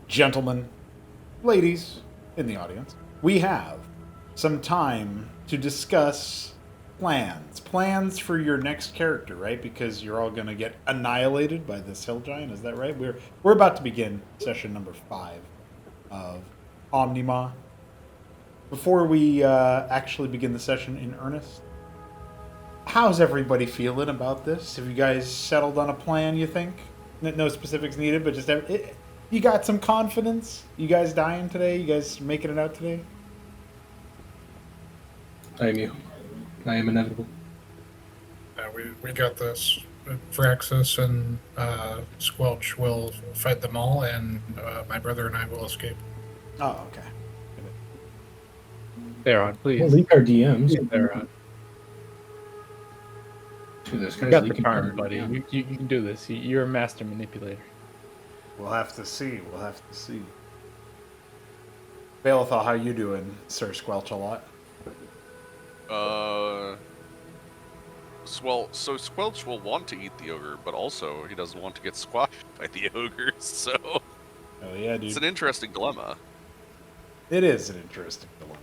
gentlemen, ladies in the audience, we have some time to discuss plans for your next character, right? Because you're all going to get annihilated by this hill giant. Is that right? We're about to begin session number 5 of Omnimaw. Before we actually begin the session in earnest, how's everybody feeling about this? Have you guys settled on a plan, you think? No specifics needed, but just you got some confidence? You guys dying today? You guys making it out today? I am you. I am inevitable. We got this. Vraxis and Squelch will fight them all, and my brother and I will escape. Oh, okay. Theron, please. We'll leak our DMs. Theron. To this You guy's got the leaking charm, our buddy. DM. You can do this. You're a master manipulator. We'll have to see. Baalathal, how you doing, Sir Squelch a lot? So Squelch will want to eat the ogre, but also he doesn't want to get squashed by the ogre, so... Oh yeah, dude. It's an interesting dilemma. It is an interesting dilemma.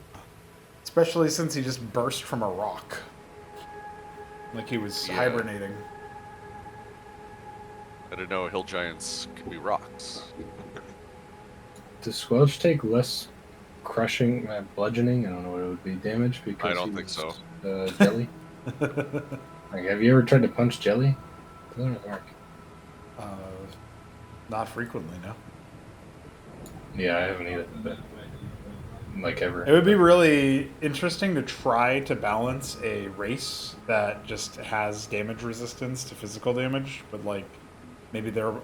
Especially since he just burst from a rock. Like he was hibernating. I didn't know hill giants could be rocks. Does Squelch take less crushing, bludgeoning? I don't know what it would be. Damage because I don't think so. Jelly. Like, have you ever tried to punch jelly? It doesn't work. Not frequently, no. Yeah, I haven't either, but like ever. It would be really interesting to try to balance a race that just has damage resistance to physical damage, but like maybe they're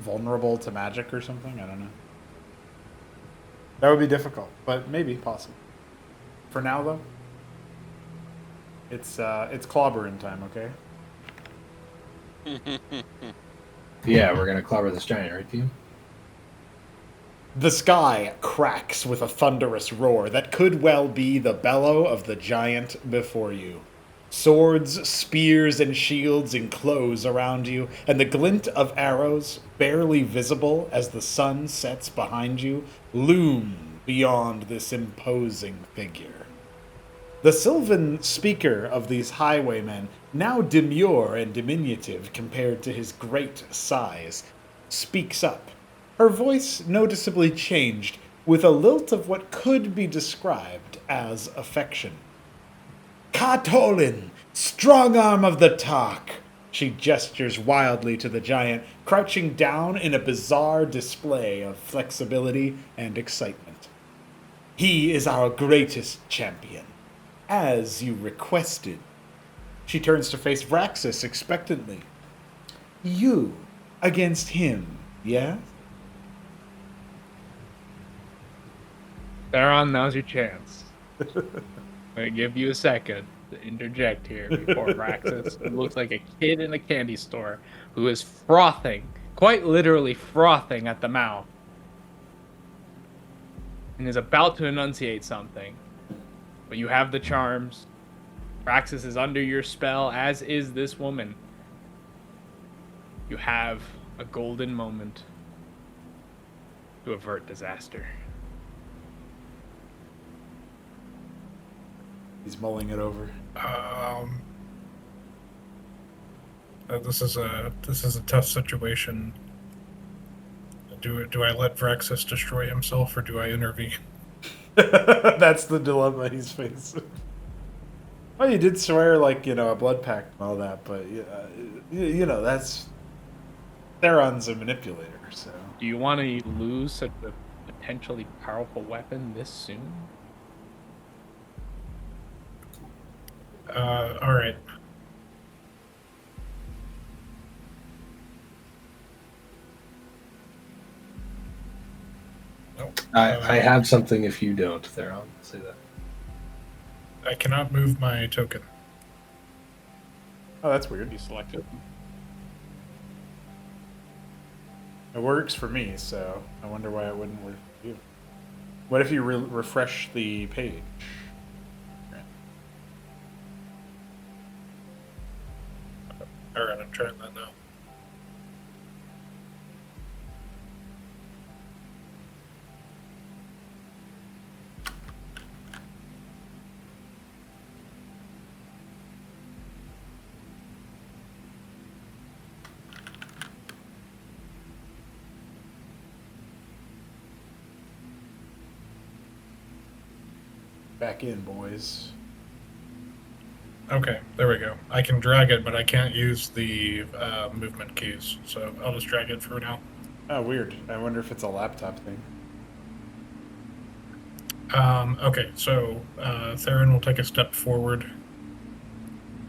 vulnerable to magic or something. I don't know. That would be difficult, but maybe possible. For now, though, it's clobbering time. Okay. Yeah, we're gonna clobber this giant, right, team? The sky cracks with a thunderous roar that could well be the bellow of the giant before you. Swords, spears, and shields enclose around you, and the glint of arrows, barely visible as the sun sets behind you, loom beyond this imposing figure. The sylvan speaker of these highwaymen, now demure and diminutive compared to his great size, speaks up. Her voice noticeably changed, with a lilt of what could be described as affection. Katolin, strong arm of the Tark! She gestures wildly to the giant, crouching down in a bizarre display of flexibility and excitement. He is our greatest champion, as you requested. She turns to face Vraxis expectantly. You against him, yes? Theron, now's your chance. I'm gonna give you a second to interject here before Raxus, who looks like a kid in a candy store, who is frothing, quite literally frothing at the mouth, and is about to enunciate something. But you have the charms. Raxus is under your spell, as is this woman. You have a golden moment to avert disaster. He's mulling it over. This is a tough situation. Do I let Vraxis destroy himself, or do I intervene? That's the dilemma he's facing. Well, you did swear, like, a blood pact and all that, but, that's... Theron's a manipulator, so... Do you want to lose such a potentially powerful weapon this soon? Alright. Nope. I have something if you don't, Theron. I'll say that. I cannot move my token. Oh, that's weird. You selected. It works for me, so I wonder why it wouldn't work for you. What if you refresh the page? Alright, I'm trying that now. Back in, boys. Okay, there we go. I can drag it, but I can't use the movement keys, so I'll just drag it for now. Oh, weird. I wonder if it's a laptop thing. Okay, so Theron will take a step forward,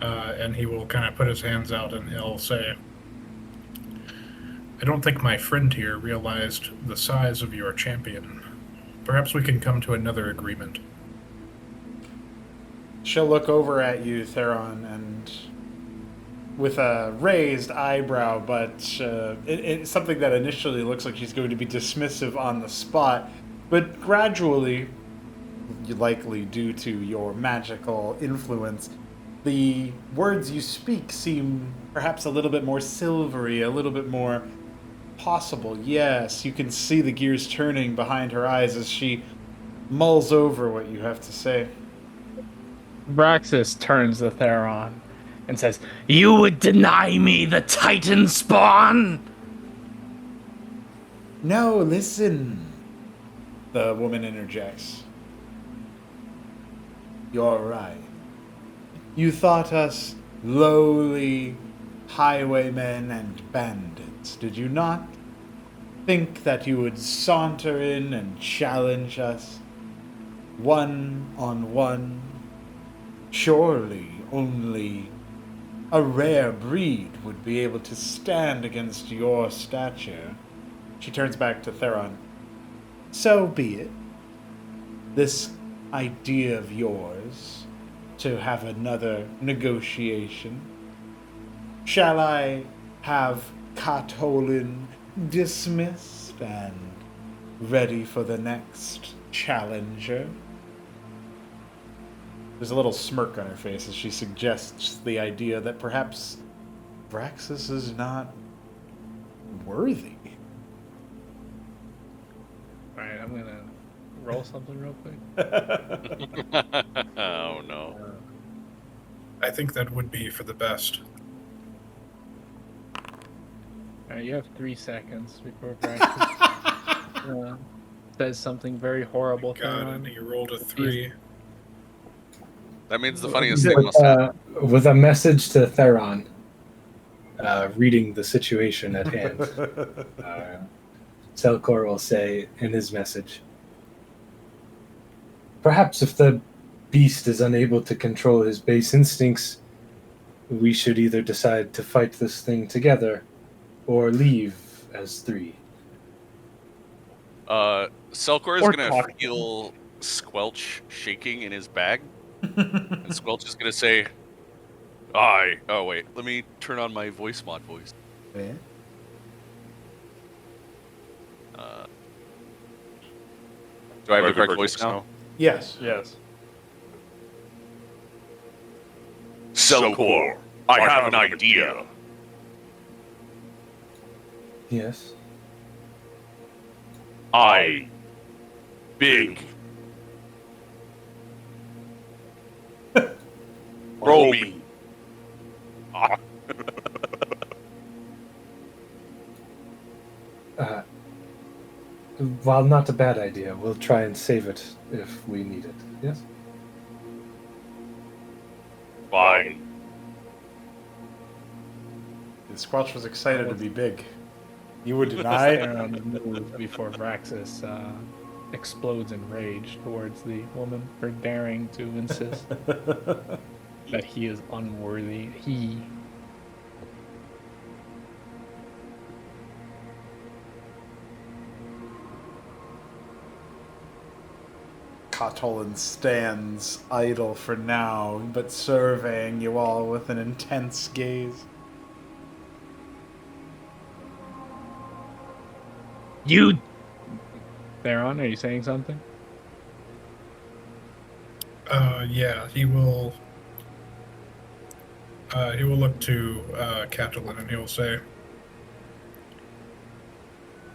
and he will kind of put his hands out, and he'll say, I don't think my friend here realized the size of your champion. Perhaps we can come to another agreement. She'll look over at you, Theron, and with a raised eyebrow, but it's something that initially looks like she's going to be dismissive on the spot, but gradually, likely due to your magical influence, the words you speak seem perhaps a little bit more silvery, a little bit more possible. Yes, you can see the gears turning behind her eyes as she mulls over what you have to say. Braxis turns to Theron and says, "You would deny me the Titan spawn?" No, listen. The woman interjects. You're right. You thought us lowly highwaymen and bandits, did you not? Think that you would saunter in and challenge us? One on one? Surely only a rare breed would be able to stand against your stature. She turns back to Theron. So be it. This idea of yours to have another negotiation. Shall I have Katolin dismissed and ready for the next challenger? There's a little smirk on her face as she suggests the idea that perhaps Braxis is not worthy. Alright, I'm gonna roll something real quick. Oh no. I think that would be for the best. Alright, you have 3 seconds before Braxis says something very horrible. God, Theron. and you rolled a 3. That means the funniest thing must happen. With a message to Theron, reading the situation at hand, Selkor will say in his message, perhaps if the beast is unable to control his base instincts, we should either decide to fight this thing together or leave as 3. Selkor is Or gonna talk. feel Squelch shaking in his bag. And Squelch is gonna say, oh wait, let me turn on my voice mod voice. Yeah. Do I have the correct voice now? Yes. Yes. Selkor, I have an idea. Yes. Big. Roll me. While not a bad idea, we'll try and save it if we need it. Yes? Fine. Squelch was excited to be big. You would deny? Theron moves before Braxis explodes in rage towards the woman for daring to insist that he is unworthy. He. Katolin stands idle for now, but surveying you all with an intense gaze. You. Theron, are you saying something? Yeah, he will. He will look to Catalin and he will say,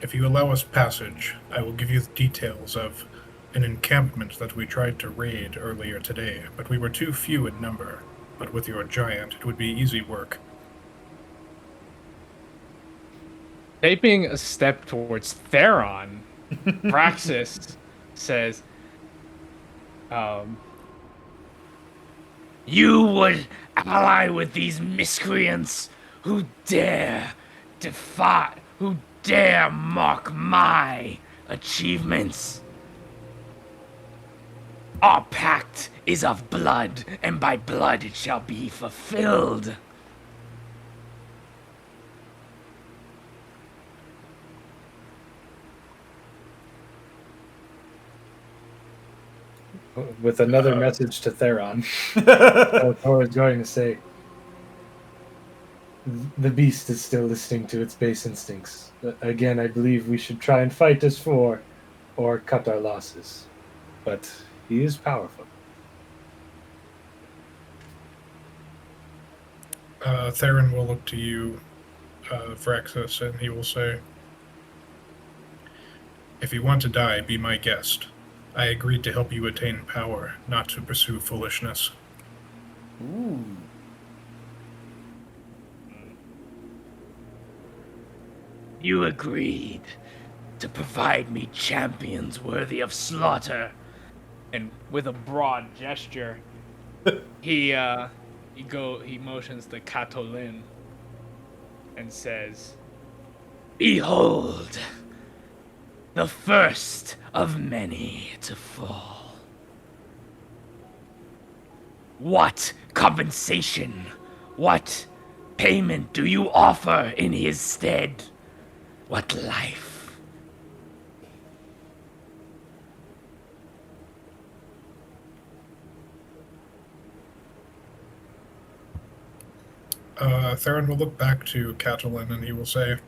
if you allow us passage, I will give you the details of an encampment that we tried to raid earlier today, but we were too few in number. But with your giant, it would be easy work. Taking a step towards Theron, Braxis says, You would ally with these miscreants who dare who dare mock my achievements. Our pact is of blood, and by blood it shall be fulfilled. With another message to Theron, Thor is going to say, the beast is still listening to its base instincts. Again, I believe we should try and fight as four, or cut our losses. But he is powerful. Theron will look to you, Vraxus, and he will say, "If you want to die, be my guest. I agreed to help you attain power, not to pursue foolishness." Ooh. You agreed to provide me champions worthy of slaughter. And with a broad gesture, he motions to Katolin and says, Behold, the first of many to fall. What compensation, what payment do you offer in his stead? What life? Theron will look back to Catalin and he will say,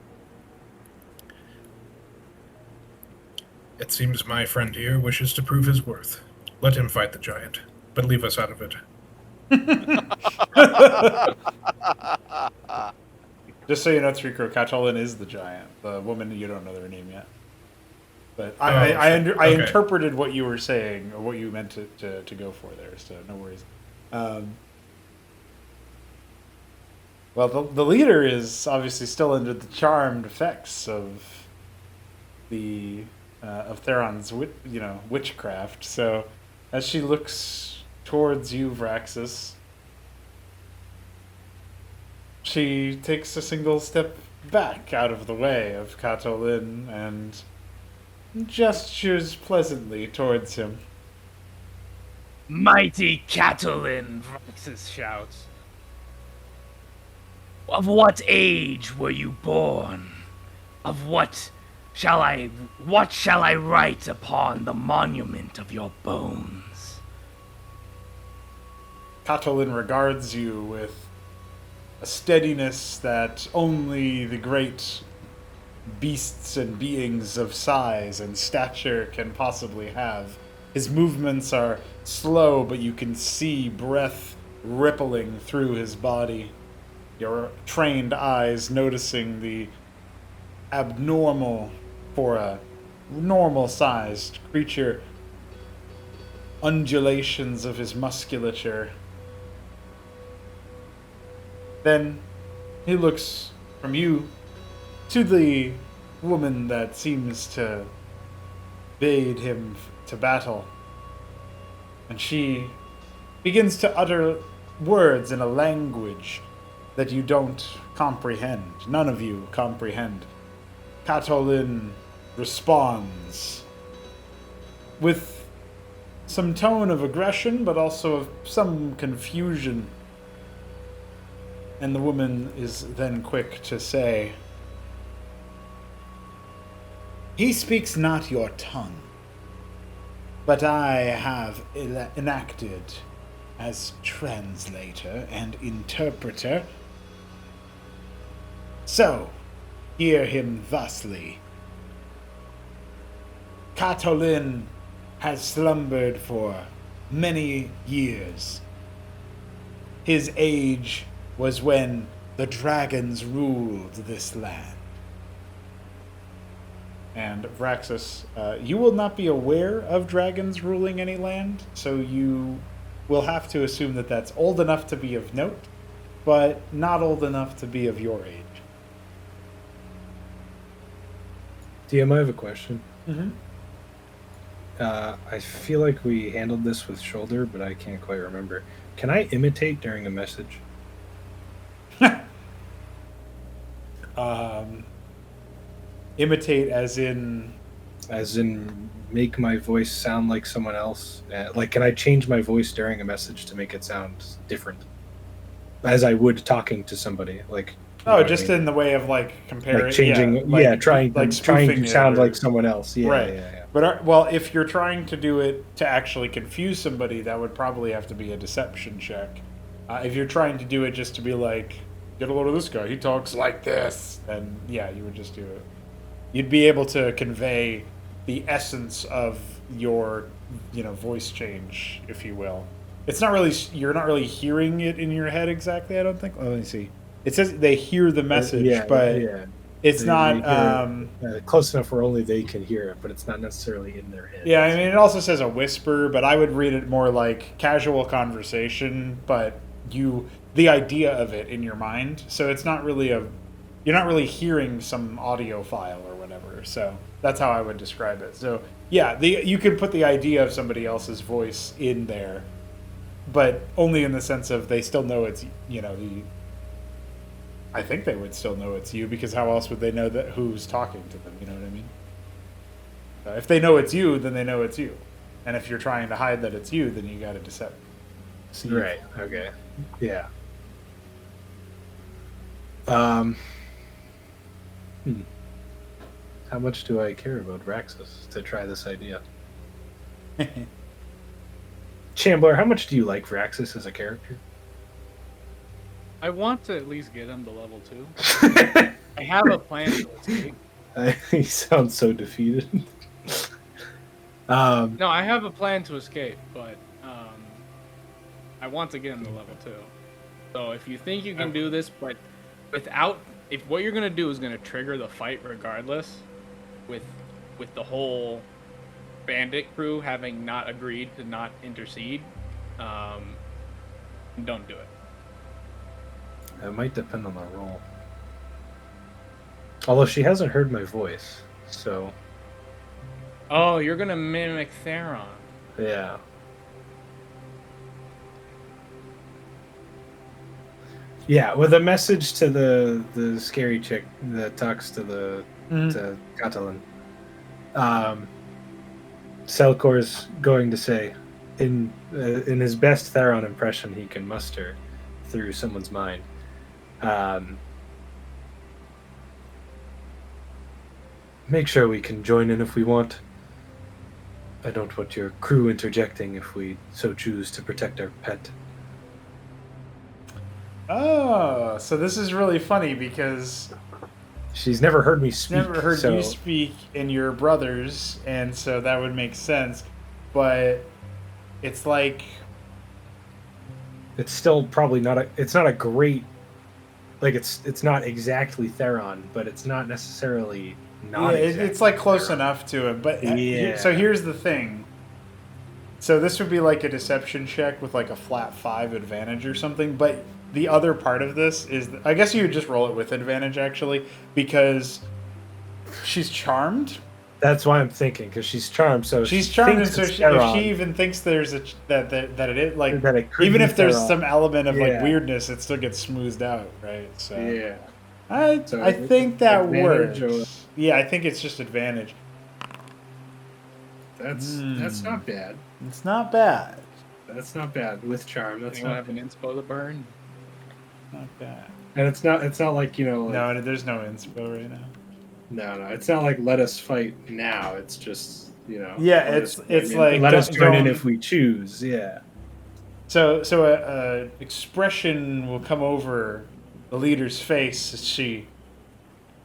"It seems my friend here wishes to prove his worth. Let him fight the giant, but leave us out of it." Just so you know, Tricro, Catalin is the giant. The woman, you don't know their name yet. But I okay. interpreted what you were saying, or what you meant to go for there, so no worries. Well, the leader is obviously still under the charmed effects of of Theron's witchcraft. So as she looks towards you, Vraxus, she takes a single step back out of the way of Katolin and gestures pleasantly towards him. Mighty Catalin, Vraxus shouts, of what age were you born? Of what shall I write upon the monument of your bones? Katolin regards you with a steadiness that only the great beasts and beings of size and stature can possibly have. His movements are slow, but you can see breath rippling through his body. Your trained eyes noticing the abnormal, for a normal-sized creature, undulations of his musculature. Then he looks from you to the woman that seems to bade him to battle, and she begins to utter words in a language that you don't comprehend. None of you comprehend. Katolin responds with some tone of aggression, but also of some confusion. And the woman is then quick to say, "He speaks not your tongue, but I have enacted as translator and interpreter. So, hear him thusly. Katolin has slumbered for many years. His age was when the dragons ruled this land." And Vraxus, you will not be aware of dragons ruling any land, so you will have to assume that that's old enough to be of note, but not old enough to be of your age. DM, I have a question. Mm-hmm. I feel like we handled this with shoulder, but I can't quite remember. Can I imitate during a message? Imitate as in... As in, make my voice sound like someone else? Like, can I change my voice during a message to make it sound different? As I would talking to somebody, like... Oh, just in the way of, like, comparing... Like changing... trying to sound like someone else. Yeah, right. yeah. But, well, if you're trying to do it to actually confuse somebody, that would probably have to be a deception check. If you're trying to do it just to be like, get a load of this guy, he talks like this, then, yeah, you would just do it. You'd be able to convey the essence of your, voice change, if you will. It's not really... You're not really hearing it in your head exactly, I don't think. Let me see. It says they hear the message, but it's not... close enough where only they can hear it, but it's not necessarily in their head. Yeah, I mean, it also says a whisper, but I would read it more like casual conversation, but the idea of it in your mind. So it's not really you're not really hearing some audio file or whatever. So that's how I would describe it. So yeah, you can put the idea of somebody else's voice in there, but only in the sense of they still know it's, I think they would still know it's you, because how else would they know that who's talking to them? You know what I mean? If they know it's you, then they know it's you. And if you're trying to hide that it's you, then you got to deceive. Right. Okay. Yeah. How much do I care about Raxus to try this idea? Chambler, how much do you like Raxus as a character? I want to at least get him to level 2. I have a plan to escape. He sounds so defeated. No, I have a plan to escape, but I want to get him to level 2. So if you think you can do this, but if what you're gonna do is gonna trigger the fight regardless, with the whole bandit crew having not agreed to not intercede, don't do it. It might depend on the role. Although she hasn't heard my voice, so... Oh, you're gonna mimic Theron. Yeah. Yeah, with a message to the scary chick that talks to to Catalan. Selkor's going to say, in his best Theron impression he can muster through someone's mind, make sure we can join in if we want. I don't want your crew interjecting if we so choose to protect our pet. Oh, so this is really funny because she's never heard me speak. Never heard you speak and your brothers, and so that would make sense. But it's like it's still probably not a. It's not a great. Like it's not exactly Theron, but it's not necessarily not. Yeah, exactly it's like close Theron. enough to it. But yeah. So here's the thing. So this would be like a deception check with like a flat 5 advantage or something. But the other part of this is, I guess you would just roll it with advantage actually, because she's charmed. That's why I'm thinking, because she's charmed. So she's charmed, and so if she even thinks there's that it is like, that it even if there's some element of like weirdness, it still gets smoothed out, right? So yeah, I think that works. Yeah, I think it's just advantage. That's not bad. It's not bad. That's not bad with charm. That's not have an inspo to burn. Not bad. And it's not like, you know. Like, no, there's no inspo right now. No, it's not like let us fight now. It's just, you know. Yeah, it's like let us join in if we choose. Yeah. So a expression will come over the leader's face as she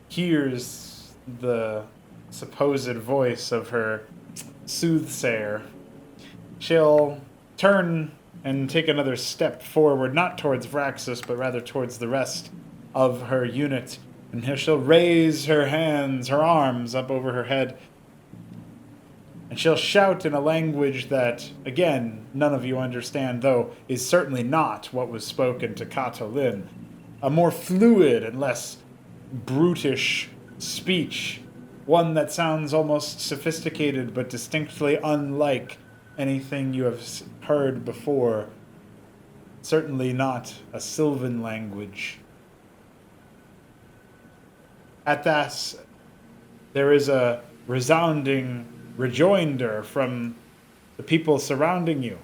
hears the supposed voice of her soothsayer. She'll turn and take another step forward, not towards Vraxus, but rather towards the rest of her unit. And she'll raise her hands, her arms up over her head. And she'll shout in a language that, again, none of you understand, though is certainly not what was spoken to Catalin. A more fluid and less brutish speech one that sounds almost sophisticated but distinctly unlike anything you have heard before. Certainly not a Sylvan language. At that, there is a resounding rejoinder from the people surrounding you.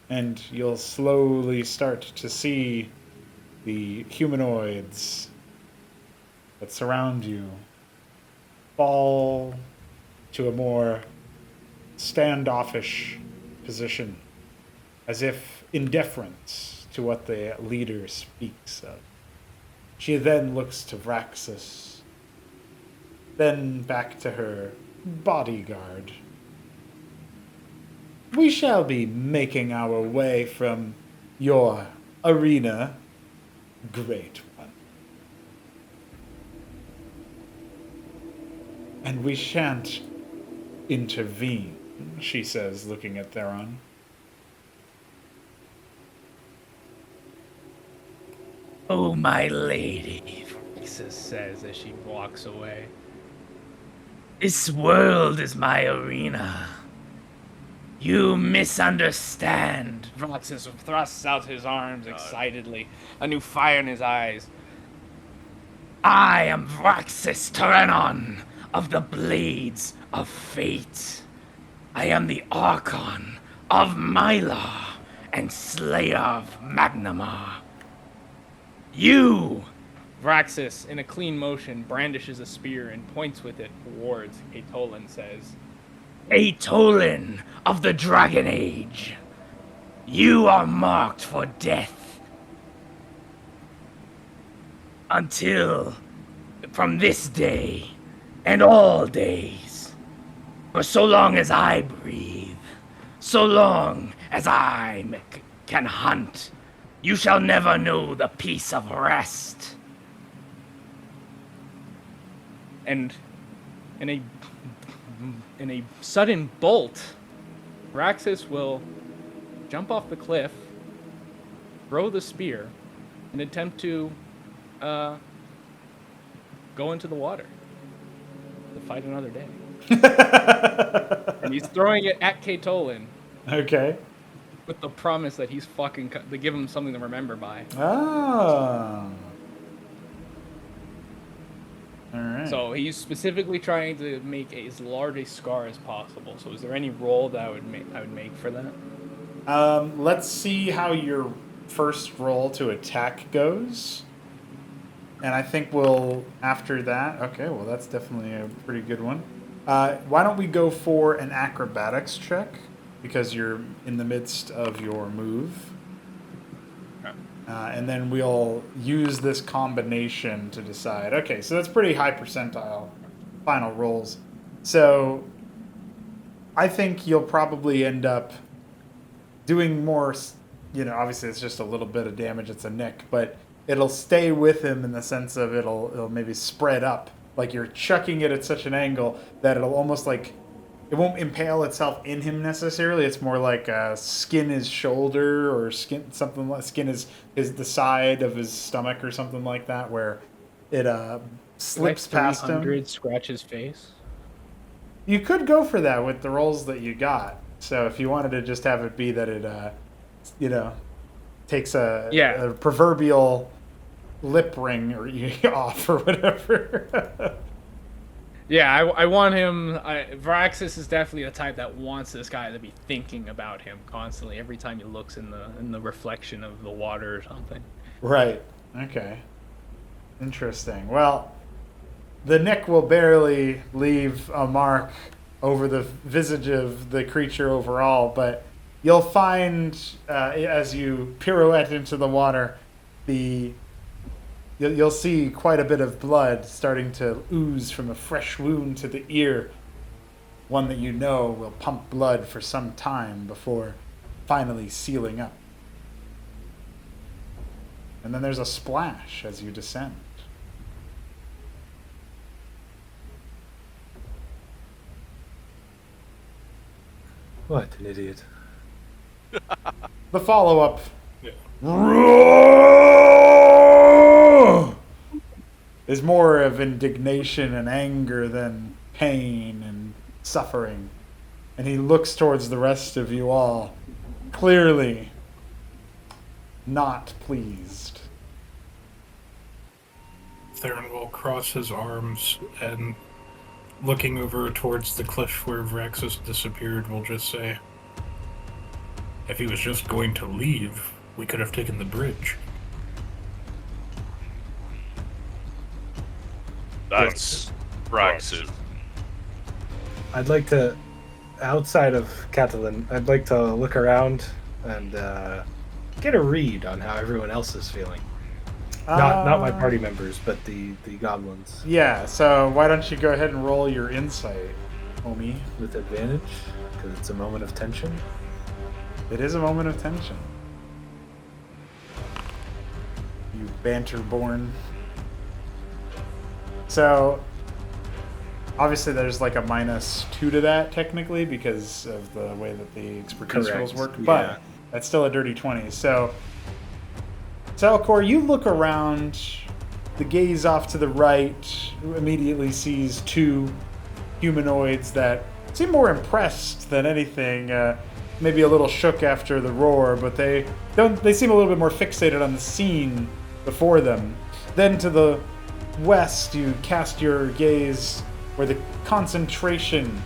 And you'll slowly start to see the humanoids that surround you fall to a more standoffish position, as if in deference to what the leader speaks of. She then looks to Vraxis, then back to her bodyguard. We shall be making our way from your arena, great one. And we shan't intervene, she says, looking at Theron. Oh, my lady, Ixis says as she walks away. this world is my arena. You misunderstand. Vraxis thrusts out his arms excitedly, a new fire in his eyes. I am Vraxis Terenon of the Blades of Fate. I am the Archon of Myla and Slayer of Magnamar. You! Vraxis, in a clean motion, brandishes a spear and points with it towards Aetolin, says, Aetolin of the Dragon Age. You are marked for death. Until from this day and all days. For so long as I breathe, so long as I can hunt, you shall never know the peace of rest. and in a sudden bolt, Vraxis will jump off the cliff, throw the spear, and attempt to go into the water to fight another day. And he's throwing it at Aetolin Okay. with the promise that he's fucking to give him something to remember by. Ah. All right. So he's specifically trying to make as large a scar as possible. So is there any roll that I would make for that? Let's see how your first roll to attack goes. And I think we'll, after that, okay, well, that's definitely a pretty good one. Why don't we go for an acrobatics check? Because you're in the midst of your move. And then we'll use this combination to decide. Okay, so that's pretty high percentile final rolls. So I think you'll probably end up doing more, obviously it's just a little bit of damage, it's a nick, but it'll stay with him in the sense of it'll maybe spread up. Like you're chucking it at such an angle that it'll almost like, it won't impale itself in him necessarily. It's more like skin his shoulder or skin is the side of his stomach or something like that, where it slips past him. Scratch his face. You could go for that with the rolls that you got. So if you wanted to just have it be that it, takes a proverbial lip ring or off or whatever. Yeah, I want him. Vraxis is definitely the type that wants this guy to be thinking about him constantly every time he looks in the reflection of the water or something. Right. Okay. Interesting. Well, the nick will barely leave a mark over the visage of the creature overall, but you'll find as you pirouette into the water, you'll see quite a bit of blood starting to ooze from a fresh wound to the ear, one that you know will pump blood for some time before finally sealing up. And then there's a splash as you descend. What an idiot. The follow-up. Yeah. is more of indignation and anger than pain and suffering. And he looks towards the rest of you all, clearly not pleased. Theron will cross his arms and, looking over towards the cliff where Vraxus disappeared, will just say, "If he was just going to leave, we could have taken the bridge." That's Braxton. I'd like to, outside of Catalan, I'd like to look around and get a read on how everyone else is feeling. Not my party members, but the goblins. Yeah, so why don't you go ahead and roll your insight, homie? With advantage, because it's a moment of tension. It is a moment of tension. You banter-born. So, obviously there's like a -2 to that, technically, because of the way that the expertise rolls work, but yeah. that's still a dirty 20. So, Salcor, you look around, the gaze off to the right immediately sees 2 humanoids that seem more impressed than anything, maybe a little shook after the roar, but they seem a little bit more fixated on the scene before them. Then to the west, you cast your gaze where the concentration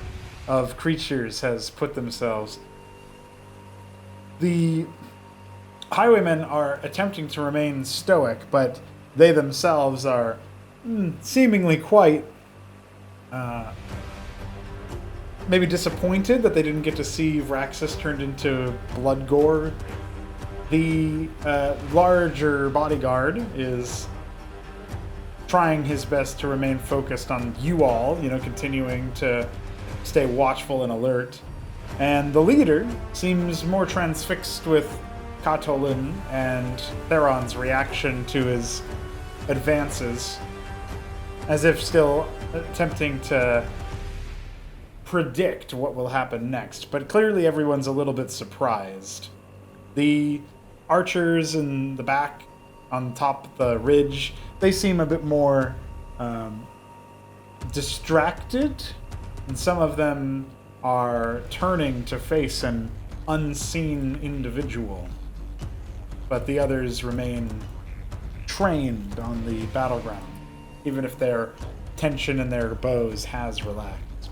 of creatures has put themselves. The highwaymen are attempting to remain stoic, but they themselves are seemingly quite maybe disappointed that they didn't get to see Vraxus turned into blood gore. The larger bodyguard is trying his best to remain focused on you all, continuing to stay watchful and alert. And the leader seems more transfixed with Katolin and Theron's reaction to his advances, as if still attempting to predict what will happen next. But clearly everyone's a little bit surprised. The archers in the back on top of the ridge, they seem a bit more distracted, and some of them are turning to face an unseen individual. But the others remain trained on the battleground, even if their tension in their bows has relaxed.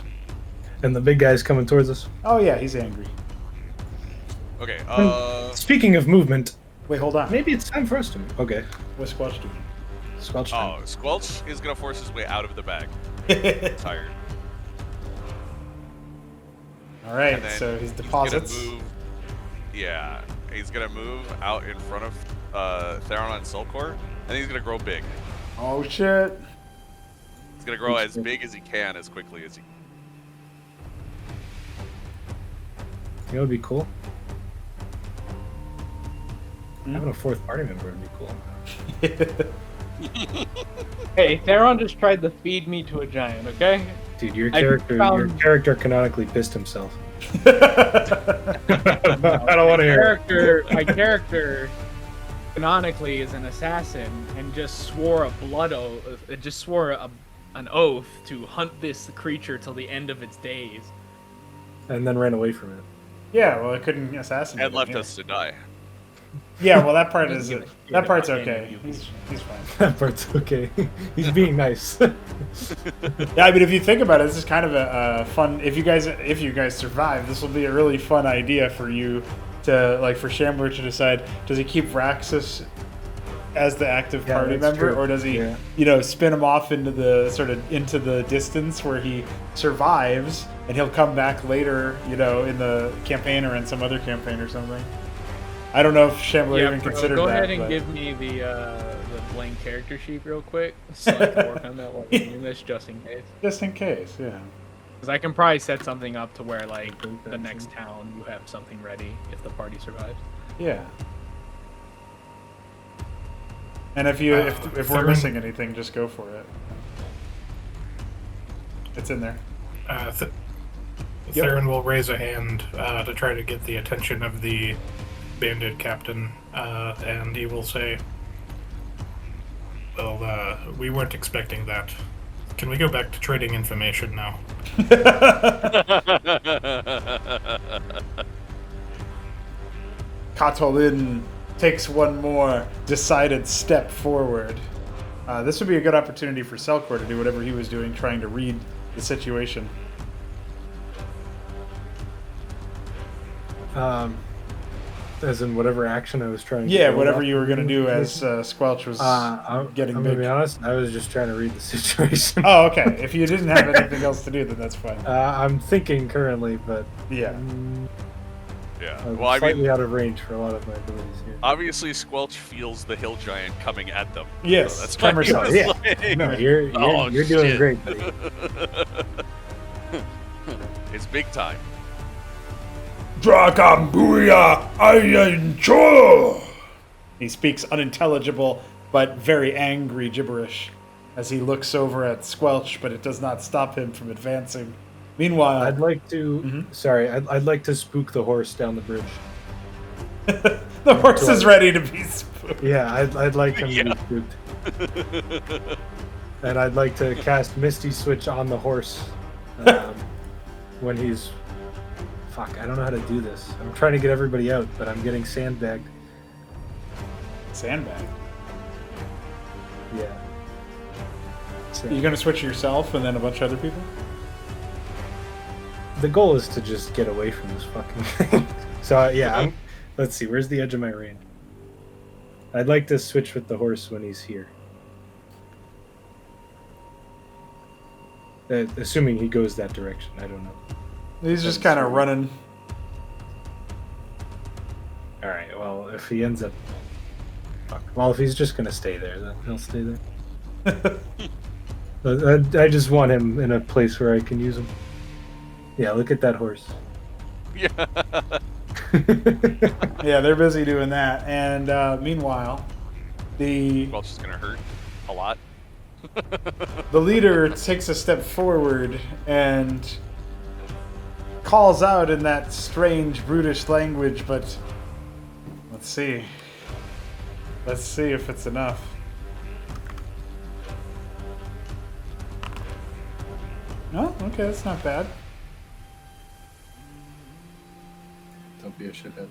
And the big guy's coming towards us. Oh yeah, he's angry. Okay, Speaking of movement, Wait, hold on. maybe it's time for us to move. Okay. What's Squatch doing? Squelch time. Oh, Squelch is gonna force his way out of the bag. Tired. All right, And then so his he's gonna deposits. move- Yeah, he's gonna move out in front of Theron and Sulcor, and he's gonna grow big. Oh shit! He's gonna grow as big as he can, as quickly as he. You know what would be cool? Having a 4th party member would be cool. Hey, Theron just tried to feed me to a giant, okay? Dude, your I character canonically pissed himself. I don't want to hear it. My character canonically is an assassin and just swore an oath to hunt this creature till the end of its days. And then ran away from it. Yeah, well, I couldn't assassinate And him, left yeah. us to die. Yeah, well, that part is Give it that part's back okay. in. He's fine. That part's okay. He's being nice. Yeah, I mean, if you think about it, this is kind of a fun. If you guys survive, this will be a really fun idea for you to for Shambler to decide: does he keep Vraxus as the active Yeah, party that's member, true. or does he, Yeah. spin him off into the distance where he survives and he'll come back later, in the campaign or in some other campaign or something. I don't know if Shambler even bro, considered go that. ahead and but- give me the blank character sheet real quick, so I can work on that while we're doing this, just in case. Just in case, yeah. Because I can probably set something up to where, the next town, you have something ready if the party survives. Yeah. And if we're Theron- missing anything, just go for it. It's in there. Theron will raise a hand to try to get the attention of the bandit captain, and he will say, Well, we weren't expecting that. Can we go back to trading information now? Katolin takes one more decided step forward. This would be a good opportunity for Selkor to do whatever he was doing, trying to read the situation. As in whatever action I was trying to Yeah, build whatever up you were going to do as information. Squelch was getting I'm big. gonna be honest, I was just trying to read the situation. Oh, okay. If you didn't have anything else to do, then that's fine. I'm thinking currently, but Yeah. Yeah. I'm Well, I slightly mean, out of range for a lot of my abilities here. obviously Squelch feels the hill giant coming at them. Yes, So that's why tremor he cell, was yeah. like, No, you're "Oh, you're doing shit." great, buddy. It's big time. Dragambuya Ayancho! He speaks unintelligible but very angry gibberish as he looks over at Squelch, but it does not stop him from advancing. Meanwhile, I'd like to. Mhm. Sorry, I'd like to spook the horse down the bridge. the horse is ready to be spooked. Yeah, I'd like him Yeah. to be spooked. And I'd like to cast Misty Switch on the horse when he's. Fuck, I don't know how to do this. I'm trying to get everybody out, but I'm getting sandbagged. Sandbag. Yeah. You're going to switch yourself and then a bunch of other people? The goal is to just get away from this fucking thing. So yeah, let's see. Where's the edge of my range? I'd like to switch with the horse when he's here. Assuming he goes that direction. I don't know. He's just kind of running. All right. Well, if he ends up, fuck. Well, if he's just gonna stay there, then he'll stay there. But I just want him in a place where I can use him. Yeah, look at that horse. Yeah. Yeah, they're busy doing that. And meanwhile, the Squelch is gonna hurt a lot. the leader takes a step forward and calls out in that strange, brutish language, but let's see. Let's see if it's enough. Oh, okay, that's not bad. Don't be a shithead.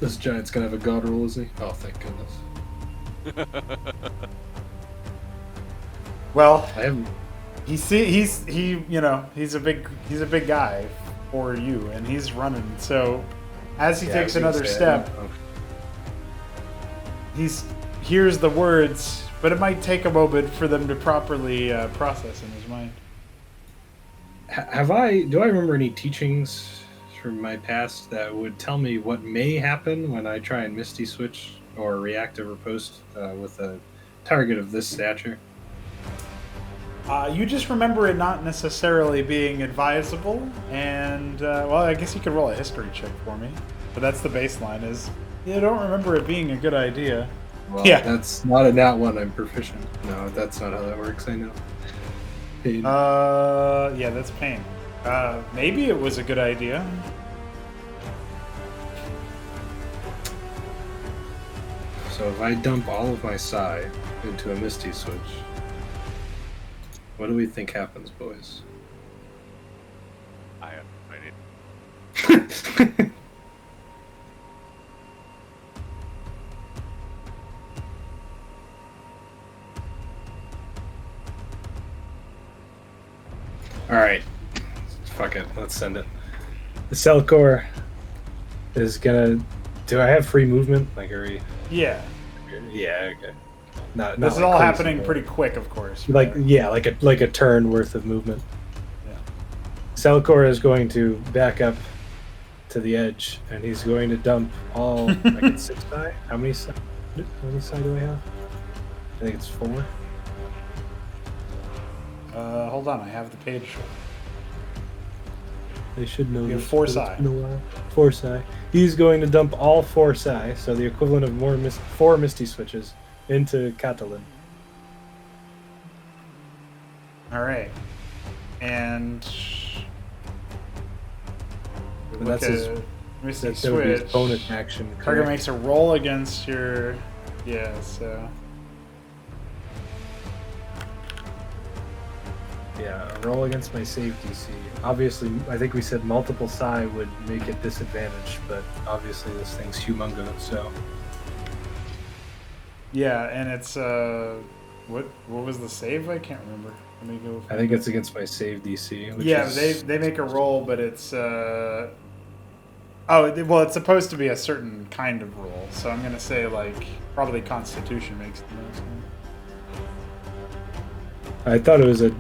This giant's gonna have a god roll, is he? Oh, thank goodness. Well, I haven't. he's a big guy for you, and he's running. So as he Yeah, I takes was gonna another say, I step, don't know. he's hears the words, but it might take a moment for them to properly process in his mind. Do I remember any teachings from my past that would tell me what may happen when I try and Misty Switch or reactive riposte with a target of this stature? You just remember it not necessarily being advisable, and well, I guess you could roll a history check for me. But that's the baseline. Is you don't remember it being a good idea. Well, Yeah. that's not a nat one. I'm proficient. No, that's not how that works. I know. Pain. Yeah, that's pain. Maybe it was a good idea. So if I dump all of my psi into a Misty Switch, what do we think happens, boys? I did. Alright. Fuck it. Let's send it. The Selkor is gonna. Do I have free movement? Like, are we. Yeah, Yeah, okay. Not this is like all crazy, happening but- pretty quick, of course. Like, yeah, like a turn worth of movement. Yeah. Selkor is going to back up to the edge, and he's going to dump all. I get 6 psi? How many psi do I have? I think it's 4. Hold on, I have the page. They should know. You have this, 4 but it's psi. been a while. 4 psi. He's going to dump all 4 psi, so the equivalent of 4 Misty Switches, into Catalan. All right, and And that's his. Misty That would be his Switch. bonus action. Target correct? makes a roll against your Yeah, so... Yeah, a roll against my save DC. Obviously, I think we said multiple psi would make it disadvantaged, but obviously this thing's humongous, so... Yeah, and it's, what was the save? I can't remember. Let me go... I think it's against my save DC, which Yeah, is... they make a roll, but it's, Oh, well, it's supposed to be a certain kind of roll, so I'm gonna say, like, probably Constitution makes the most sense. I thought it was a...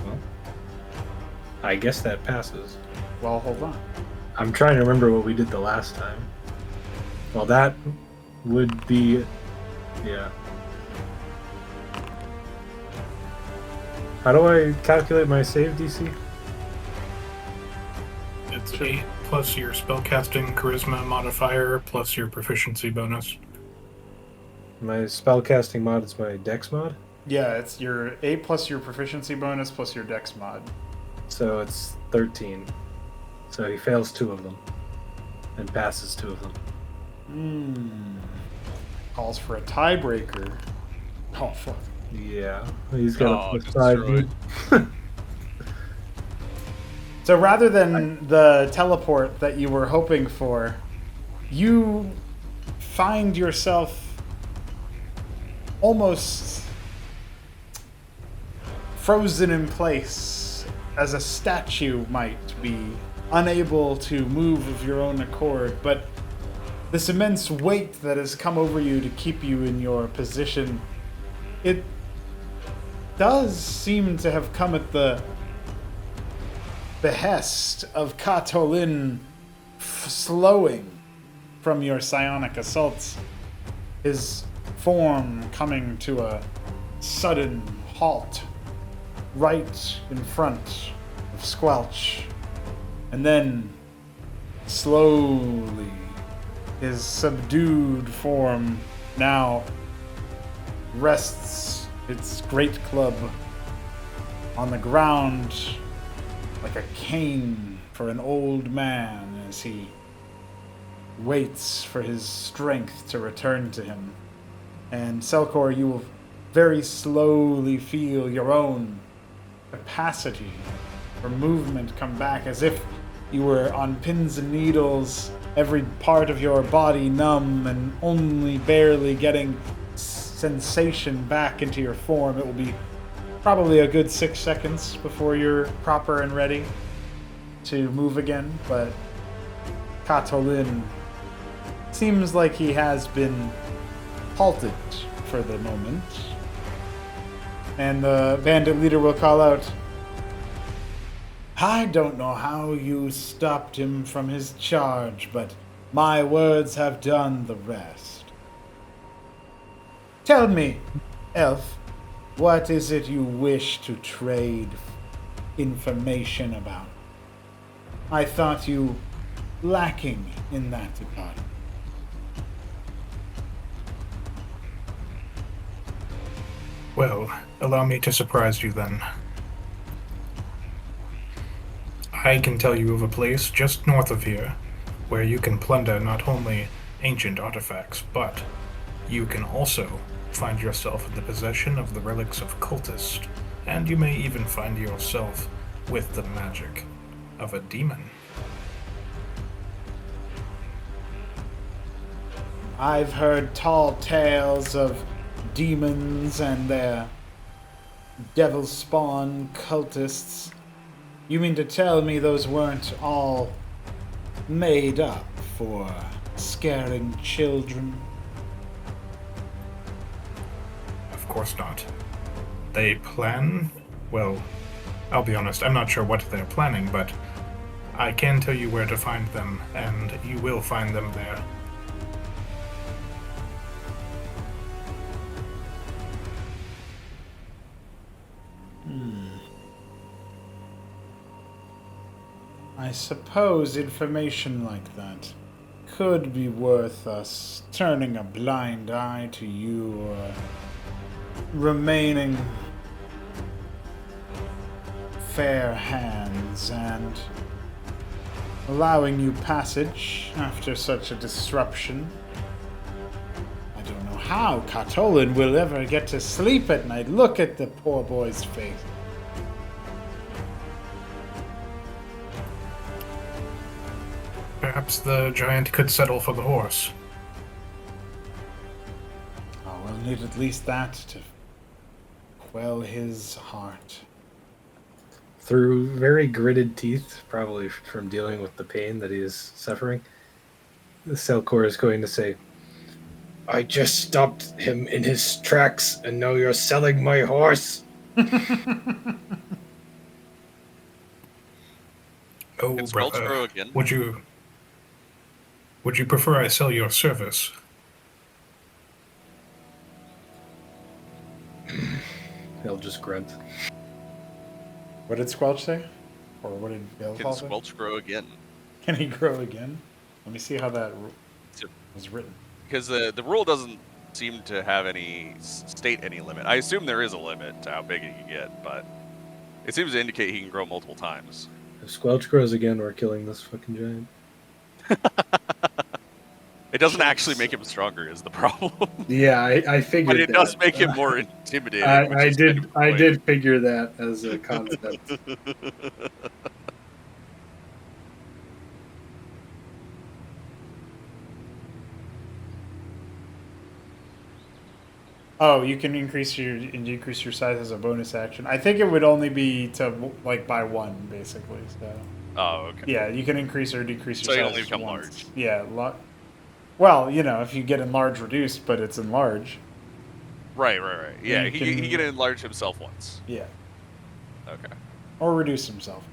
Well, I guess that passes. Well, hold on. I'm trying to remember what we did the last time. Well, that would be... Yeah. How do I calculate my save DC? It's 8 plus your spellcasting charisma modifier plus your proficiency bonus. My spellcasting mod is my dex mod, Yeah, it's your 8 plus your proficiency bonus plus your dex mod. so it's 13. So he fails 2 of them and passes 2 of them. Calls for a tiebreaker. Oh, fuck. Yeah, he's got Oh, a plus 5 destroyed. dude. So rather than the teleport that you were hoping for, you find yourself almost frozen in place as a statue might be, unable to move of your own accord, but this immense weight that has come over you to keep you in your position, it does seem to have come at the behest of Katolin slowing from your psionic assaults, his form coming to a sudden halt right in front of Squelch, and then slowly his subdued form now rests its great club on the ground like a cane for an old man as he waits for his strength to return to him. And Selkor, you will very slowly feel your own capacity for movement come back, as if you were on pins and needles, every part of your body numb and only barely getting sensation back into your form. It will be probably a good 6 seconds before you're proper and ready to move again, but Katolin seems like he has been halted for the moment. And the bandit leader will call out, "I don't know how you stopped him from his charge, but my words have done the rest. Tell me, elf, what is it you wish to trade information about? I thought you lacking in that department." Well, allow me to surprise you then. I can tell you of a place just north of here where you can plunder not only ancient artifacts, but you can also find yourself in the possession of the relics of cultists, and you may even find yourself with the magic of a demon. I've heard tall tales of demons and their devil spawn cultists. You mean to tell me those weren't all made up for scaring children? Of course not. They plan? Well, I'll be honest, I'm not sure what they're planning, but I can tell you where to find them, and you will find them there. I suppose information like that could be worth us turning a blind eye to you, or remaining fair hands and allowing you passage after such a disruption. how Katolin will ever get to sleep at night. Look at the poor boy's face. Perhaps the giant could settle for the horse. Oh, we'll need at least that to quell his heart. Through very gritted teeth, probably from dealing with the pain that he is suffering, the Selkor is going to say, I just stopped him in his tracks, and now you're selling my horse. Oh, Can Squelch brother, grow again? would you prefer I sell your service? He'll just grunt. What did Squelch say? Or what did Bill Can call it? Squelch grow again? Can he grow again? Let me see how that So- was written. Because the rule doesn't seem to have any state any limit. I assume there is a limit to how big he can get, but it seems to indicate he can grow multiple times. If Squelch grows again, we're killing this fucking giant. It doesn't actually make him stronger, is the problem. Yeah, I figured But it that. does make him more intimidating. which I is kind of did the I point. did figure that as a concept. Oh, you can increase your size as a bonus action. I think it would only be to like by one, basically. So Oh, okay. yeah, you can increase or decrease So your you size only become once. large. Yeah, well, if you get enlarge reduced, but it's enlarge. Right. Yeah, You he can- can enlarge himself once. Yeah, Okay. or reduce himself.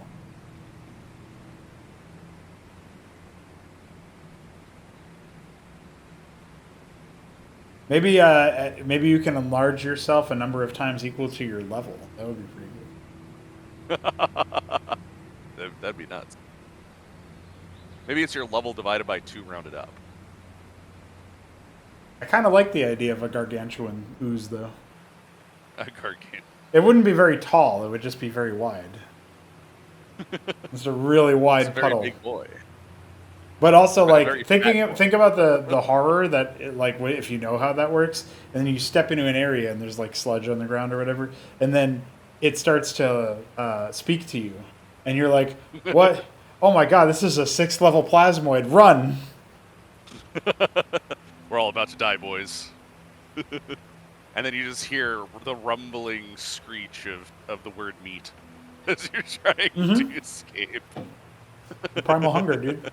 Maybe you can enlarge yourself a number of times equal to your level. That would be pretty good. That'd be nuts. Maybe it's your level divided by 2 rounded up. I kind of like the idea of a gargantuan ooze, though. A gargantuan. It wouldn't be very tall. It would just be very wide. It's a really wide It's a very puddle. big boy. But also, But a very like fat boy. think about the horror that if you know how that works, and then you step into an area and there's like sludge on the ground or whatever, and then it starts to speak to you, and you're like, "What? Oh my god, this is a 6th level plasmoid! Run!" We're all about to die, boys. And then you just hear the rumbling screech of the word meat as you're trying to escape. Primal hunger, dude.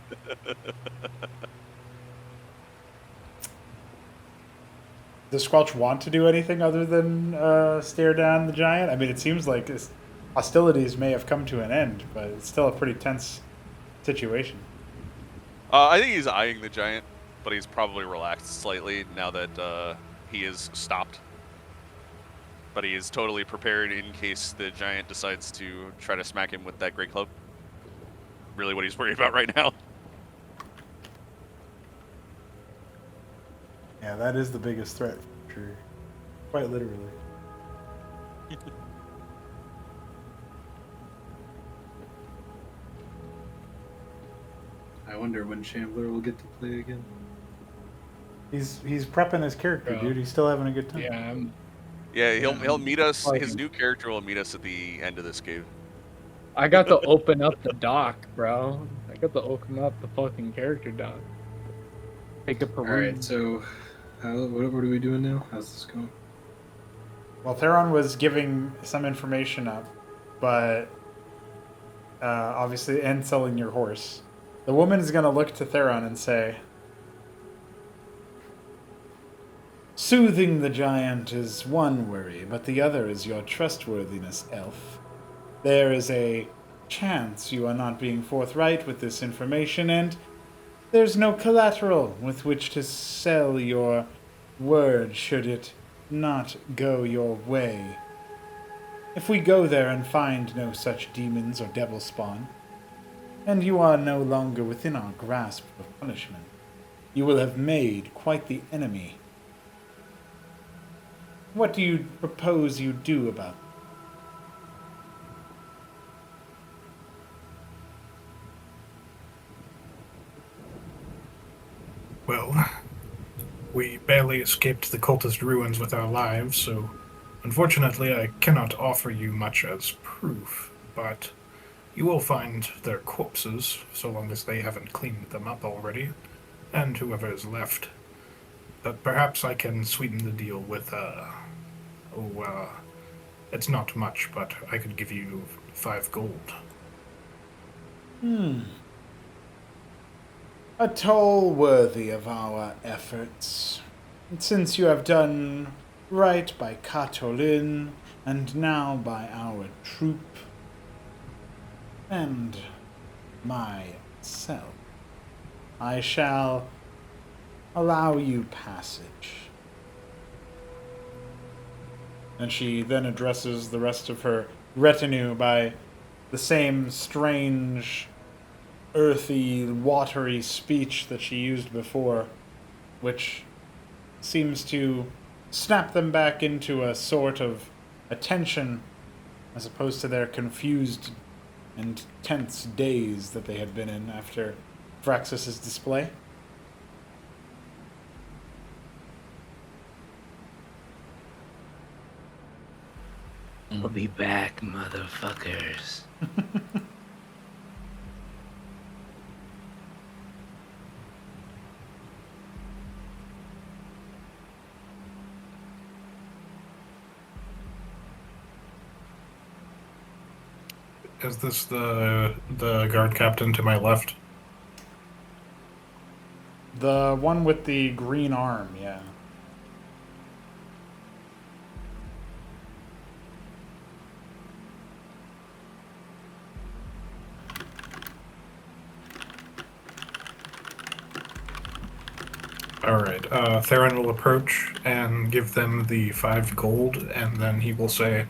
Does Squelch want to do anything other than stare down the giant? I mean, it seems like hostilities may have come to an end, but it's still a pretty tense situation. I think he's eyeing the giant, but he's probably relaxed slightly now that he is stopped. But he is totally prepared in case the giant decides to try to smack him with that great club. Really what he's worried about right now. Yeah, that is the biggest threat, for sure. Quite literally. I wonder when Shambler will get to play again. He's prepping his character, Bro. dude. He's still having a good time. Yeah, Yeah, he'll meet us. Like- His new character will meet us at the end of this cave. I got to open up the dock, bro. I got to open up the fucking character dock. Take a peruse. Alright, so what are we doing now? How's this going? Well, Theron was giving some information up, but obviously, and selling your horse. The woman is going to look to Theron and say, "Soothing the giant is one worry, but the other is your trustworthiness, elf. There is a chance you are not being forthright with this information, and there's no collateral with which to sell your word should it not go your way. If we go there and find no such demons or devil spawn, and you are no longer within our grasp of punishment, you will have made quite the enemy. What do you propose you do about it?" Well, we barely escaped the cultist ruins with our lives, so unfortunately I cannot offer you much as proof, but you will find their corpses, so long as they haven't cleaned them up already, and whoever is left. But perhaps I can sweeten the deal with, it's not much, but I could give you 5 gold. A toll worthy of our efforts. Since you have done right by Katolin, and now by our troop, and myself, I shall allow you passage. And she then addresses the rest of her retinue by the same strange, earthy, watery speech that she used before, which seems to snap them back into a sort of attention as opposed to their confused and tense daze that they had been in after Vraxus's display. We'll be back, motherfuckers. Is this the guard captain to my left? The one with the green arm, yeah. Alright, Theron will approach and give them the 5 gold, and then he will say,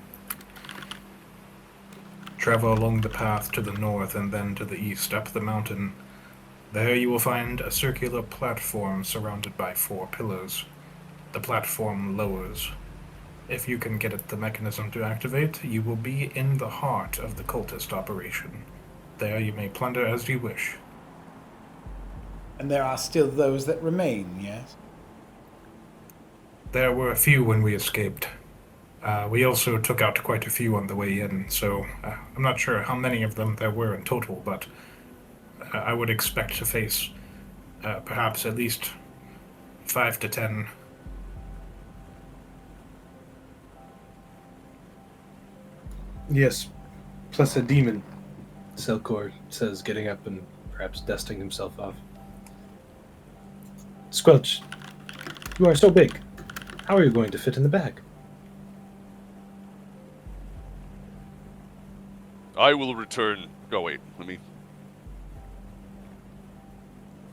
travel along the path to the north and then to the east up the mountain. There you will find a circular platform surrounded by 4 pillars. The platform lowers. If you can get at the mechanism to activate, you will be in the heart of the cultist operation. There you may plunder as you wish. And there are still those that remain, yes? There were a few when we escaped. We also took out quite a few on the way in, so I'm not sure how many of them there were in total, but I would expect to face perhaps at least 5 to 10. Yes, plus a demon, Selkor says, getting up and perhaps dusting himself off. Squelch, you are so big. How are you going to fit in the bag? I will return. Oh, wait, let me.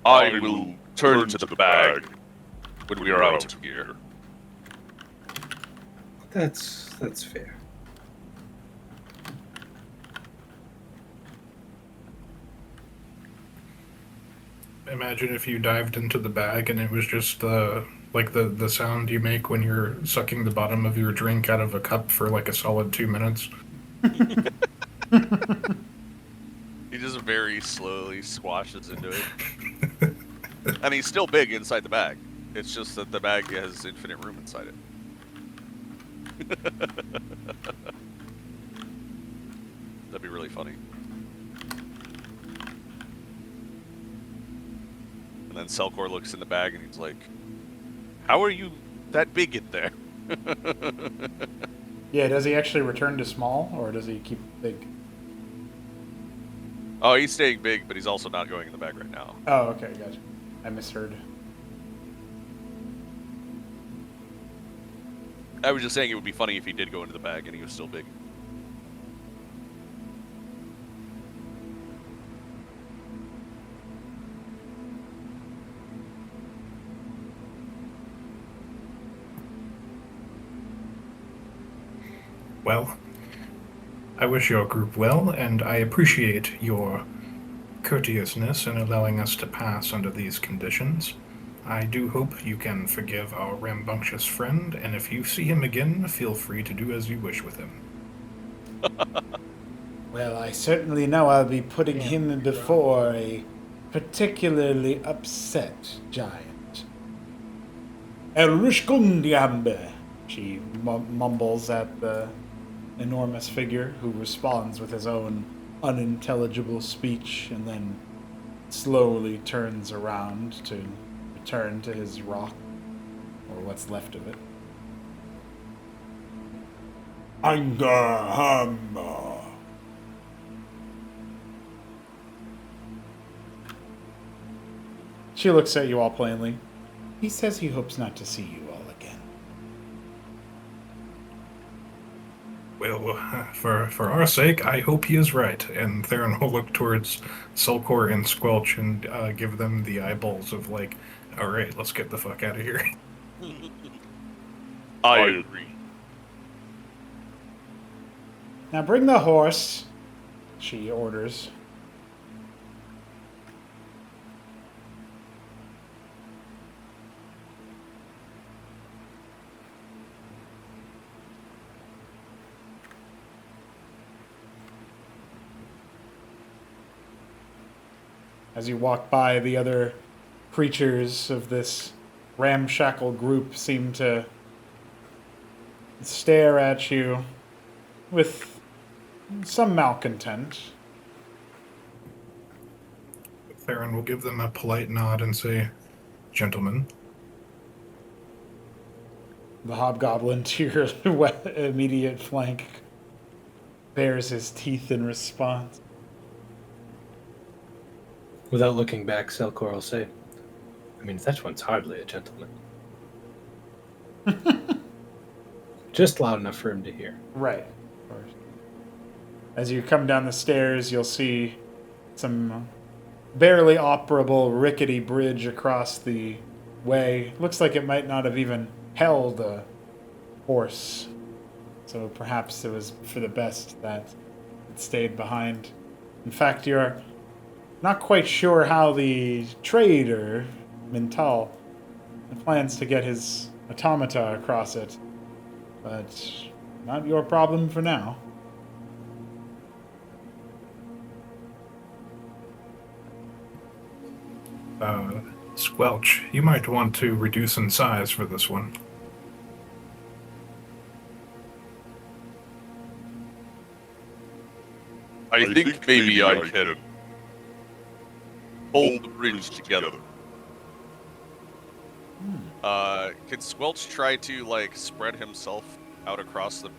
I will turn to the bag when we are out of here. That's fair. Imagine if you dived into the bag and it was just like the sound you make when you're sucking the bottom of your drink out of a cup for like a solid 2 minutes. He just very slowly squashes into it. And he's still big inside the bag. It's just that the bag has infinite room inside it. That'd be really funny. And then Selkor looks in the bag and he's like, how are you that big in there? Yeah, does he actually return to small, or does he keep big? Oh, he's staying big, but he's also not going in the bag right now. Oh, okay, gotcha. I misheard. I was just saying it would be funny if he did go into the bag and he was still big. Well, I wish your group well, and I appreciate your courteousness in allowing us to pass under these conditions. I do hope you can forgive our rambunctious friend, and if you see him again, feel free to do as you wish with him. Well, I certainly know I'll be putting him before a particularly upset giant. Erushkundiambe. She mumbles at the enormous figure, who responds with his own unintelligible speech and then slowly turns around to return to his rock, or what's left of it. Angahamba. She looks at you all plainly. He says he hopes not to see you all again. Well, for our sake, I hope he is right. And Theron will look towards Sulcor and Squelch and give them the eyeballs of like, all right, let's get the fuck out of here. I agree. Now bring the horse, she orders. As you walk by, the other creatures of this ramshackle group seem to stare at you with some malcontent. Theron will give them a polite nod and say, gentlemen. The hobgoblin to your immediate flank bares his teeth in response. Without looking back, Selkor will say, I mean, that one's hardly a gentleman. Just loud enough for him to hear. Right, of course. As you come down the stairs, you'll see some barely operable rickety bridge across the way. Looks like it might not have even held a horse. So perhaps it was for the best that it stayed behind. In fact, you're not quite sure how the trader, Mintal, plans to get his automata across it. But not your problem for now. Squelch, you might want to reduce in size for this one. I think maybe I can hold the bridge together. Can Squelch try to, like, spread himself out across the...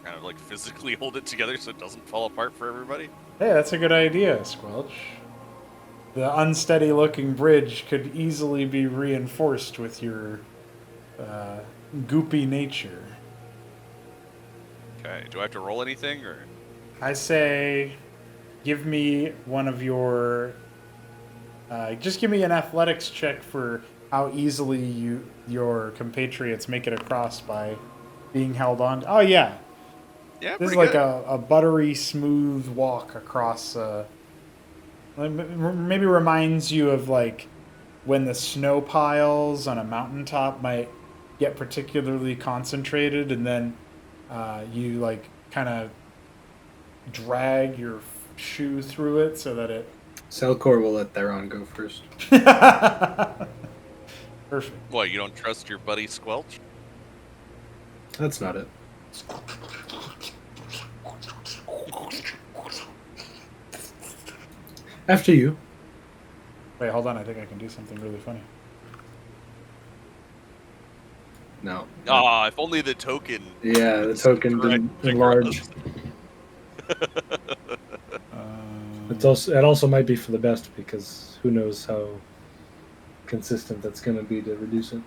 kind of, like, physically hold it together so it doesn't fall apart for everybody? Hey, that's a good idea, Squelch. The unsteady-looking bridge could easily be reinforced with your goopy nature. Okay, do I have to roll anything, or...? I say, give me one of your... just give me an athletics check for how easily your compatriots make it across by being held on. Oh, yeah. Yeah, This is pretty like good. a buttery smooth walk across. Maybe reminds you of like when the snow piles on a mountaintop might get particularly concentrated, and then you like kind of drag your shoe through it so that it. Selkor will let Theron go first. Perfect. What, you don't trust your buddy Squelch? That's not it. After you. Wait, hold on. I think I can do something really funny. No. Ah, if only the token... Yeah, the token didn't enlarge. It also might be for the best, because who knows how consistent that's going to be to reduce it.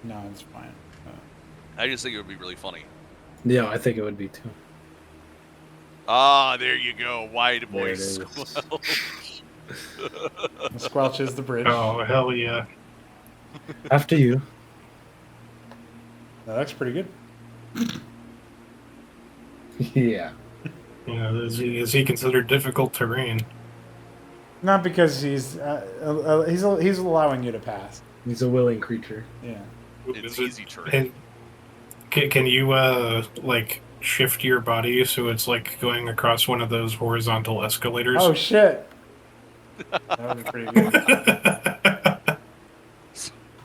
No, it's fine. I just think it would be really funny. Yeah, I think it would be too. Ah, there you go. Wide There it voice is. Squelch. Squelch is the bridge. Oh, hell yeah. After you. That looks pretty good. Yeah. Yeah, is he considered difficult terrain? Not because he's allowing you to pass. He's a willing creature. Yeah. It's Is it- easy terrain. and can you like shift your body so it's like going across one of those horizontal escalators? Oh shit. That would be pretty good.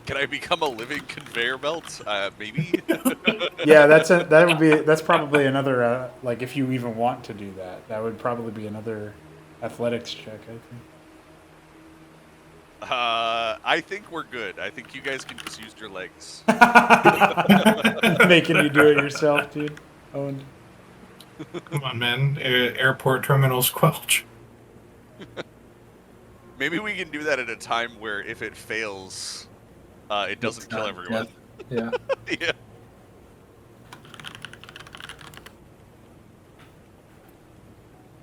Can I become a living conveyor belt? Maybe. Yeah, that's probably another like if you even want to do that, that would probably be another athletics check, I I think we're good. I think you guys can just use your legs. think. Making you do it yourself, dude. Owned. Come on, man. Airport terminal squelch. Maybe we can do that at a time where if it fails, it doesn't kill everyone. Yeah. Yeah.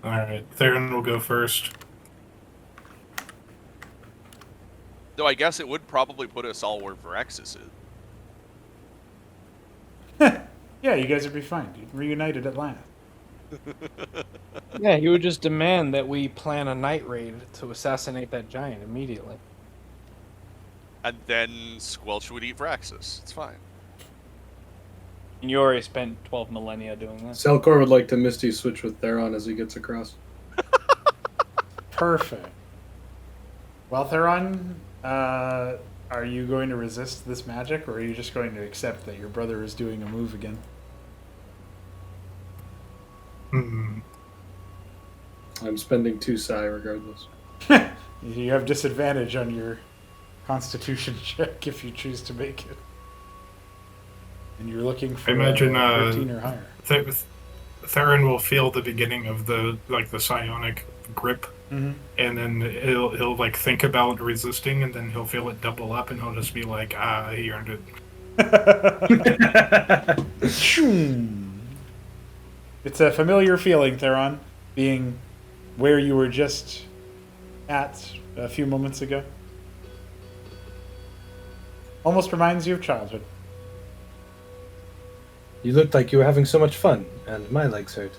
All right, Theron will go first. Though I guess it would probably put us all where Veraxis is. Yeah, you guys would be fine, dude. Reunited at last. Yeah, he would just demand that we plan a night raid to assassinate that giant immediately. And then Squelch would eat Veraxis. It's fine. And you already spent 12 millennia doing that. Selkor would like to Misty switch with Theron as he gets across. Perfect. Well, Theron, are you going to resist this magic, or are you just going to accept that your brother is doing a move again? I'm spending 2 psi regardless. You have disadvantage on your Constitution check if you choose to make it. And you're looking for I imagine 13 or higher. Theron will feel the beginning of the psionic grip, Mm-hmm. and then he'll like think about resisting, and then he'll feel it double up, and he'll just be like, he earned it. It's a familiar feeling, Theron, being where you were just at a few moments ago. Almost reminds you of childhood. You looked like you were having so much fun, and my legs hurt.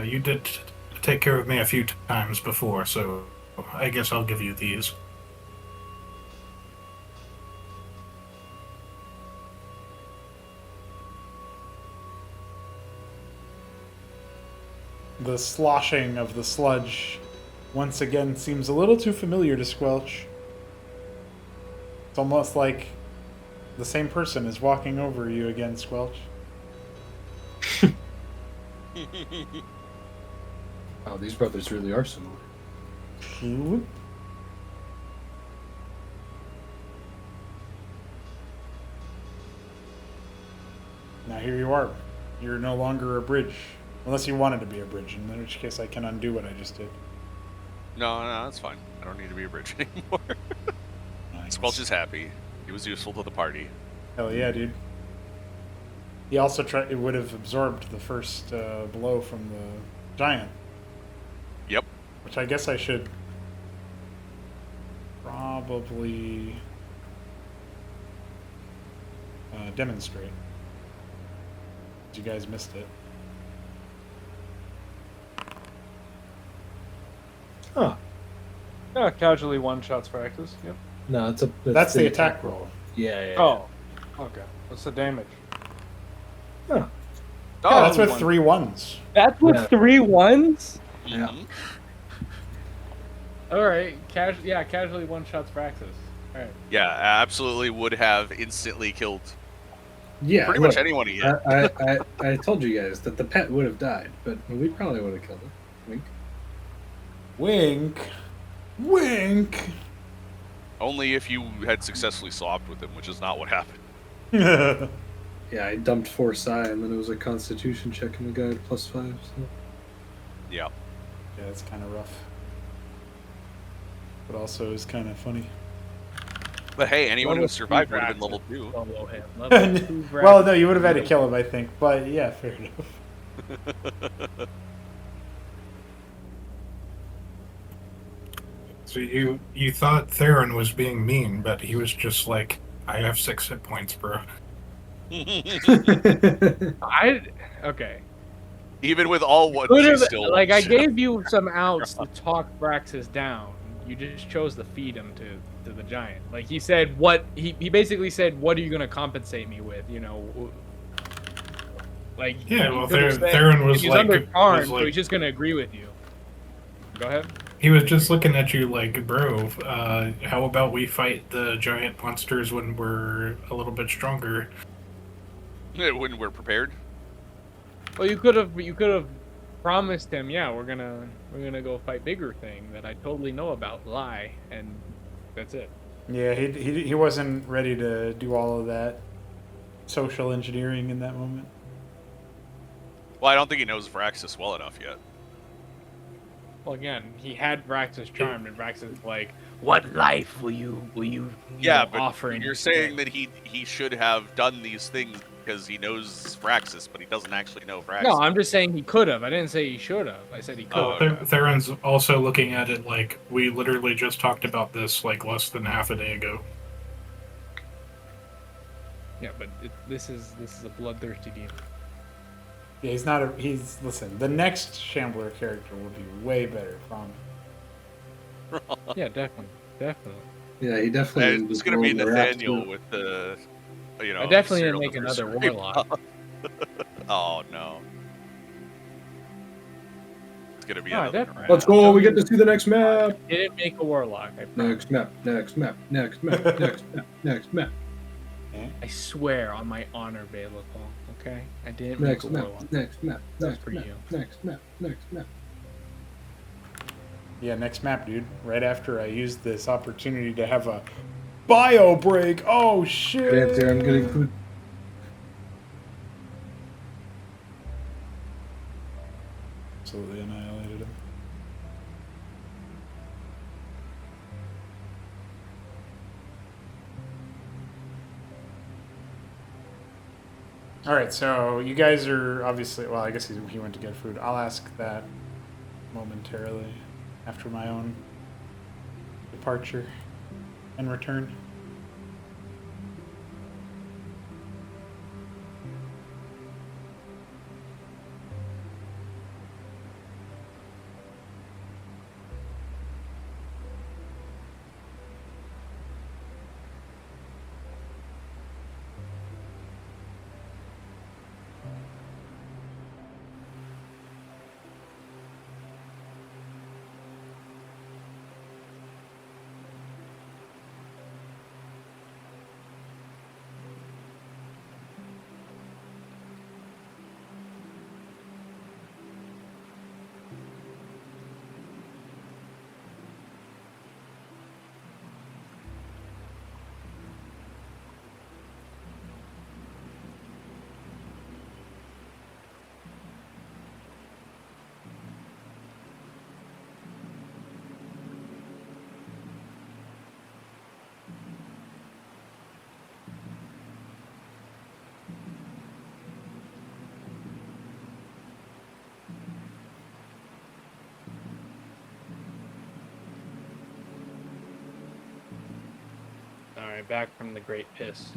You did take care of me a few times before, so I guess I'll give you these. The sloshing of the sludge once again seems a little too familiar to Squelch. It's almost like the same person is walking over you again, Squelch. Oh, these brothers really are similar. Now here you are. You're no longer a bridge. Unless you wanted to be a bridge, in which case I can undo what I just did. No, that's fine. I don't need to be a bridge anymore. Nice. Squelch is happy. He was useful to the party. Hell yeah, dude. He also it would have absorbed the first blow from the giant. Yep. Which I guess I should probably demonstrate. You guys missed it. Huh. Yeah, casually one-shots practice. Yep. No, That's the attack roll. Yeah. Oh, okay. What's the damage? Huh. Yeah, that's with one. 3 1s. That's with Yeah. 3 1s? Yeah. Mhm. All right. Casually one-shots practice. All right. Yeah, absolutely would have instantly killed Yeah. pretty look, much anyone he hit. I told you guys that the pet would have died, but we probably would have killed it. Wink. Wink. Wink. Only if you had successfully swapped with him, which is not what happened. Yeah, I dumped 4 psi, and then it was a Constitution check, and the guy had +5. So. Yeah. Yeah, it's kind of rough. But also is kind of funny. But hey, anyone who Level survived 2 would have been Braxton. level 2. Solo him. Level 2 Well, no, you would have had to kill him, I think. But yeah, fair enough. So you thought Theron was being mean, but he was just like, I have 6 hit points, bro. Okay. Even with all ones, Could he have, still like, I shit. gave you some outs to talk Braxis down. You just chose to feed him to the giant. Like, he said, he basically said, what are you going to compensate me with? You know, like, Yeah, he well, could have said- Theron was he's like, under charm, was so like- he's just going to agree with you. Go ahead. He was just looking at you like, bro, how about we fight the giant monsters when we're a little bit stronger? When we're prepared. Well, you could have promised him, yeah, we're gonna go fight bigger thing that I totally know about, lie, and that's it. Yeah, he wasn't ready to do all of that social engineering in that moment. Well, I don't think he knows Vraxis well enough yet. Well, again, he had Vraxis charmed, and Vraxis is like, What life will you Yeah, know, but offer? in you're saying that he should have done these things because he knows Vraxis, but he doesn't actually know Vraxis. no, I'm just saying he could have. I didn't say he should have. I said he could. Oh, have. okay. Theron's also looking at it like, we literally just talked about this like less than half a day ago. Yeah, but this is a bloodthirsty demon. Yeah, he's not a. He's listen. The next Shambler character will be way better. From Yeah, definitely. Yeah, he definitely. And is it's gonna be the Raptor. Nathaniel with the, I definitely didn't serial make number another screen. warlock. Oh no. It's gonna be No, I another definitely- crap. Let's go. We get to see the next map. Didn't make a warlock. I promise. Next map. Next map. Next map. Next map. Next map. I swear on my honor, Balical. Okay, I didn't make Next a map. warlock. Next map. That's Next for map. you. Next map. Next map. yeah, next map, dude. Right after I used this opportunity to have a bio break. Oh shit! Good answer. I'm getting food. Absolutely annihilated him. All right, so you guys are obviously, well, I guess he went to get food. I'll ask that momentarily after my own departure and return. All right, back from the Great Piss.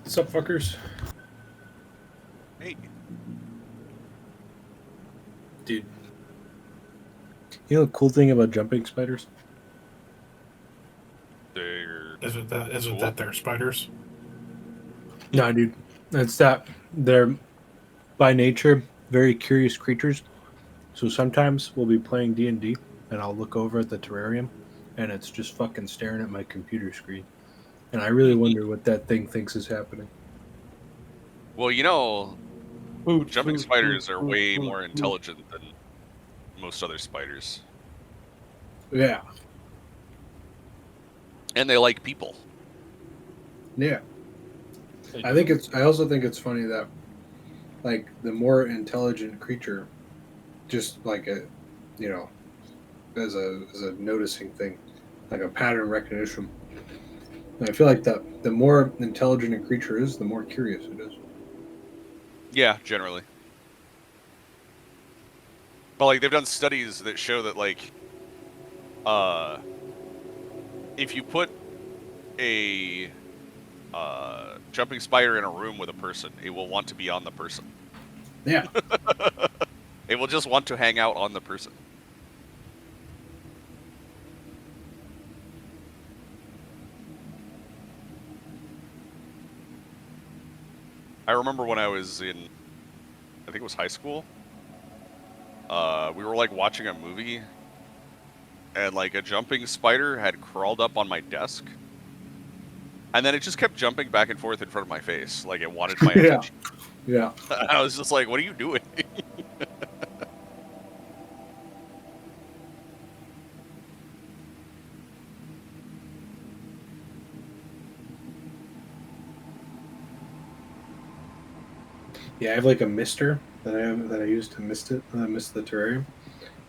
What's up, fuckers? Hey, Dude. You know the cool thing about jumping spiders? they're Isn't Cool. that they're spiders? No, dude. It's that they're, by nature, very curious creatures. So sometimes we'll be playing D&D, and I'll look over at the terrarium, and it's just fucking staring at my computer screen. And I really wonder what that thing thinks is happening. well, jumping spiders are way more intelligent than most other spiders, Yeah. and they like people. Yeah. I also think it's funny that, like, the more intelligent creature, just like as a noticing thing, like a pattern recognition. And I feel like the more intelligent a creature is, the more curious it is. Yeah, generally. But like they've done studies that show that like if you put a jumping spider in a room with a person, it will want to be on the person. Yeah. It will just want to hang out on the person. I remember when I was in, I think it was high school. We were like watching a movie, and like a jumping spider had crawled up on my desk, and then it just kept jumping back and forth in front of my face, like it wanted my Yeah. attention. Yeah. I was just like, "What are you doing?" Yeah, I have like a mister that I use to mist the terrarium.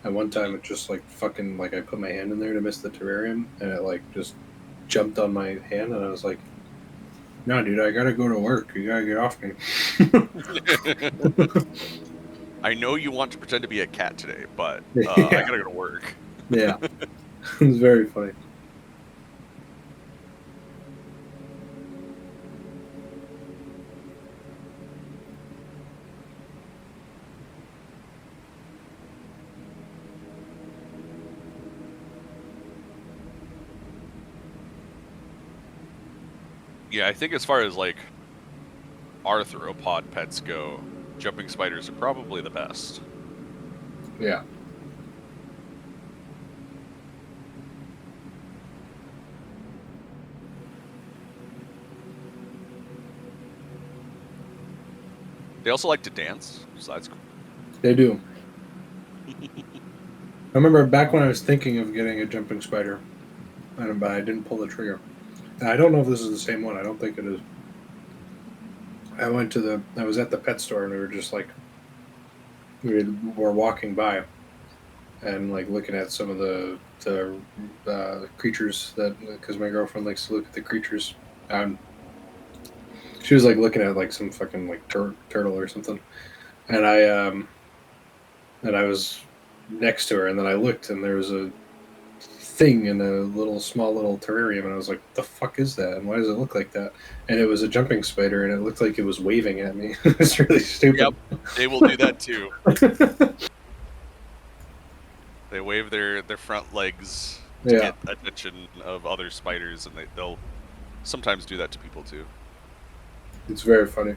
And one time it just like fucking like I put my hand in there to mist the terrarium and it like just jumped on my hand and I was like, "No, dude, I gotta go to work. You gotta get off me." I know you want to pretend to be a cat today, but I Yeah. gotta go to work. Yeah. It's very funny. Yeah, I think as far as like arthropod pets go, jumping spiders are probably the best. Yeah. They also like to dance, so that's cool. They do. I remember back when I was thinking of getting a jumping spider, but I didn't pull the trigger. I don't know if this is the same one. I don't think it is. I was at the pet store and we were just like, were walking by and like looking at some of the creatures because my girlfriend likes to look at the creatures. Um, she was like looking at like some fucking like turtle or something, and I was next to her, and then I looked and there was a thing in a small little terrarium, and I was like, "What the fuck is that? And why does it look like that?" And it was a jumping spider, and it looked like it was waving at me. It's really stupid. Yep, they will do that too. They wave their front legs to Yeah. get attention of other spiders, and they'll sometimes do that to people too. It's very funny.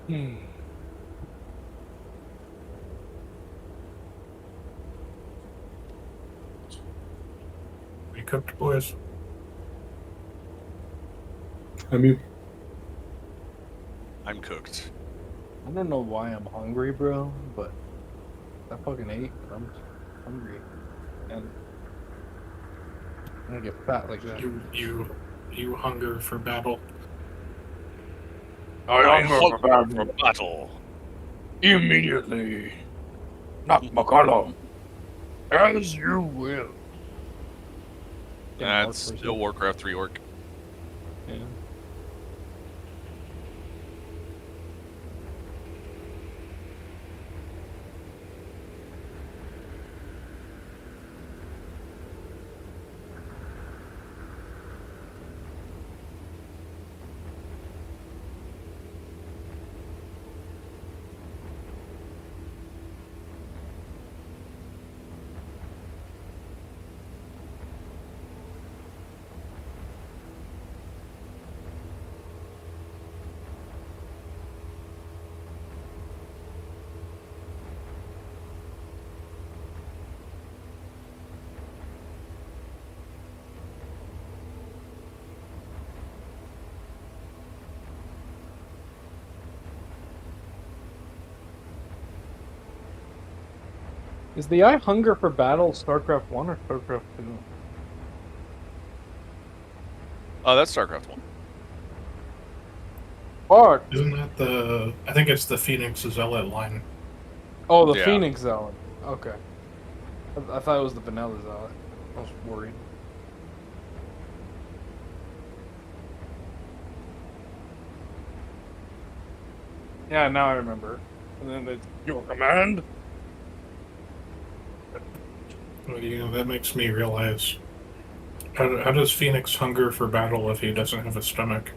We cooked, boys. I mean, I'm cooked. I don't know why I'm hungry, bro, but I fucking ate. I'm hungry, and I'm gonna get fat like that. You hunger for battle. I hunger for battle. immediately. Knock McCollum. As you will. Getting an orc That's person. still Warcraft 3 orc. Yeah. Is the I hunger for battle StarCraft 1 or StarCraft 2? Oh, that's StarCraft 1. Fuck! Isn't that the? I think it's the Phoenix Zealot line. Oh, the Yeah. Phoenix Zealot. Okay. I thought it was the Vanilla Zealot. I was worried. Yeah, now I remember. And then it's your command? Well, that makes me realize. How does Phoenix hunger for battle if he doesn't have a stomach?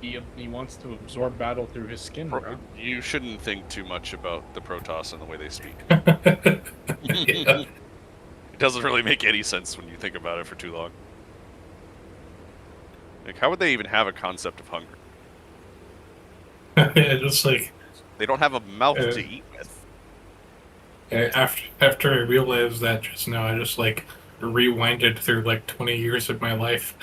He wants to absorb battle through his skin, bro. You shouldn't think too much about the Protoss and the way they speak. Yeah. It doesn't really make any sense when you think about it for too long. Like, how would they even have a concept of hunger? Yeah, just like They don't have a mouth to eat with. after I realized that just now, I just like rewinded through like 20 years of my life.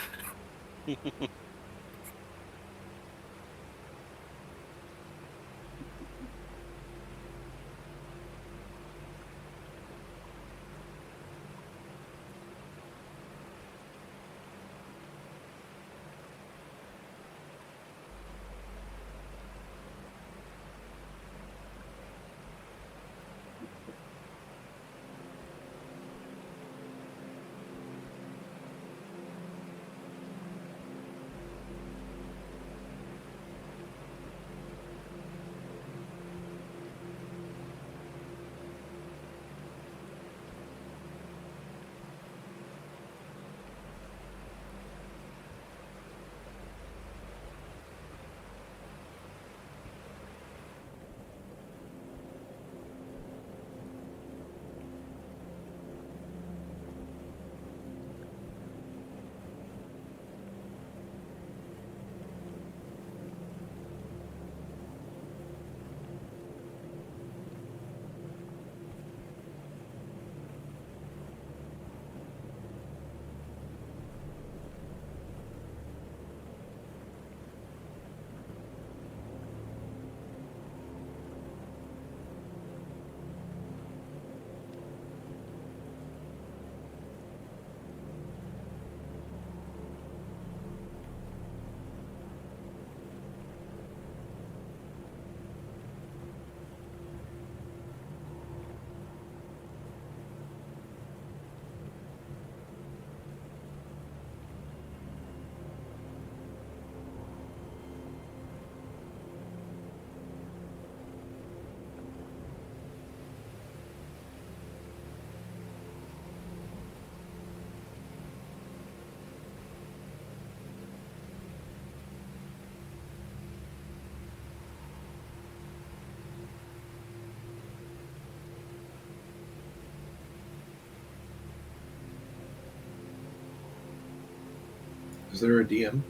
is there a DM?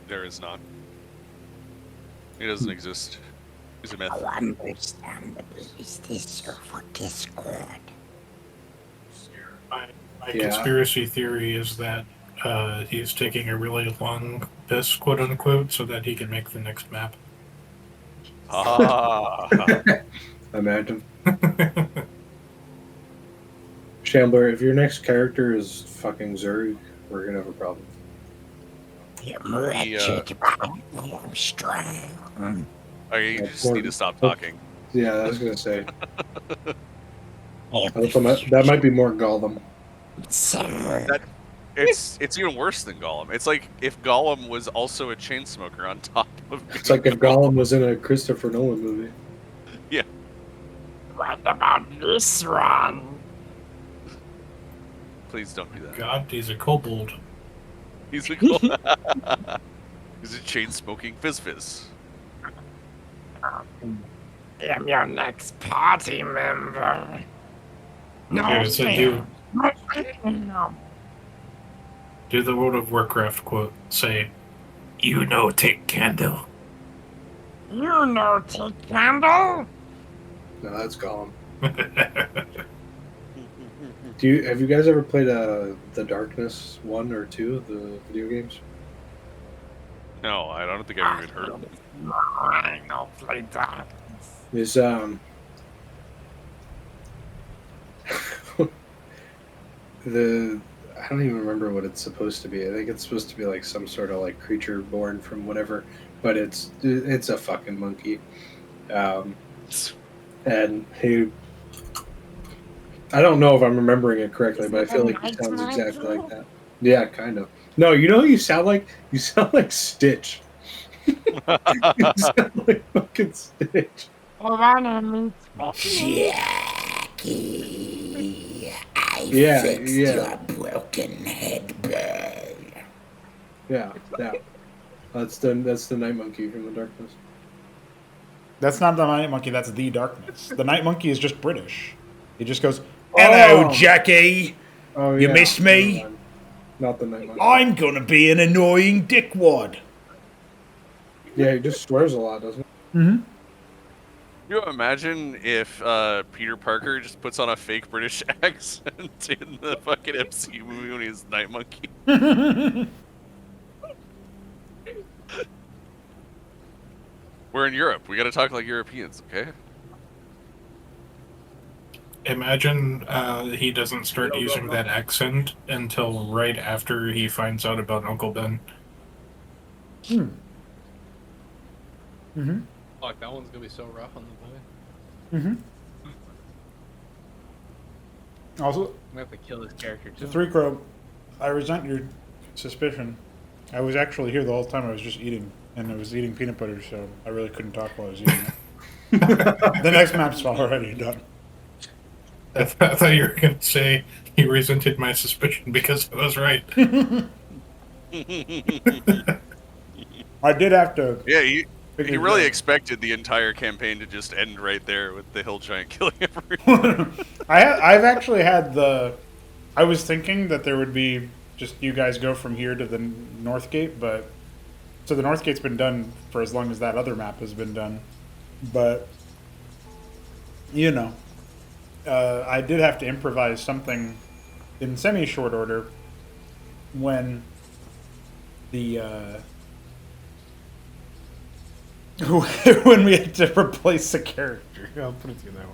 There is not. He doesn't exist. He's a myth. Understandably, is this for Discord? My Yeah. conspiracy theory is that he's taking a really long piss, quote unquote, so that he can make the next map. Ah. Imagine. Shambler, if your next character is fucking Zerg, we're gonna have a problem. You're wretched, but I'm strong. Okay, you That's just more- need to stop talking. Yeah, I was gonna say. That might be more Gollum. It's even worse than Gollum. It's like if Gollum was also a chain smoker on top of. It's like if Gollum was in a Christopher Nolan movie. Yeah. What about this one? Please don't do that. God, he's a kobold. He's a he's a chain smoking fizz. I'm your next party member. No, Okay, so do no. the World of Warcraft quote. Say, you know, take candle. You know, take candle. No, that's Gollum. Have you guys ever played the Darkness 1 or 2 of the video games? No, I don't think I've even heard of it. I know play dark. Is the I don't even remember what it's supposed to be. I think it's supposed to be like some sort of like creature born from whatever, but it's a fucking monkey. And he, I don't know if I'm remembering it correctly, but I feel like he sounds exactly like that. Yeah, kind of. No, you know who you sound like? You sound like Stitch. You sound like fucking Stitch. Jackie, I Yeah, fixed yeah. your broken headband. Yeah. That's the Night Monkey from the Darkness. That's not the Night Monkey, that's the Darkness. The Night Monkey is just British. He just goes, "Hello, Oh. Jackie. Oh, You yeah. missed me? Never mind. Not the Night Monkey. I'm gonna be an annoying dickwad." Yeah, he just swears a lot, doesn't he? Mm-hmm. Can you imagine if Peter Parker just puts on a fake British accent in the fucking MCU movie when he's Night Monkey? We're in Europe. We gotta talk like Europeans, okay? Imagine he doesn't start using that accent until right after he finds out about Uncle Ben. Mm-hmm. Fuck, that one's gonna be so rough on the boy. Mm-hmm. Also, I'm gonna have to kill this character too. 3 Crow, I resent your suspicion. I was actually here the whole time. I was just eating, and I was eating peanut butter, so I really couldn't talk while I was eating it. The next map's already done. I thought you were going to say he resented my suspicion because I was right. I did have to. Yeah, he figure really it out. expected the entire campaign to just end right there with the hill giant killing everyone. I've actually had the. I was thinking that there would be just you guys go from here to the North Gate, but so the North Gate's been done for as long as that other map has been done, but you know, I did have to improvise something in semi-short order when the when we had to replace a character. I'll put it to you that way.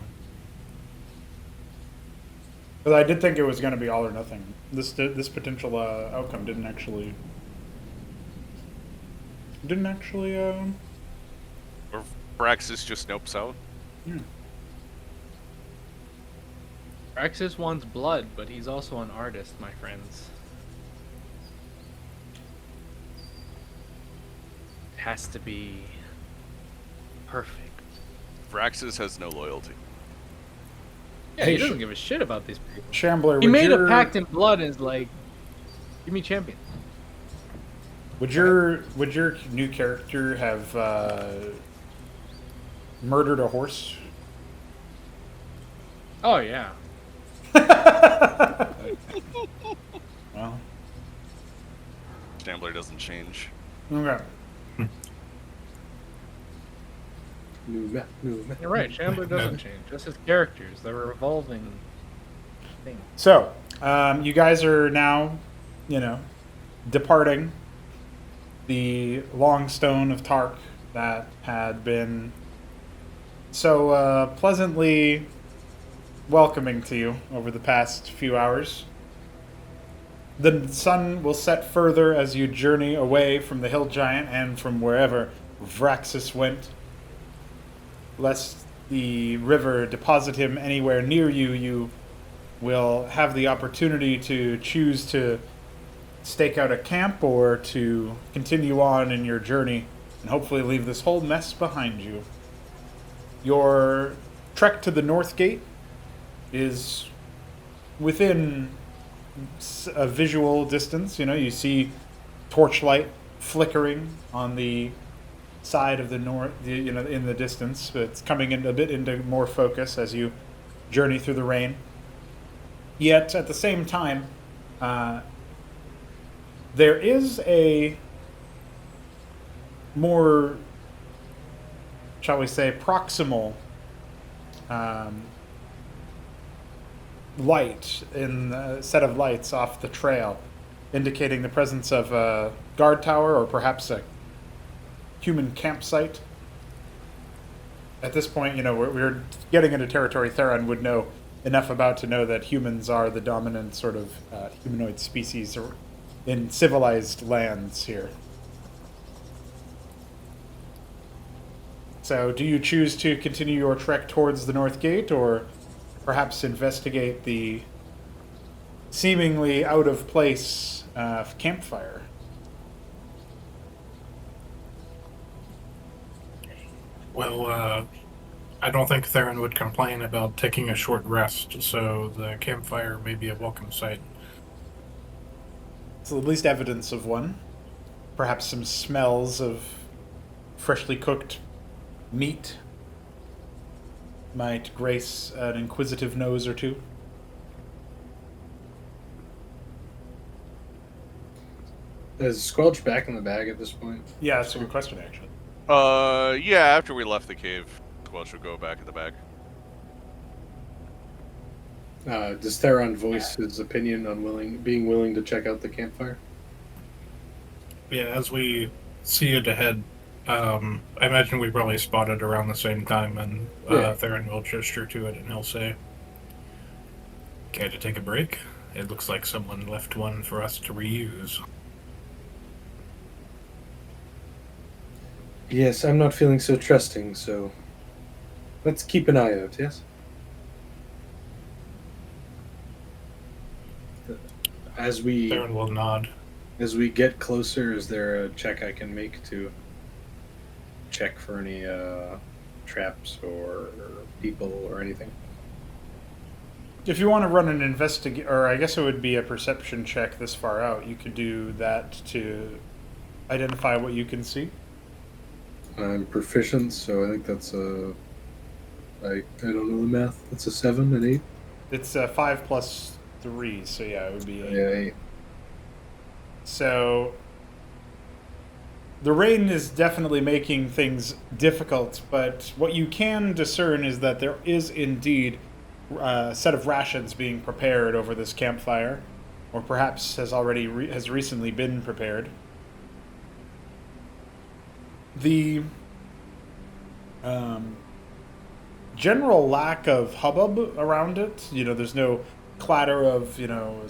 But I did think it was going to be all or nothing. This potential outcome didn't actually. Or Braxis just nopes out. Praxis wants blood, but he's also an artist, my friends. It has to be perfect. Braxis has no loyalty. Yeah, Hey, he doesn't give a shit about these people. Shambler, He would made your, a pact in blood and is like, give me champion. Would your new character have murdered a horse? Oh yeah. Well, Shambler doesn't change. Okay. New map. You're right. Chandler doesn't change. Just his characters. They're a revolving thing. So, you guys are now, departing the long stone of Tark that had been so pleasantly welcoming to you over the past few hours. The sun will set further as you journey away from the hill giant and from wherever Vraxis went. Lest the river deposit him anywhere near you, you will have the opportunity to choose to stake out a camp or to continue on in your journey and hopefully leave this whole mess behind you. Your trek to the North Gate is within a visual distance. You see torchlight flickering on the side of the north, in the distance. But it's coming in a bit into more focus as you journey through the rain. Yet, at the same time, there is a more, shall we say, proximal light in a set of lights off the trail, indicating the presence of a guard tower or perhaps a human campsite. At this point, we're getting into territory Theron would know enough about to know that humans are the dominant sort of humanoid species in civilized lands here. So, do you choose to continue your trek towards the North Gate, or perhaps investigate the seemingly out-of-place campfire? Well, I don't think Theron would complain about taking a short rest, so the campfire may be a welcome sight. It's at least evidence of one. Perhaps some smells of freshly cooked meat might grace an inquisitive nose or two. Is Squelch back in the bag at this point? Yeah, that's a good question, actually. Yeah, after we left the cave, Squelch would go back in the bag. Does Theron voice his opinion on being willing to check out the campfire? Yeah, as we see it ahead, I imagine we probably spotted around the same time, and Theron will gesture to it and he'll say, "Care to take a break? It looks like someone left one for us to reuse." Yes, I'm not feeling so trusting, so let's keep an eye out, yes? Theron will nod. As we get closer, is there a check I can make to check for any traps or people or anything? If you want to run an or I guess it would be a perception check this far out, you could do that to identify what you can see. I'm proficient, so I think that's I don't know the math. That's a 7, an 8? It's 5 plus 3, so yeah, it would be 8. Yeah, 8. So the rain is definitely making things difficult, but what you can discern is that there is indeed a set of rations being prepared over this campfire, or perhaps has recently been prepared. The general lack of hubbub around it, there's no clatter of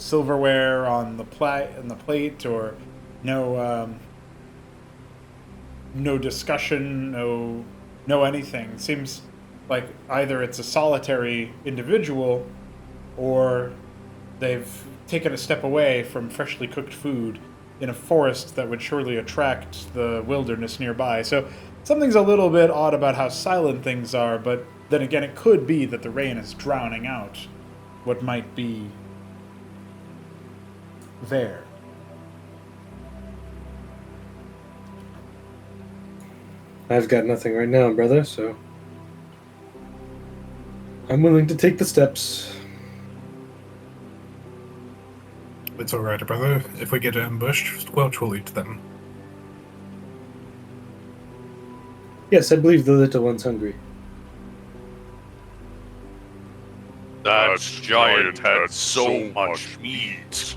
silverware on the plate, or no discussion, no anything. It seems like either it's a solitary individual, or they've taken a step away from freshly cooked food in a forest that would surely attract the wilderness nearby. So something's a little bit odd about how silent things are, but then again, it could be that the rain is drowning out what might be there. I've got nothing right now, brother, so I'm willing to take the steps. It's alright, brother. If we get ambushed, Squelch will eat them. Yes, I believe the little one's hungry. That giant had so much meat.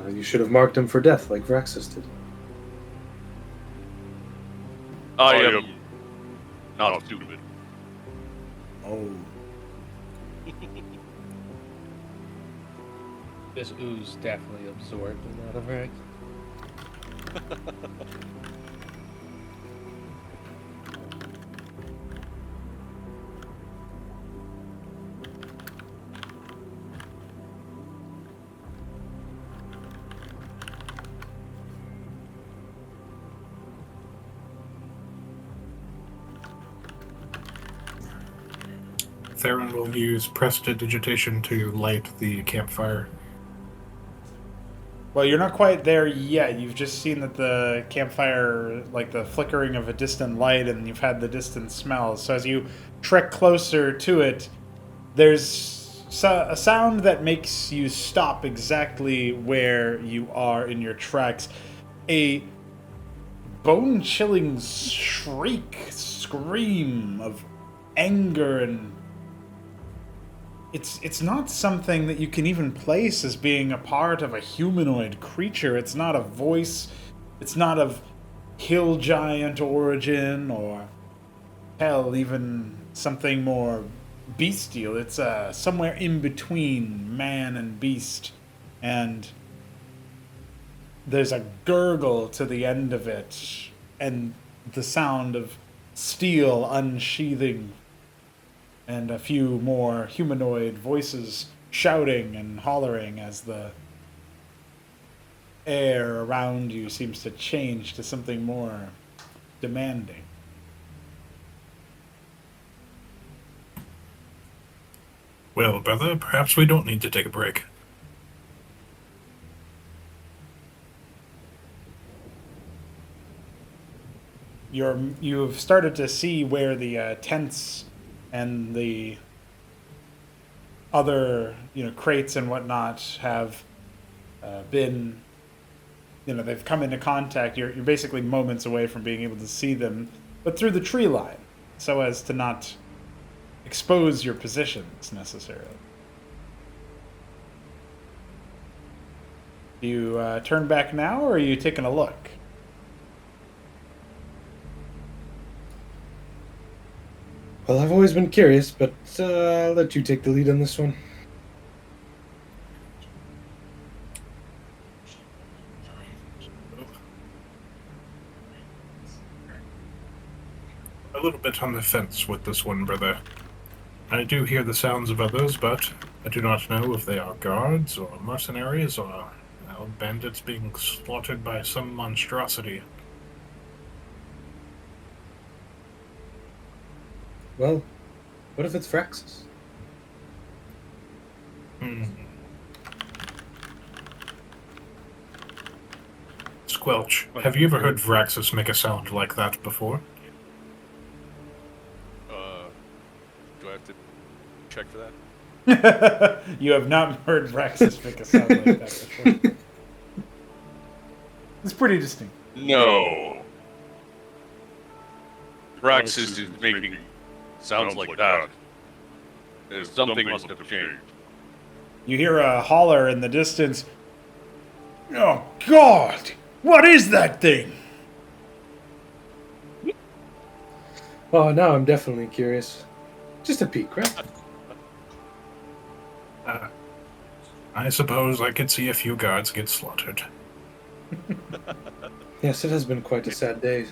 You should have marked him for death, like Vraxus did. I am not stupid. Oh. This ooze definitely absorbed a lot of it. Theron will use prestidigitation to light the campfire. Well, you're not quite there yet. You've just seen that the campfire, like the flickering of a distant light, and you've had the distant smells. So as you trek closer to it, there's a sound that makes you stop exactly where you are in your tracks. A bone-chilling shriek, scream of anger, and it's not something that you can even place as being a part of a humanoid creature. It's not a voice. It's not of hill giant origin, or hell, even something more bestial. It's somewhere in between man and beast, and there's a gurgle to the end of it, and the sound of steel unsheathing, and a few more humanoid voices shouting and hollering as the air around you seems to change to something more demanding. Well, brother, perhaps we don't need to take a break. You've started to see where the tents and the other, crates and whatnot have been, they've come into contact. You're basically moments away from being able to see them, but through the tree line, so as to not expose your positions necessarily. Do you turn back now, or are you taking a look? Well, I've always been curious, but I'll let you take the lead on this one. A little bit on the fence with this one, brother. I do hear the sounds of others, but I do not know if they are guards or mercenaries or bandits being slaughtered by some monstrosity. Well, what if it's Vraxus? Squelch, have you ever heard Vraxus make a sound like that before? Do I have to check for that? You have not heard Vraxus make a sound like that before. It's pretty distinct. No. Praxis is making sounds like that. Something must have changed. You hear a holler in the distance. Oh, God! What is that thing? Oh, now I'm definitely curious. Just a peek, right? I suppose I could see a few guards get slaughtered. Yes, it has been quite a sad day.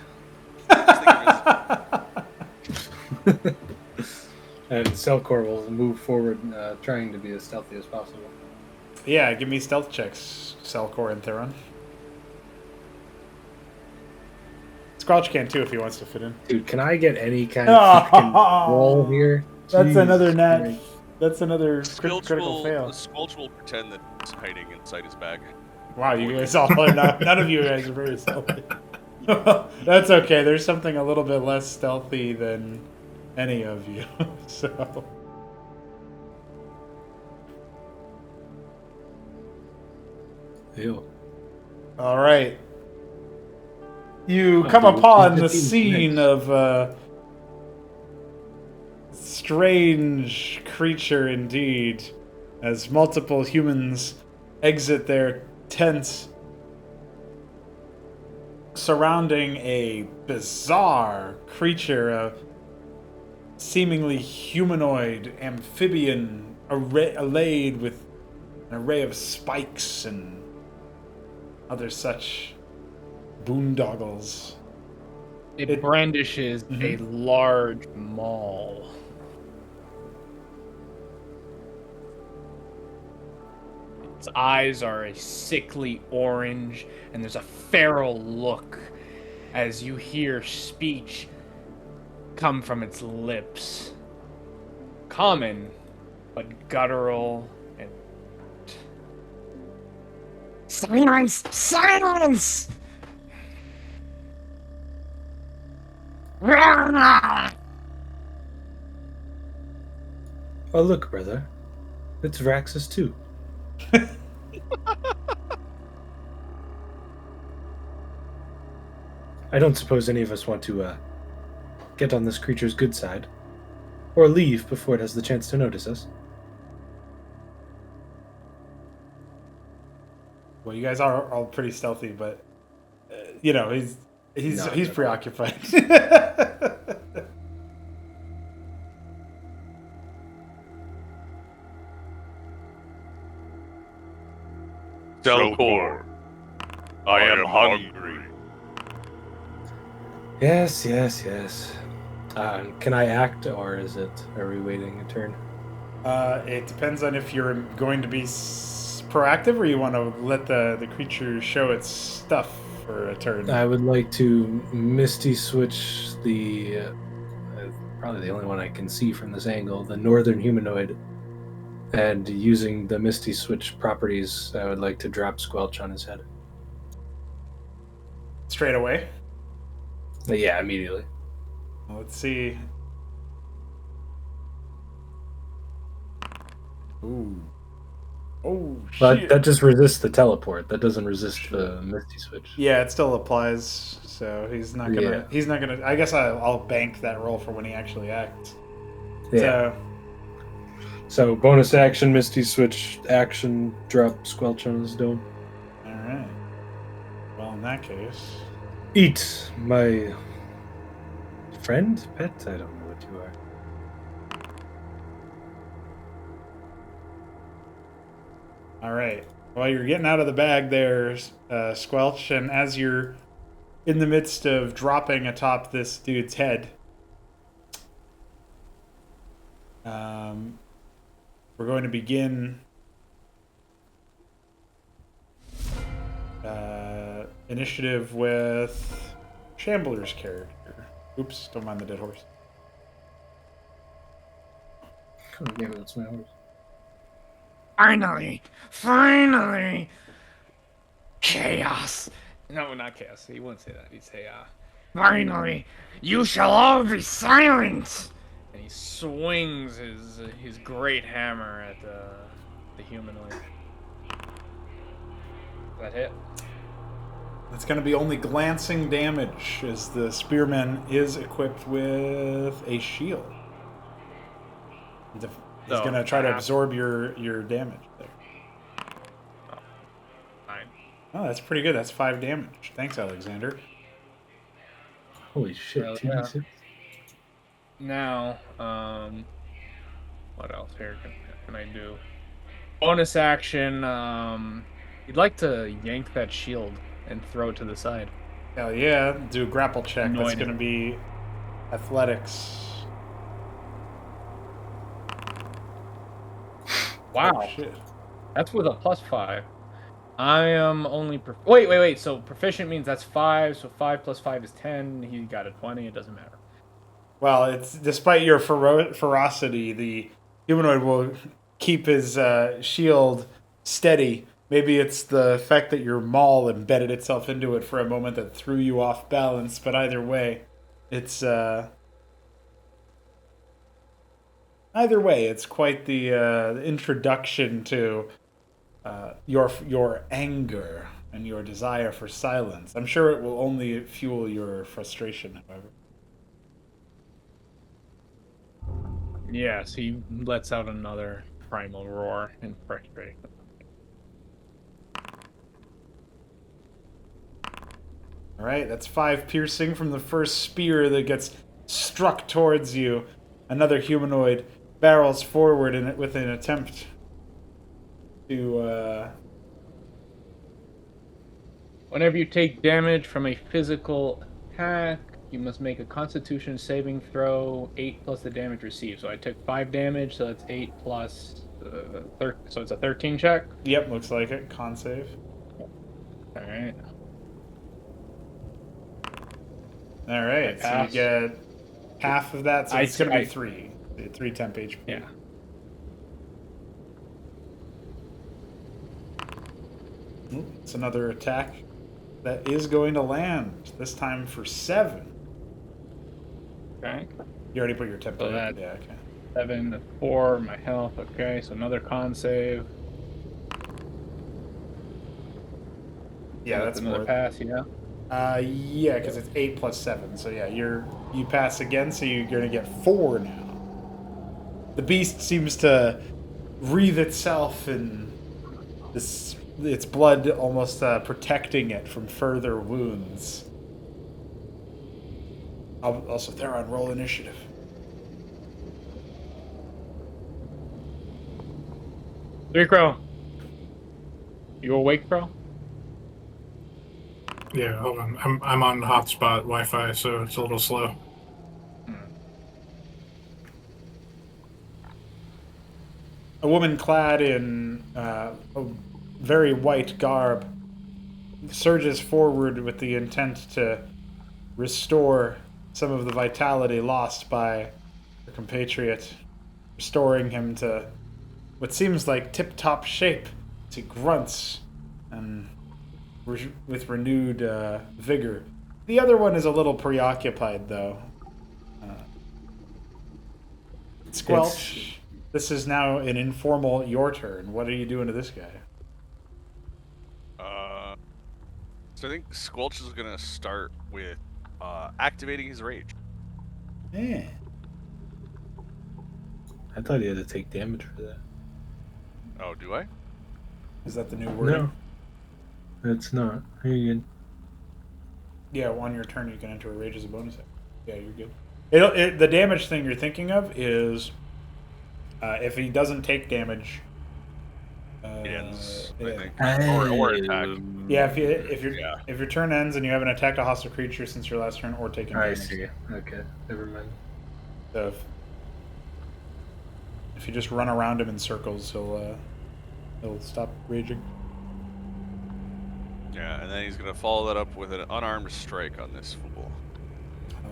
And Selkor will move forward, trying to be as stealthy as possible. Yeah, give me stealth checks, Selkor and Theron. Squelch can too if he wants to fit in. Dude, can I get any kind of fucking wall here? That's Jesus another net. Christ. That's another Squelch critical fail. Squelch will pretend that it's hiding inside his bag. Wow, you guys all are not. None of you guys are very stealthy. That's okay. There's something a little bit less stealthy than any of you. So. Ew. All right. You Oh, come dude, upon the 15 scene minutes. of a strange creature indeed, as multiple humans exit their tents surrounding a bizarre creature, a seemingly humanoid amphibian allayed with an array of spikes and other such boondoggles. It brandishes a Mhm. large maul. Its eyes are a sickly orange, and there's a feral look as you hear speech come from its lips. Common, but guttural and. Silence! Silence! Oh, look, brother. It's Vraxus too. I don't suppose any of us want to get on this creature's good side, or leave before it has the chance to notice us. Well, you guys are all pretty stealthy, but you know he's Not he's at all. preoccupied. Delcor, I am hungry. Yes, yes, yes. Can I act, or are we waiting a turn? It depends on if you're going to be proactive or you want to let the creature show its stuff for a turn. I would like to Misty Switch probably the only one I can see from this angle, the northern humanoid. And using the Misty Switch properties, I would like to drop Squelch on his head. Straight away. Yeah, immediately. Let's see. Ooh. Oh But shit. that just resists the teleport. That doesn't resist the Misty Switch. Yeah, it still applies. So he's not gonna. Yeah. He's not gonna. I guess I'll bank that roll for when he actually acts. Yeah. So bonus action, Misty Switch action, drop Squelch on his dome. All right. Well, in that case, Eat my friend, pet. I don't know what you are. all right. Well, you're getting out of the bag there, Squelch, and as you're in the midst of dropping atop this dude's head, we're going to begin initiative with Shambler's character. Oops, don't mind the dead horse. Oh, yeah, that's my horse. Finally! Chaos! No, not chaos. He wouldn't say that. He'd say, Finally! You shall all be silent! and he swings his great hammer at the humanoid. That hit. It's going to be only glancing damage, as the spearman is equipped with a shield. He's So, going to try to half- absorb your damage there. Fine. Oh, that's pretty good. That's 5 damage. Thanks, Alexander. Holy shit, Well, 2d6. Now, what else here can I do? Bonus action. You'd like to yank that shield and throw it to the side. Hell yeah. Do a grapple check. That's Annoyed. going to be athletics. Wow, Oh, shit. that's with a +5. I am only. Wait. So proficient means that's 5. So 5 plus 5 is 10. He got a 20. It doesn't matter. Well, it's despite your ferocity, the humanoid will keep his shield steady. Maybe it's the fact that your maul embedded itself into it for a moment that threw you off balance. But either way, it's quite the introduction to your anger and your desire for silence. I'm sure it will only fuel your frustration, however. Yes, he lets out another primal roar in frustration. All right, that's 5 piercing from the first spear that gets struck towards you. Another humanoid barrels forward in it with an attempt to. Whenever you take damage from a physical attack, you must make a Constitution saving throw, 8 plus the damage received. So I took 5 damage, so that's 8 plus, so it's a 13 check. Yep, looks like it. Con save. All right. All right, so you pass. get half of that, so it's going to be 3. 3 temp HP. Yeah. It's another attack that is going to land, this time for 7. Okay. You already put your temp So in. that- Yeah, okay. 7 to 4, my health. Okay, so another con save. Yeah, that's another more. pass. Yeah. Yeah, because it's 8 plus 7. So yeah, you pass again, so you're gonna get 4 now. The beast seems to wreathe itself in this, its blood almost protecting it from further wounds. Also, Theron, roll initiative. Three Crow. You awake, Crow? Yeah, hold on. I'm on hotspot Wi-Fi, so it's a little slow. A woman clad in a very white garb surges forward with the intent to restore some of the vitality lost by her compatriot, restoring him to what seems like tip-top shape as he grunts and with renewed vigor. The other one is a little preoccupied, though. Squelch, this is now an informal your turn. What are you doing to this guy? So I think Squelch is gonna start with activating his rage. Yeah. I thought he had to take damage for that. Oh, do I? Is that the new word? No, it's not. You're good. Yeah, on your turn you can enter a rage as a bonus action. Yeah, you're good. The damage thing you're thinking of is if he doesn't take damage. It ends, yeah. I think. Or attack. Yeah, if your turn ends and you haven't attacked a hostile creature since your last turn or taken I damage. see. Okay, never mind. So if you just run around him in circles, he'll stop raging. Yeah, and then he's gonna follow that up with an unarmed strike on this fool.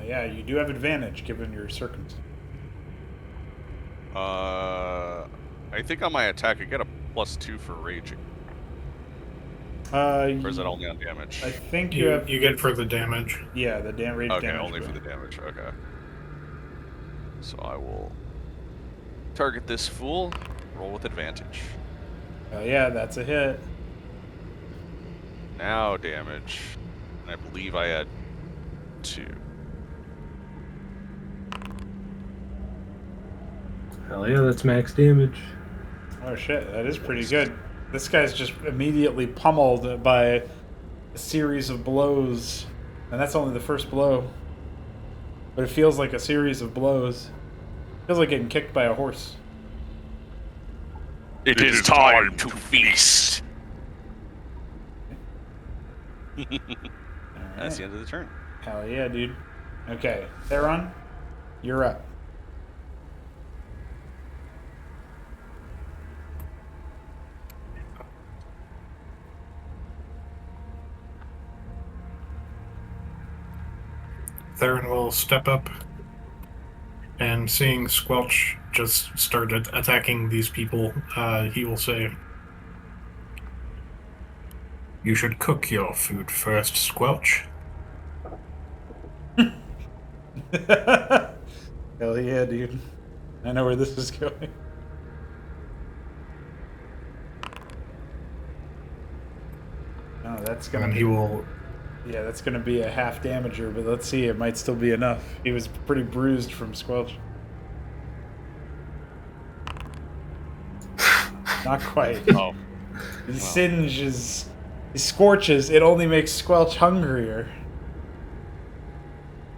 Yeah, you do have advantage given your circumstance. I think on my attack I get a +2 for raging. Or is that only on damage? I think You get for the damage. Yeah, the rage Okay, damage. only for the damage. Okay. So I will target this fool. Roll with advantage. Yeah, that's a hit. Now damage. And I believe I had 2. Hell yeah, that's max damage. Oh shit, that is pretty good. This guy's just immediately pummeled by a series of blows. And that's only the first blow. But it feels like a series of blows. It feels like getting kicked by a horse. It is time to feast. That's the end of the turn. Hell yeah, dude. Okay, Theron, you're up. Theron will step up, and seeing Squelch just start attacking these people, he will say, "You should cook your food first, Squelch." Hell yeah, dude. I know where this is going. Oh, that's And gonna then be, he will. yeah, that's gonna be a half damager, but let's see, it might still be enough. He was pretty bruised from Squelch. Not quite. Oh, He singes, he scorches. It only makes Squelch hungrier.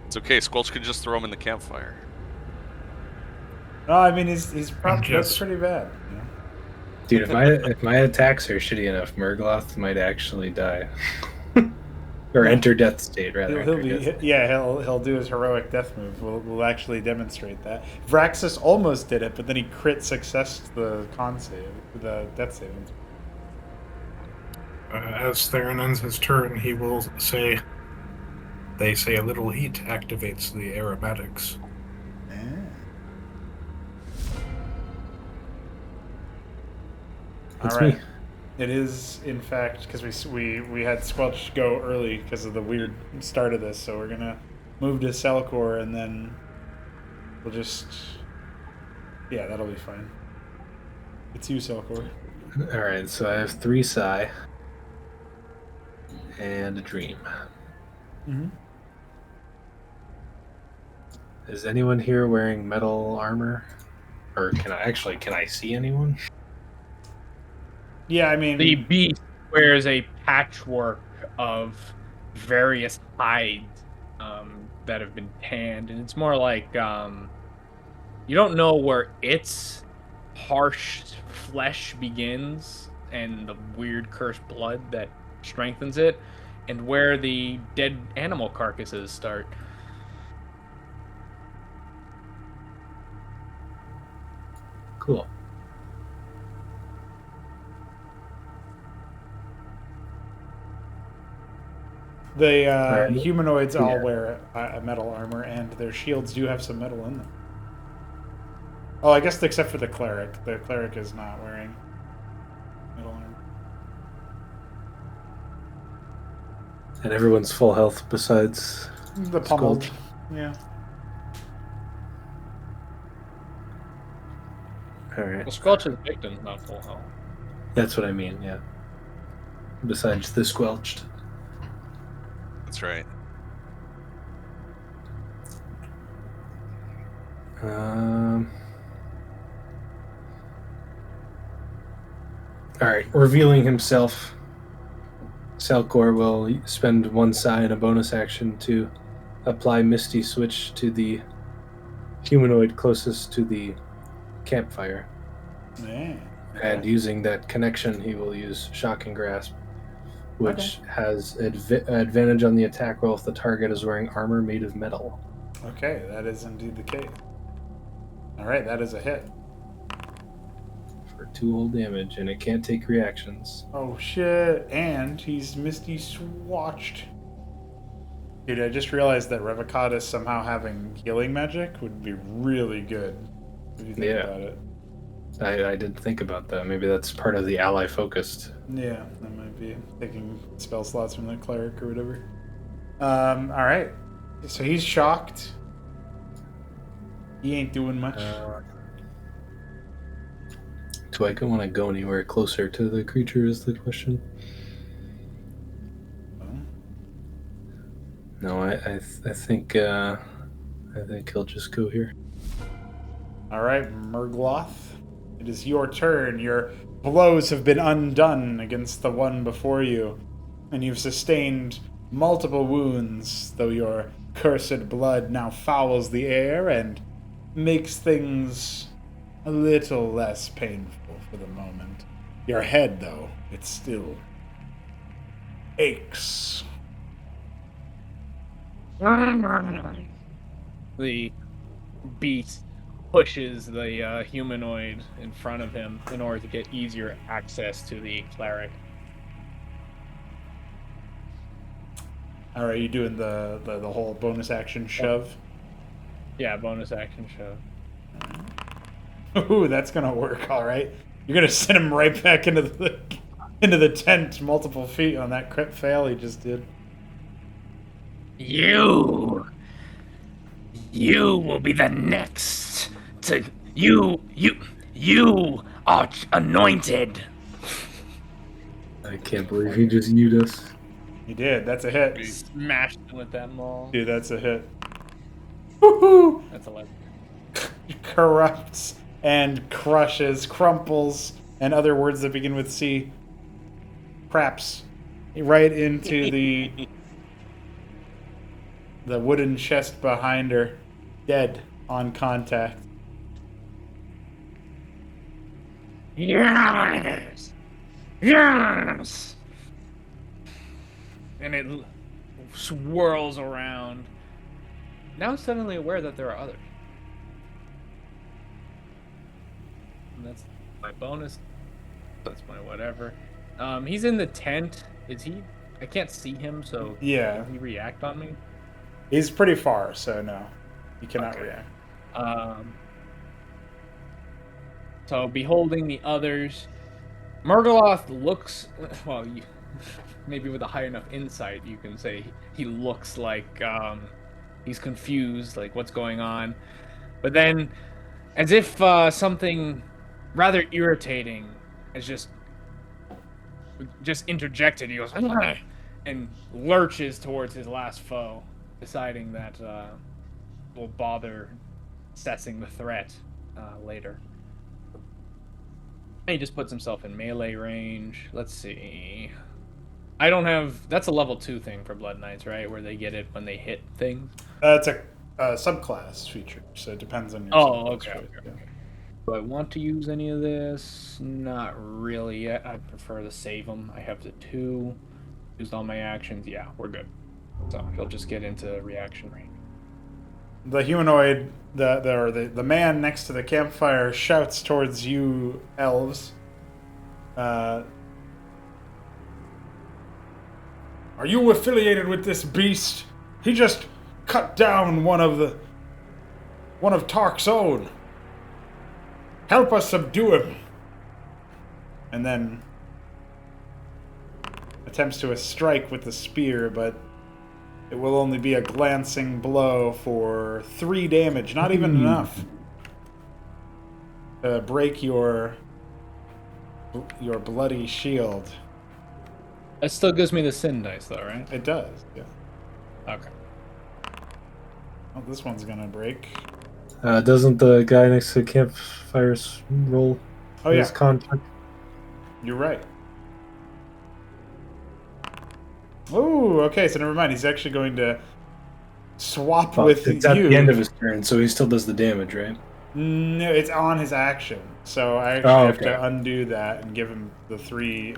it's okay. Squelch could just throw him in the campfire. No, I mean he's probably that's just- pretty bad. You know? Dude, if my attacks are shitty enough, Murgloth might actually die. Or enter death state, rather. He'll enter be death state. yeah he'll do his heroic death move. We'll actually demonstrate that. Vraxus almost did it, but then he crit successed the con save, the death saving. As Theron ends his turn, he will say, "They say a little heat activates the aromatics." That's All right. me. It is, in fact, because we had Squelch go early because of the weird start of this, so we're gonna move to Selkor and then we'll just, yeah, that'll be fine. It's you, Selkor. Alright, so I have 3 Psi. And a Dream. Mm-hmm. Is anyone here wearing metal armor? Or can I see anyone? Yeah, I mean, The beast wears a patchwork of various hides that have been tanned, and it's more like you don't know where its harsh flesh begins and the weird cursed blood that strengthens it, and where the dead animal carcasses start. Cool. the Alright. humanoids all Yeah. wear a metal armor, and their shields do have some metal in them. Oh, I guess except for the cleric. The cleric is not wearing metal armor. And everyone's full health besides The pummeled. Squelch. Yeah. Alright. Well, Squelch's victim's not full health. That's what I mean, yeah. Besides the Squelched. That's right. Alright, revealing himself, Selkor will spend 1 Psi in a bonus action to apply Misty Switch to the humanoid closest to the campfire. Yeah. And using that connection, he will use Shocking Grasp, which has advantage on the attack roll if the target is wearing armor made of metal. Okay, that is indeed the case. All right, that is a hit. For 2 whole damage, and it can't take reactions. Oh shit! And he's Misty Swatched. Dude, I just realized that Revocatus somehow having healing magic would be really good if you think Yeah. about it. I didn't think about that. Maybe that's part of the ally focused. Yeah, that might be taking spell slots from the cleric or whatever. All right. So he's shocked. He ain't doing much. Do I want to go anywhere closer to the creature is the question. No, I think he'll just go here. All right, Murgloth. It is your turn. Your blows have been undone against the one before you, and you've sustained multiple wounds, though your cursed blood now fouls the air and makes things a little less painful for the moment. Your head, though, it still aches. The beast pushes the humanoid in front of him in order to get easier access to the cleric. All right, you doing the whole bonus action shove? Yeah, bonus action shove. Ooh, that's gonna work. All right, you're gonna send him right back into the tent, multiple feet on that crit fail he just did. You will be the next to you are anointed. I can't believe he just used us. You did. That's a hit. We smashed him with that maul. Dude, that's a hit. Woohoo! That's 11. Corrupts and crushes, crumples, and other words that begin with C. Craps right into the wooden chest behind her, dead on contact. Yes! Yes! And it swirls around. Now suddenly aware that there are others. And that's my bonus. That's my whatever. He's in the tent. Is he? I can't see him, so Yeah. can he react on me? He's pretty far, so no. He cannot Okay. react. So beholding the others, Murgaloth looks, well, maybe with a high enough insight, you can say he looks like he's confused, like what's going on. But then, as if something rather irritating has just interjected, he goes, "Ugh," and lurches towards his last foe, deciding that we'll bother assessing the threat later. And he just puts himself in melee range. Let's see. I don't have... That's a level 2 thing for Blood Knights, right? Where they get it when they hit things. It's a subclass feature, so it depends on your Oh, subclass okay, choice, okay, yeah. okay. Do I want to use any of this? Not really yet. I prefer to save them. I have the 2. Used all my actions. Yeah, we're good. So he'll just get into reaction range. The humanoid, the man next to the campfire shouts towards you, elves. Are you affiliated with this beast? He just cut down one of Tark's own. Help us subdue him. And then attempts to strike with the spear, but it will only be a glancing blow for 3 damage. Not even enough to break your bloody shield. That still gives me the sin dice, though, right? It does, yeah. Okay. Oh, this one's gonna break. Doesn't the guy next to the campfires roll Oh his yeah, contact? you're right. Ooh, okay, so never mind. He's actually going to swap with It's you. at the end of his turn, so he still does the damage, right? No, it's on his action. So I actually have to undo that and give him the 3.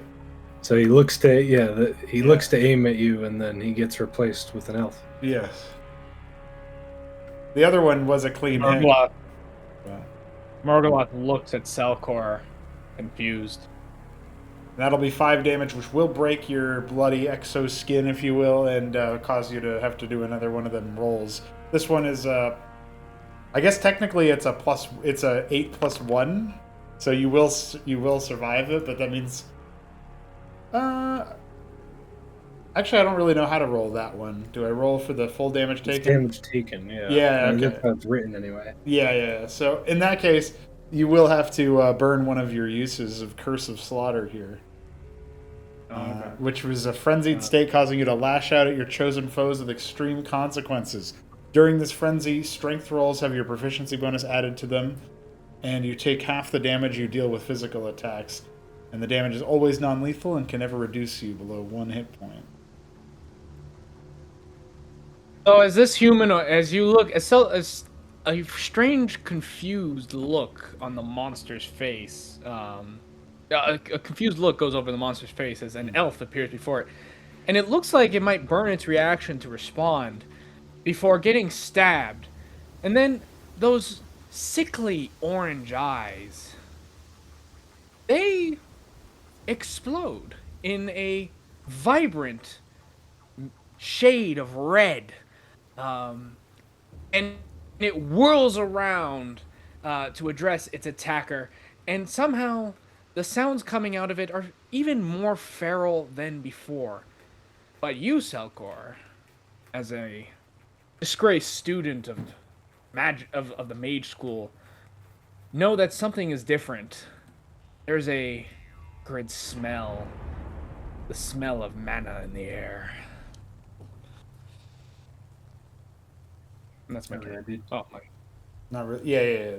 So he looks to looks to aim at you, and then he gets replaced with an elf. Yes. The other one was a clean hit. Murgaloth looks at Selkor, confused. That'll be 5 damage, which will break your bloody exoskin, if you will, and cause you to have to do another one of them rolls. This one is, I guess technically it's a 8 plus 1, so you will survive it, but that means, actually I don't really know how to roll that one. Do I roll for the full damage taken? It's damage taken, yeah. Yeah, okay. That's how it's written anyway. Yeah. So in that case, you will have to burn one of your uses of Curse of Slaughter here. Which was a frenzied state causing you to lash out at your chosen foes with extreme consequences. During this frenzy, strength rolls have your proficiency bonus added to them, and you take half the damage you deal with physical attacks. And the damage is always non-lethal and can never reduce you below 1 hit point. So as this humanoid, as you look, as a strange, confused look on the monster's face, a confused look goes over the monster's face as an elf appears before it. And it looks like it might burn its reaction to respond before getting stabbed. And then those sickly orange eyes, they explode in a vibrant shade of red. And it whirls around to address its attacker. And somehow the sounds coming out of it are even more feral than before. But you, Selkor, as a disgraced student of the mage school, know that something is different. There's a acrid smell The smell of manna in the air. And that's my turn. Oh, my. Not really. Yeah.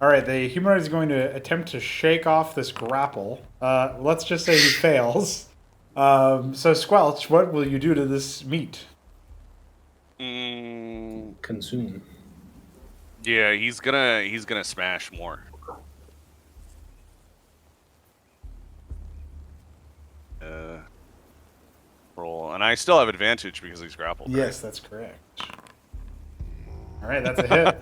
All right, the humanoid is going to attempt to shake off this grapple. Let's just say he fails. So Squelch, what will you do to this meat? Consume. Yeah, he's gonna smash more. Roll, and I still have advantage because he's grappled. Yes, that's correct. All right, that's a hit.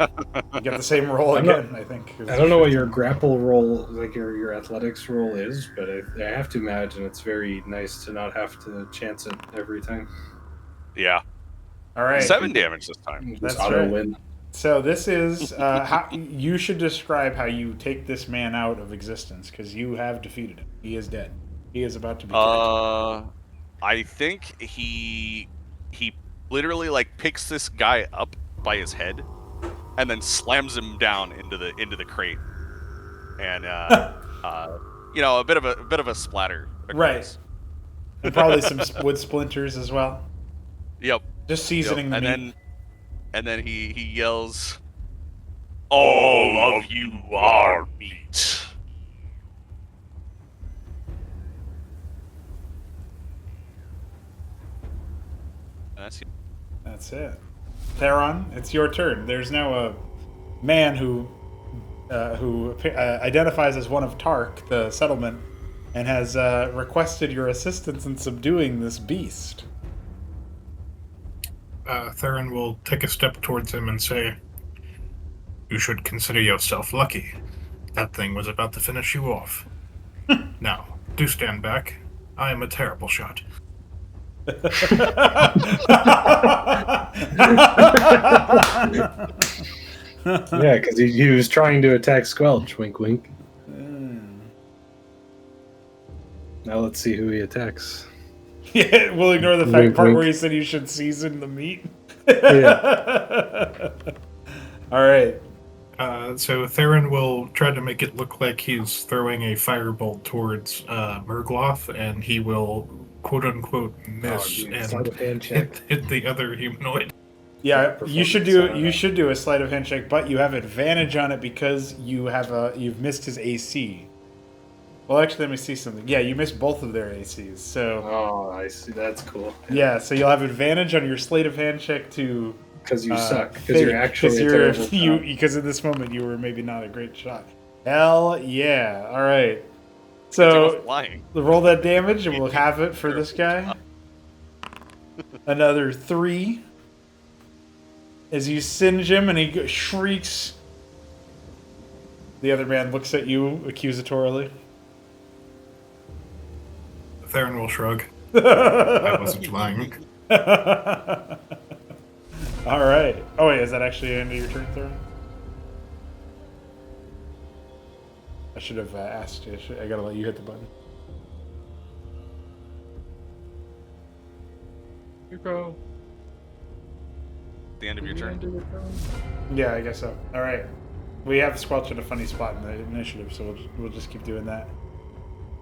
You get the same roll again, I think. I don't know what your grapple roll, like your athletics roll is, but I have to imagine it's very nice to not have to chance it every time. Yeah. All right. 7 damage this time. That's auto right. win. So this is how you should describe how you take this man out of existence, because you have defeated him. He is dead. He is about to be killed. I think he literally like picks this guy up by his head and then slams him down into the crate, and you know, a bit of a splatter occurs. Right. And probably some wood splinters as well. Yep. Just seasoning the meat. And then he yells, "All of you are meat." That's it. Theron, it's your turn. There's now a man who identifies as one of Tark, the settlement, and has requested your assistance in subduing this beast. Theron will take a step towards him and say, "You should consider yourself lucky. That thing was about to finish you off. Now, do stand back. I am a terrible shot." Yeah, because he was trying to attack Squelch. Wink, wink. Now let's see who he attacks. Yeah, we'll ignore the Wink, part wink. where he said you should season the meat. Yeah. All right. So Theron will try to make it look like he's throwing a firebolt towards Murgloth, and he will quote-unquote miss sleight of hand and check. hit the other humanoid. Yeah, you should do a sleight of hand check, but you have advantage on it because you've missed his AC. Well, actually, let me see something. Yeah, you missed both of their ACs, so Oh, I see. That's cool. yeah, so you'll have advantage on your sleight of hand check to Because you suck. Because you're actually a terrible shot. because in this moment you were maybe not a great shot. Hell yeah! All right, so Lying. roll that damage, and we'll have it for this guy. Another 3. As you singe him, and he shrieks. The other man looks at you accusatorily. Theron will shrug. I wasn't lying. All right. Oh wait, is that actually the end of your turn, Theron? I should have asked you. I gotta let you hit the button. You go. The end of your turn. Yeah, I guess so. All right. We have Squelch in a funny spot in the initiative, so we'll just keep doing that.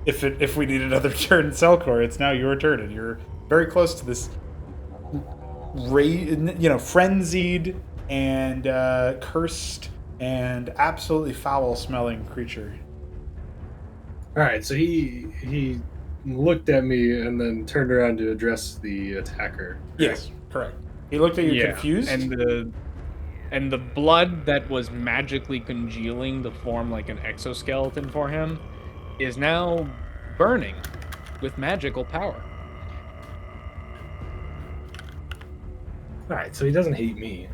If we need another turn in Cellcore, it's now your turn, and you're very close to this, frenzied and cursed and absolutely foul-smelling creature. All right, so he looked at me and then turned around to address the attacker. Yes, correct. He looked at you confused. And the blood that was magically congealing to form like an exoskeleton for him is now burning with magical power. All right, so he doesn't hate me.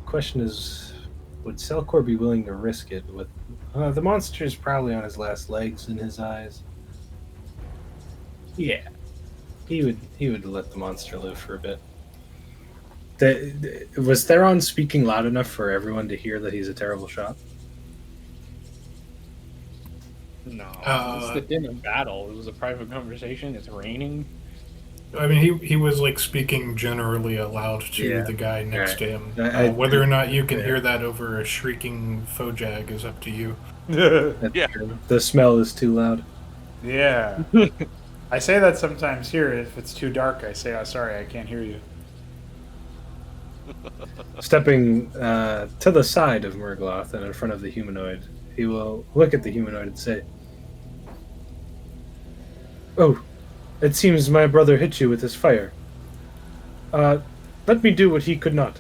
Question is, would Cellcore be willing to risk it? With the monster's probably on his last legs in his eyes. Yeah, he would let the monster live for a bit. Was Theron speaking loud enough for everyone to hear that he's a terrible shot? No, it's the din of battle. It was a private conversation. It's raining. I mean, he was like speaking generally aloud to Yeah. the guy next Right. to him. I- Whether or not you can yeah. hear that over a shrieking Fojag is up to you. That's Yeah. true. The smell is too loud. Yeah. I say that sometimes here. If it's too dark, I say, "Oh, sorry, I can't hear you." Stepping to the side of Murgloth and in front of the humanoid, he will look at the humanoid and say, "Oh, it seems my brother hit you with his fire. Let me do what he could not."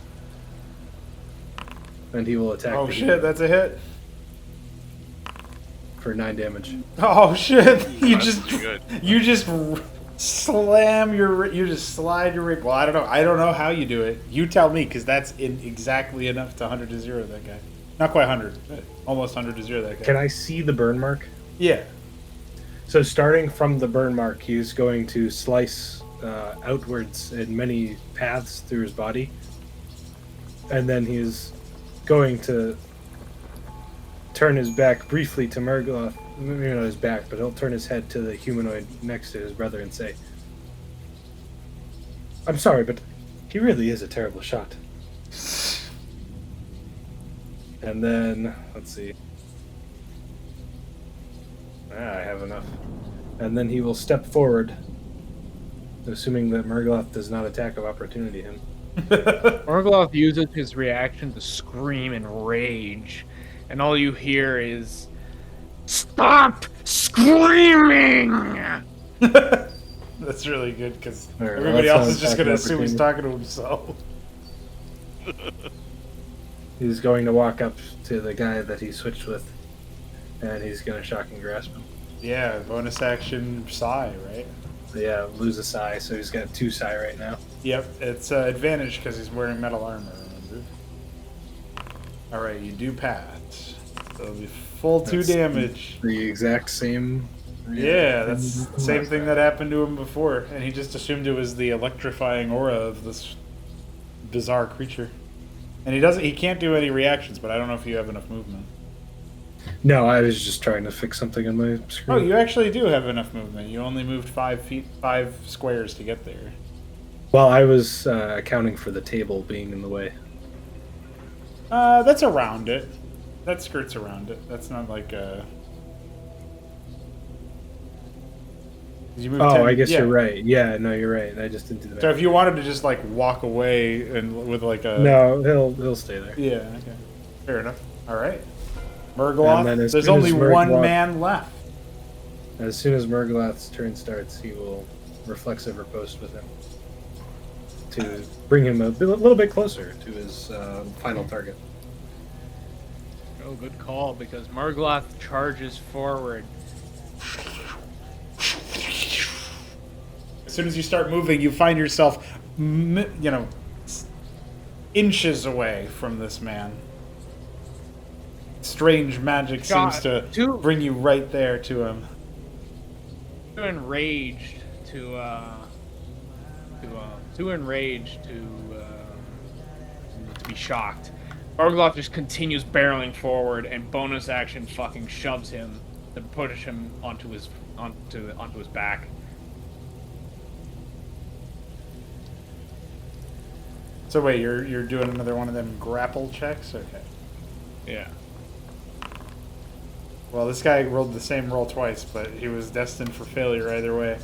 And he will attack Oh the shit, humanoid that's a hit. for 9 damage. Oh shit! You That's just pretty good. you just slam your you just slide your rig. Well, I don't know. I don't know how you do it. You tell me, because that's exactly enough to 100 to 0 that guy. Not quite 100, but almost 100 to 0 that guy. Can I see the burn mark? Yeah. So starting from the burn mark, he's going to slice outwards in many paths through his body, and then he's going to turn his back briefly to Murgloth. Maybe not his back, but he'll turn his head to the humanoid next to his brother and say, "I'm sorry, but he really is a terrible shot." And then, let's see. I have enough. And then he will step forward, assuming that Murgloth does not attack of opportunity him. Morgloth uses his reaction to scream in rage, and all you hear is, "Stop screaming!" That's really good, because Alright, well, everybody that's else not is just attack going to of assume he's opportunity. talking to himself. He's going to walk up to the guy that he switched with, and he's going to shocking grasp him. Yeah, bonus action Psy, right? So yeah, lose a psi, so he's got 2 psi right now. Yep, it's advantage because he's wearing metal armor, remember? Alright, you do pass. So it'll be full 2 That's damage. The exact same. Yeah, that's the same thing that happened to him before, and he just assumed it was the electrifying aura of this bizarre creature. And he can't do any reactions, but I don't know if you have enough movement. No, I was just trying to fix something on my screen. Oh, you actually do have enough movement. You only moved 5 squares to get there. Well, I was accounting for the table being in the way. That's around it. That skirts around it. That's not like a... You moved Oh, 10 I guess yeah. you're right. Yeah, no, you're right. I just didn't do that. So if you wanted to just like walk away and with like a... No, he'll stay there. Yeah, okay. Fair enough. Alright. And then Murgloth, as there's soon only as one Murgloth- man left. As soon as Murgloth's turn starts, he will reflexive riposte with him to bring him a little bit closer to his final target. Oh, good call, because Morgloth charges forward. As soon as you start moving, you find yourself, inches away from this man. Strange magic seems to bring you right there to him. Too enraged to be shocked. Morgloth just continues barreling forward, and bonus action fucking shoves him to push him onto his back. So wait, you're doing another one of them grapple checks? Okay. Yeah. Well, this guy rolled the same roll twice, but he was destined for failure either way.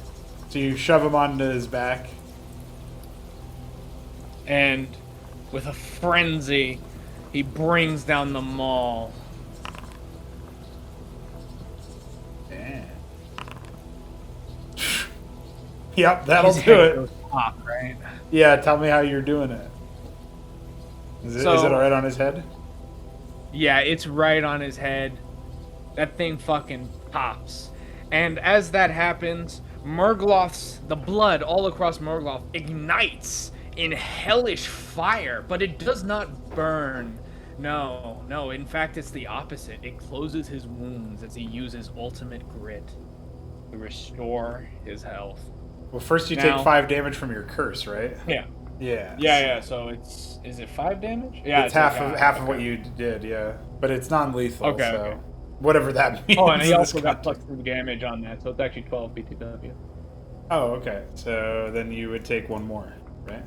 So you shove him onto his back. And with a frenzy, he brings down the maul. Damn. Yep, that'll His do head it. goes pop, right? Yeah, tell me how you're doing it. Is it So- alright on his head? Yeah, it's right on his head. That thing fucking pops. And as that happens, the blood all across Murgloth ignites in hellish fire, but it does not burn. No, in fact, it's the opposite. It closes his wounds as he uses ultimate grit to restore his health. Well, first you Now- take 5 damage from your curse, right? Yeah. Yeah. Yeah, so is it 5 damage? Yeah, It's half like of what you did, yeah. But it's non-lethal, Okay, so okay. whatever that means. Oh, and he in also this got context. +2 damage on that, so it's actually 12 BTW. Oh, okay. So then you would take one more, right?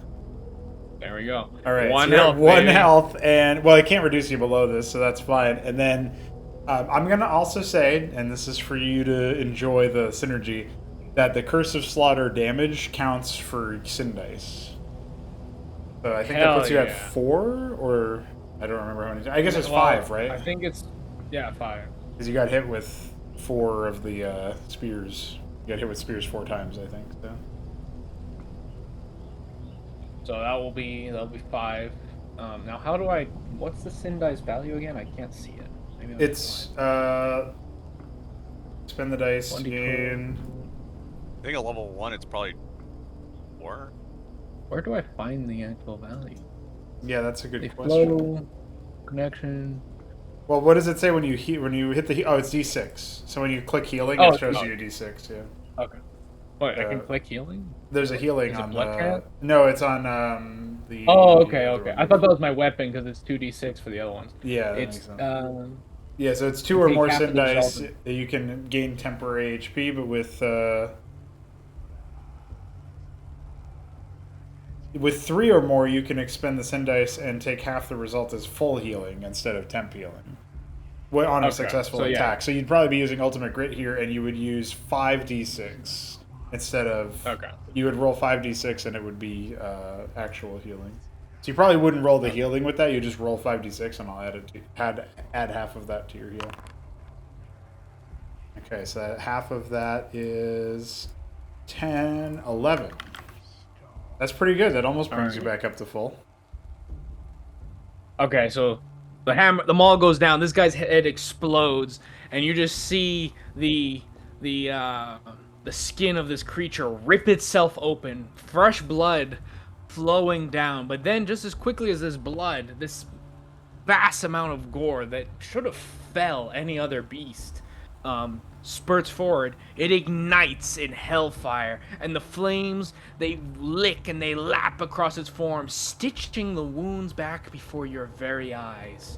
There we go. All right. One so you're at health. one baby. health, and well, I can't reduce you below this, so that's fine. And then I'm gonna also say, and this is for you to enjoy the synergy, that the Curse of Slaughter damage counts for Sin Dice. So I think that Hell puts you at yeah. 4, or I don't remember how many. I guess it's Well, 5, right? I think it's 5. Because you got hit with 4 of the spears. You got hit with spears 4 times, I think. So that'll be 5. Now how do I? What's the Sin Dice value again? I can't see it. Maybe I'll It's spend the dice to 1d12. gain. I think at level 1 it's probably 4. Where do I find the actual value? Yeah, that's a good They question. flow, connection. Well, what does it say when you hit the? Oh, it's D6. So when you click healing, Oh, it shows oh. you a D6. Yeah. Okay. Wait, I can Uh, click healing? There's a healing Is it on blood the. cat? No, it's on the. Oh, okay, other okay. one. I thought that was my weapon because it's 2d6 for the other ones. Yeah, that It's makes sense. Yeah, so it's 2 you or take more half sin of the dice. result You can gain temporary HP, but with 3 or more, you can expend the sin dice and take half the result as full healing instead of temp healing. Well, on a Okay, successful so yeah. attack. So you'd probably be using Ultimate Grit here, and you would use 5d6 instead of. Okay. You would roll 5d6, and it would be actual healing. So you probably wouldn't roll the healing with that. You just roll 5d6, and I'll add half of that to your heal. Okay, so half of that is 10, 11. That's pretty good. That almost brings you back up to full. Okay, so the maul goes down. This guy's head explodes, and you just see the skin of this creature rip itself open, fresh blood flowing down. But then, just as quickly as this blood, this vast amount of gore that should have fell any other beast, spurts forward. It ignites in hellfire, and the flames, they lick and they lap across its form, stitching the wounds back before your very eyes.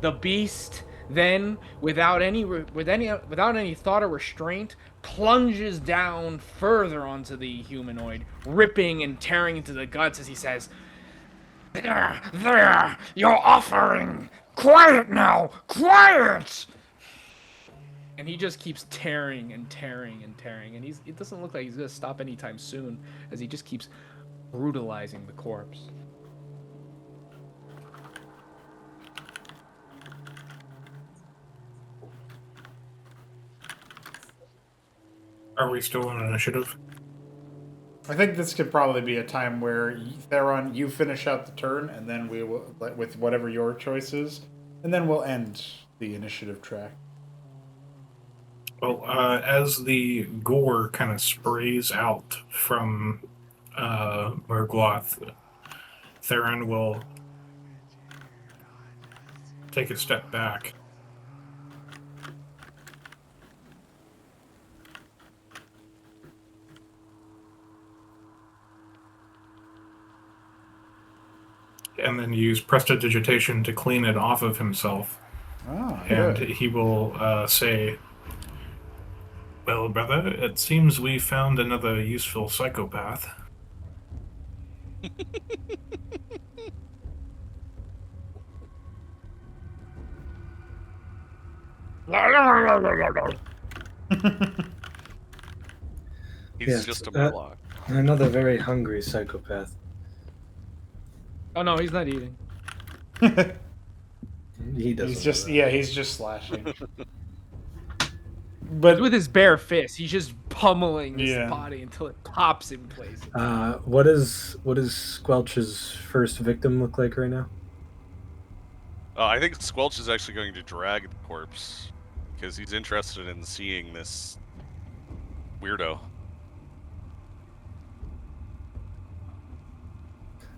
The beast then, without any thought or restraint, plunges down further onto the humanoid, ripping and tearing into the guts as he says, There, your offering! Quiet now! Quiet! and he just keeps tearing and tearing and tearing, and it doesn't look like he's gonna stop anytime soon, as he just keeps brutalizing the corpse. Are we still on initiative? I think this could probably be a time where, Theron, you finish out the turn, and then we will, with whatever your choice is, and then we'll end the initiative track. Well, as the gore kind of sprays out from Murgloth, Theron will take a step back. And then use prestidigitation to clean it off of himself. Oh, And good. he will say, "Well, brother, it seems we found another useful psychopath." He's Yes, just a that- murloc. Another very hungry psychopath. Oh no, he's not eating. He doesn't. He's just, know yeah, he's just slashing. But But with his bare fist, he's just pummeling his Yeah. body until it pops in place. that. What does Squelch's first victim look like right now? I think Squelch is actually going to drag the corpse because he's interested in seeing this weirdo.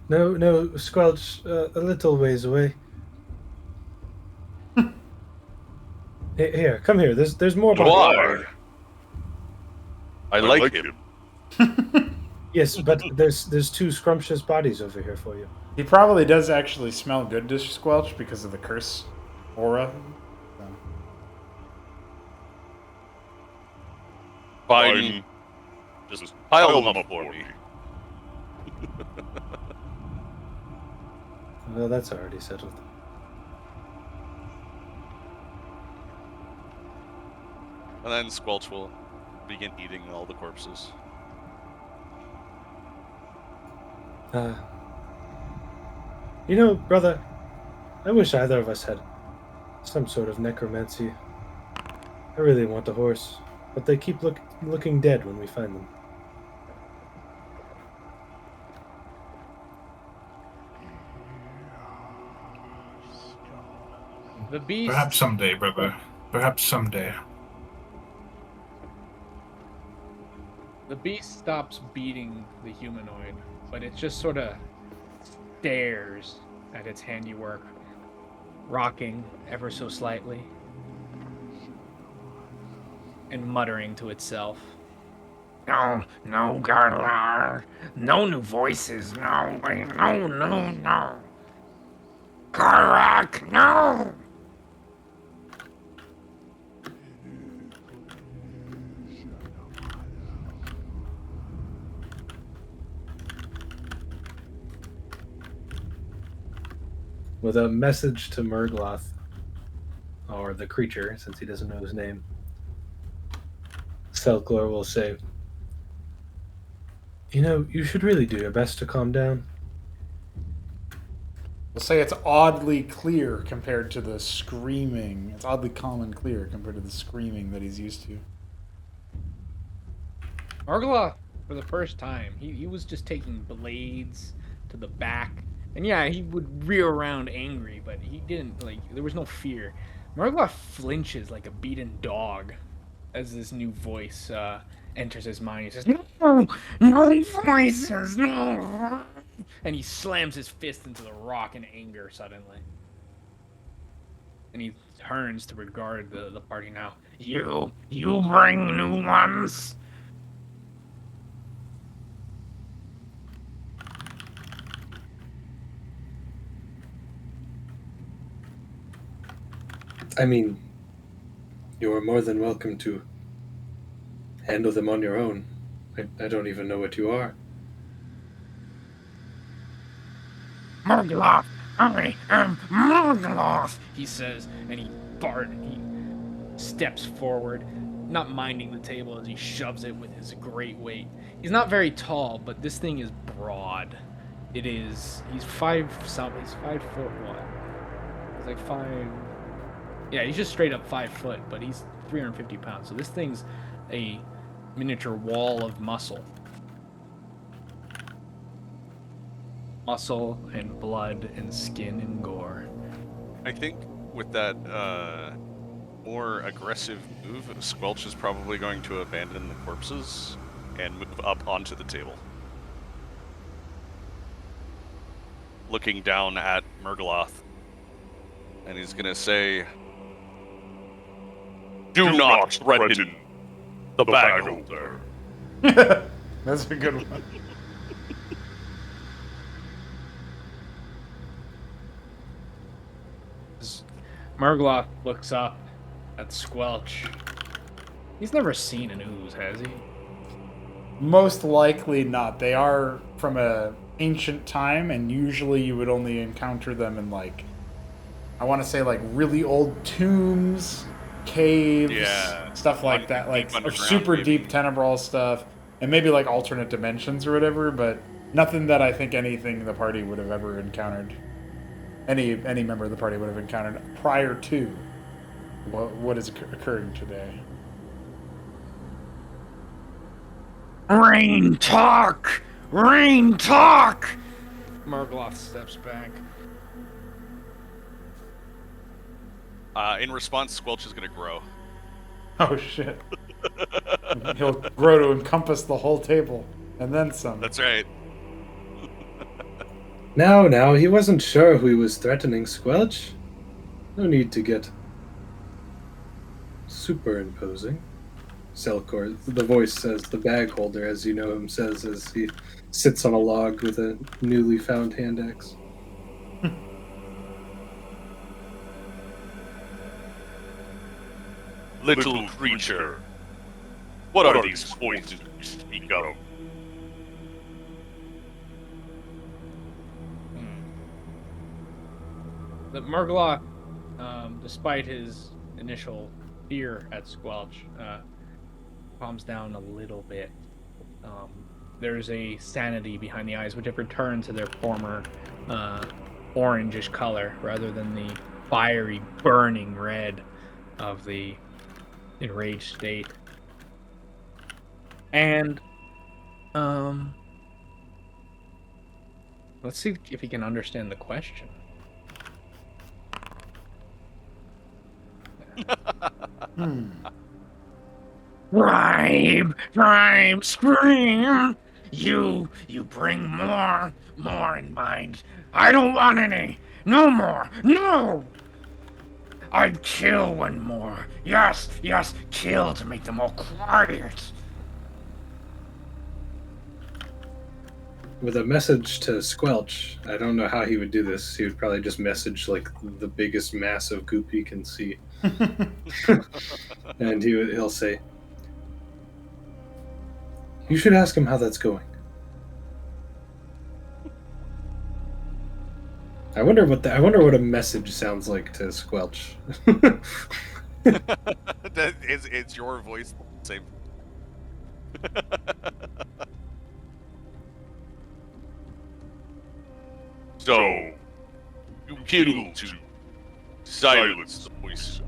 No, Squelch, a little ways away. Here, come here. There's more. Why? I like him. Yes, but there's two scrumptious bodies over here for you. he probably does actually smell good to Squelch because of the curse aura. So. Fine. Just pile them up for me. Well, that's already settled. And then Squelch will begin eating all the corpses. You know, brother, I wish either of us had some sort of necromancy. I really want a horse, but they keep looking dead when we find them. The beast. Perhaps someday, brother. Perhaps someday. The beast stops beating the humanoid, but it just sort of stares at its handiwork, rocking ever so slightly, and muttering to itself. No, no, Garlar. No new voices. No, wait, no, no, no. Karak, no! With a message to Murgloth, or the creature, since he doesn't know his name, Selklor will say, "You know, you should really do your best to calm down." We'll say it's oddly clear compared to the screaming. It's oddly calm and clear compared to the screaming that he's used to. Argala, for the first time, he was just taking blades to the back. And yeah, he would rear around angry, but he didn't, like, there was no fear. Margla flinches like a beaten dog as this new voice enters his mind. He says, "No, no voices, no!" And he slams his fist into the rock in anger suddenly. And he turns to regard the party now. You bring new ones? I mean, you are more than welcome to handle them on your own. I don't even know what you are. Morgloth, I am Morgloth! He says, and he steps forward, not minding the table as he shoves it with his great weight. He's not very tall, but this thing is broad. He's 5 something. He's 5 foot what? He's like 5. Yeah, he's just straight up 5 foot, but he's 350 pounds. So this thing's a miniature wall of muscle. Muscle and blood and skin and gore. I think with that more aggressive move, Squelch is probably going to abandon the corpses and move up onto the table. Looking down at Murgloth. And he's going to say, Do not threaten the bag holder. That's a good one. Murgloth looks up at Squelch. He's never seen an ooze, has he? Most likely not. They are from a ancient time, and usually you would only encounter them in, like, I want to say, like, really old tombs, caves, stuff like that, like super deep Tenebral stuff, and maybe like alternate dimensions or whatever, but nothing that I think anything the party would have ever encountered. Any member of the party would have encountered prior to what is occurring today. Rain talk! Rain talk! Murgloth steps back. In response, Squelch is going to grow. Oh shit. He'll grow to encompass the whole table, and then some. That's right. Now, he wasn't sure who he was threatening, Squelch. No need to get superimposing. Selkor, the voice says, the bag holder, as you know him, says as he sits on a log with a newly found hand axe. Little creature, What are these voices you speak of? The Murglock, despite his initial fear at Squelch, calms down a little bit. There's a sanity behind the eyes, which have returned to their former orangish color, rather than the fiery, burning red of the enraged state. And let's see if he can understand the question. Tribe, scream! You bring more in mind. I don't want any. No more. No! I'd kill one more. Yes, kill to make them all quiet. With a message to Squelch, I don't know how he would do this. He would probably just message like the biggest mass of goop he can see. And he'll say, "You should ask him how that's going." I wonder what a message sounds like to Squelch. It's your voice, same. So, you killed to silence the voice,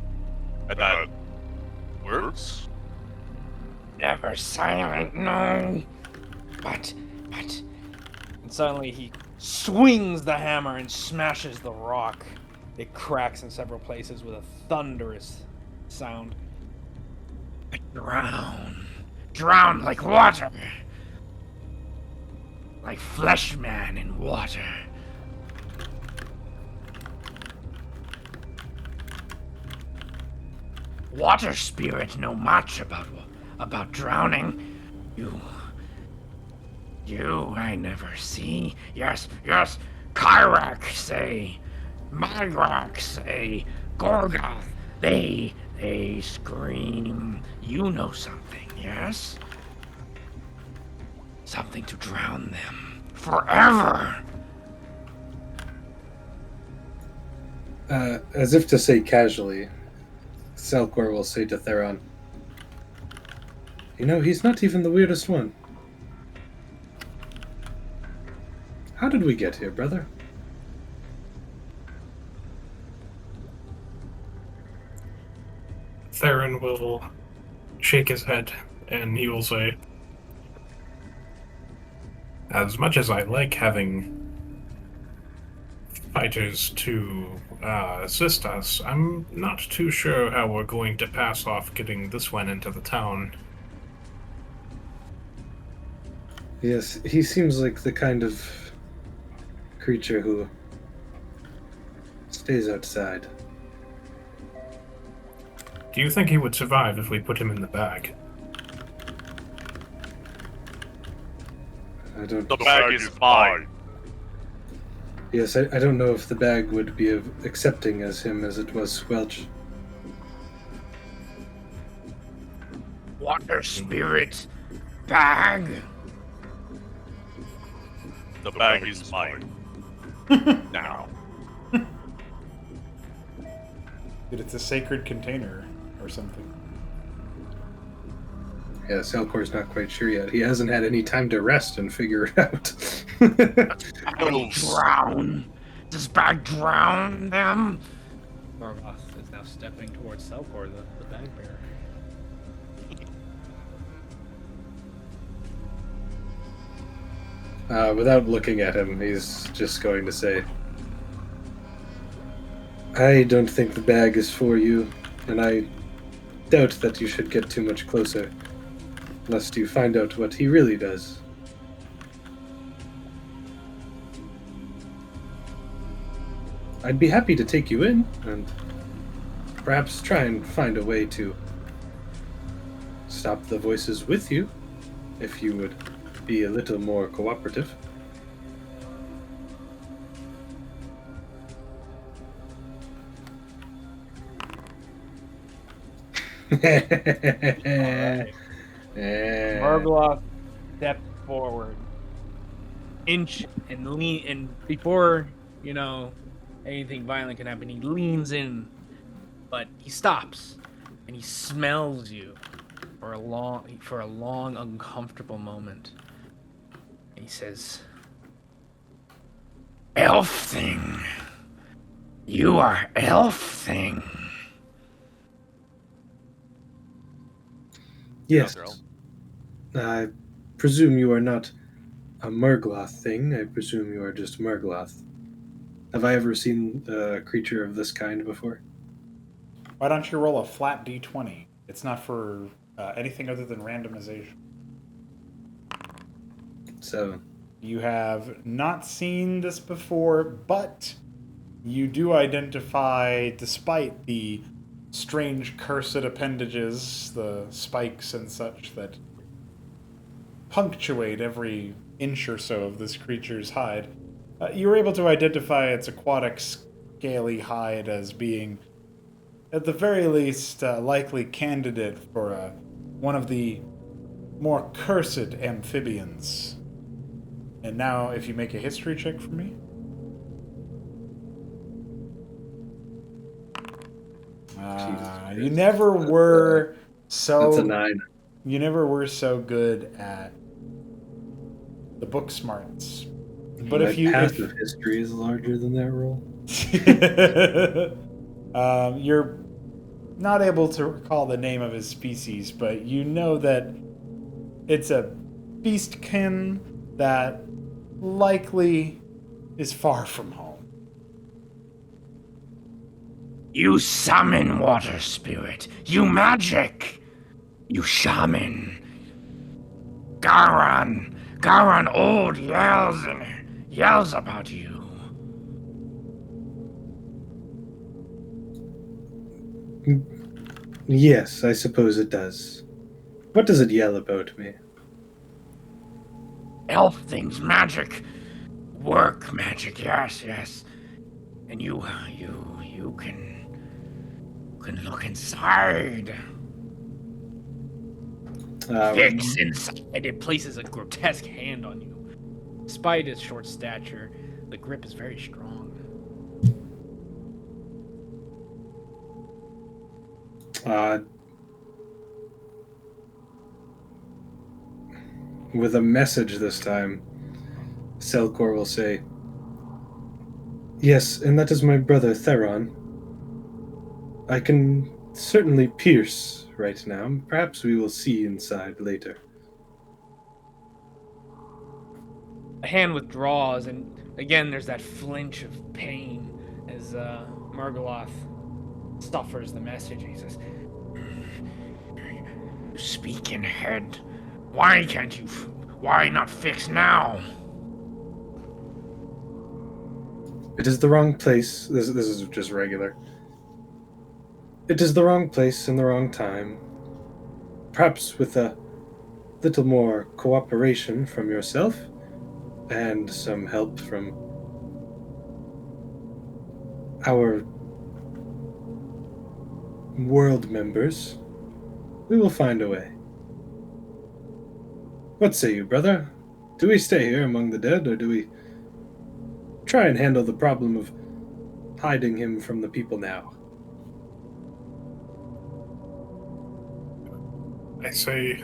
and that works? Never silent, no. But And suddenly he swings the hammer and smashes the rock. It cracks in several places with a thunderous sound. drown like water. Like flesh man in water. Water spirit know much about drowning. You I never see. Yes, Kyrak say, Magrak say, Gorgoth, they scream. You know something, yes? Something to drown them forever. As if to say casually, Selkor will say to Theron, "You know, he's not even the weirdest one. How did we get here, brother?" Theron will shake his head and he will say, "As much as I like having fighters to assist us, I'm not too sure how we're going to pass off getting this one into the town." Yes, he seems like the kind of creature who stays outside. Do you think he would survive if we put him in the bag? I don't. The bag is mine. Yes, I don't know if the bag would be accepting as him as it was Squelch. Water spirit bag. The bag is mine. Now. But it's a sacred container or something. Yeah, Selkor's not quite sure yet. He hasn't had any time to rest and figure it out. Drown. Does bag drown them? Gorgoth is now stepping towards Selkor, the bag bearer. Without looking at him, he's just going to say, "I don't think the bag is for you, and I doubt that you should get too much closer, lest you find out what he really does." I'd be happy to take you in, and perhaps try and find a way to stop the voices with you, if you would be a little more cooperative. Margoloth steps forward, inch and lean, and before anything violent can happen, he leans in, but he stops, and he smells you for a long, uncomfortable moment. And he says, Elf thing. You are elf thing. Yes. Girl. I presume you are not a Murgloth thing. I presume you are just Murgloth. Have I ever seen a creature of this kind before? Why don't you roll a flat d20? It's not for anything other than randomization. 7. You have not seen this before, but you do identify, despite the strange cursed appendages, the spikes and such that punctuate every inch or so of this creature's hide, you were able to identify its aquatic scaly hide as being, at the very least, likely candidate for one of the more cursed amphibians. And now, if you make a history check for me. You never were so. That's a 9. You never were so good at the book smarts. But My if you passive history is larger than that roll. you're not able to recall the name of his species, but you know that it's a beastkin that likely is far from home. You summon water spirit. You magic. You shaman. Garan old yells about you. Yes, I suppose it does. What does it yell about me? Elf things, magic. Work magic, yes. And you can look inside. Fix inside. and it places a grotesque hand on you. Despite its short stature, the grip is very strong. With a message this time, Selkor will say, "Yes, and that is my brother Theron. I can certainly pierce right now. Perhaps we will see inside later." The hand withdraws, and again there's that flinch of pain as Margoloth suffers the message. And he says, You speak in head. Why can't you? Why not fix now? It is the wrong place. This is just regular. It is the wrong place and the wrong time. Perhaps with a little more cooperation from yourself and some help from our world members, we will find a way. What say you, brother? Do we stay here among the dead, or do we try and handle the problem of hiding him from the people now? I say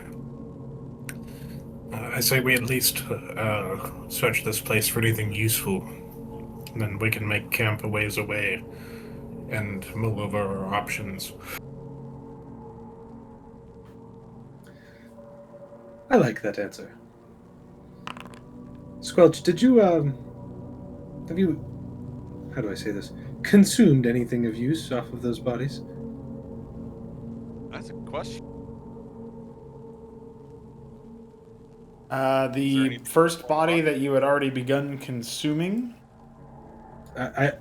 we at least search this place for anything useful, and then we can make camp a ways away and mull over our options. I like that answer. Squelch, did you, have you, how do I say this, consumed anything of use off of those bodies? That's a question. The first body that you had already begun consuming. I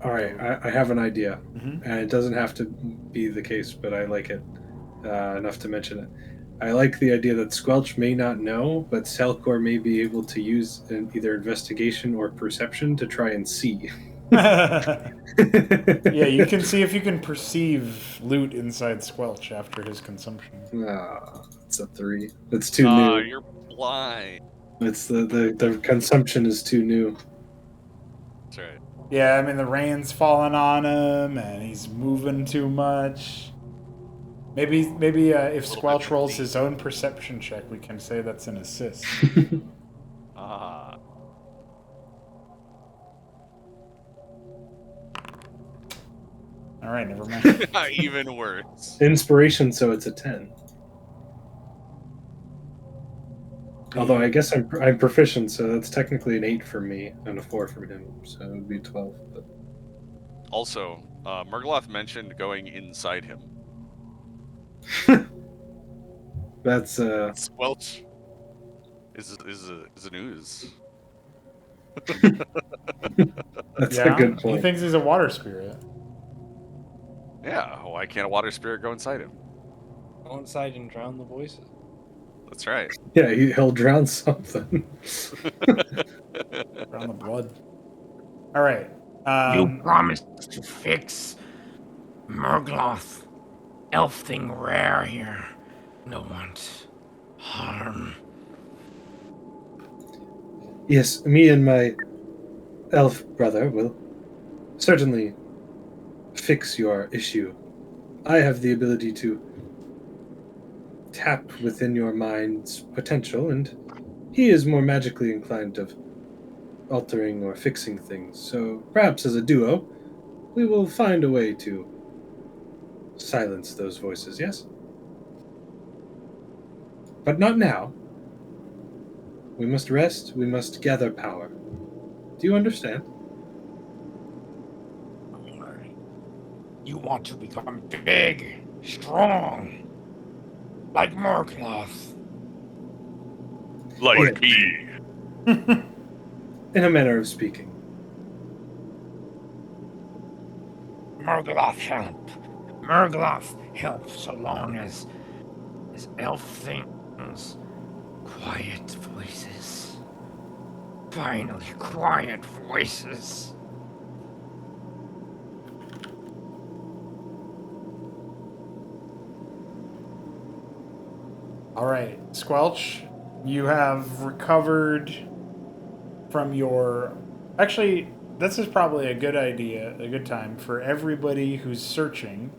have an idea, Mhm. and it doesn't have to be the case, but I like it enough to mention it. I like the idea that Squelch may not know, but Selkor may be able to use either investigation or perception to try and see. Yeah, you can see if you can perceive loot inside Squelch after his consumption. It's a 3. It's too new. You're blind. It's the consumption is too new. That's right. Yeah, I mean the rain's falling on him, and he's moving too much. Maybe if little Squelch bit rolls fatigue. his own perception check, we can say that's an assist. Ah. All right, never mind. Even worse. Inspiration, so it's a 10. Although I guess I'm proficient, so that's technically an 8 for me and a 4 from him, so it would be 12. But... Also, Murgloth mentioned going inside him. That's Squelch is an ooze. that's Yeah, a good he point. thinks he's a water spirit. Yeah, why can't a water spirit go inside him? Go inside and drown the voices. That's right. Yeah, he'll drown something. Around the blood. All right. You promised to fix Murgloth. Elf thing rare here. No one's harm. Yes, me and my elf brother will certainly fix your issue. I have the ability to tap within your mind's potential, and he is more magically inclined of altering or fixing things. So perhaps as a duo, we will find a way to silence those voices, yes? But not now. We must rest, we must gather power. Do you understand? You want to become big, strong, like Murgloth. Like me. In a manner of speaking. Murgloth help. Murgloth help so long as elf things. Quiet voices. Finally, quiet voices. All right, Squelch, you have recovered from your. Actually, this is probably a good idea, a good time for everybody who's searching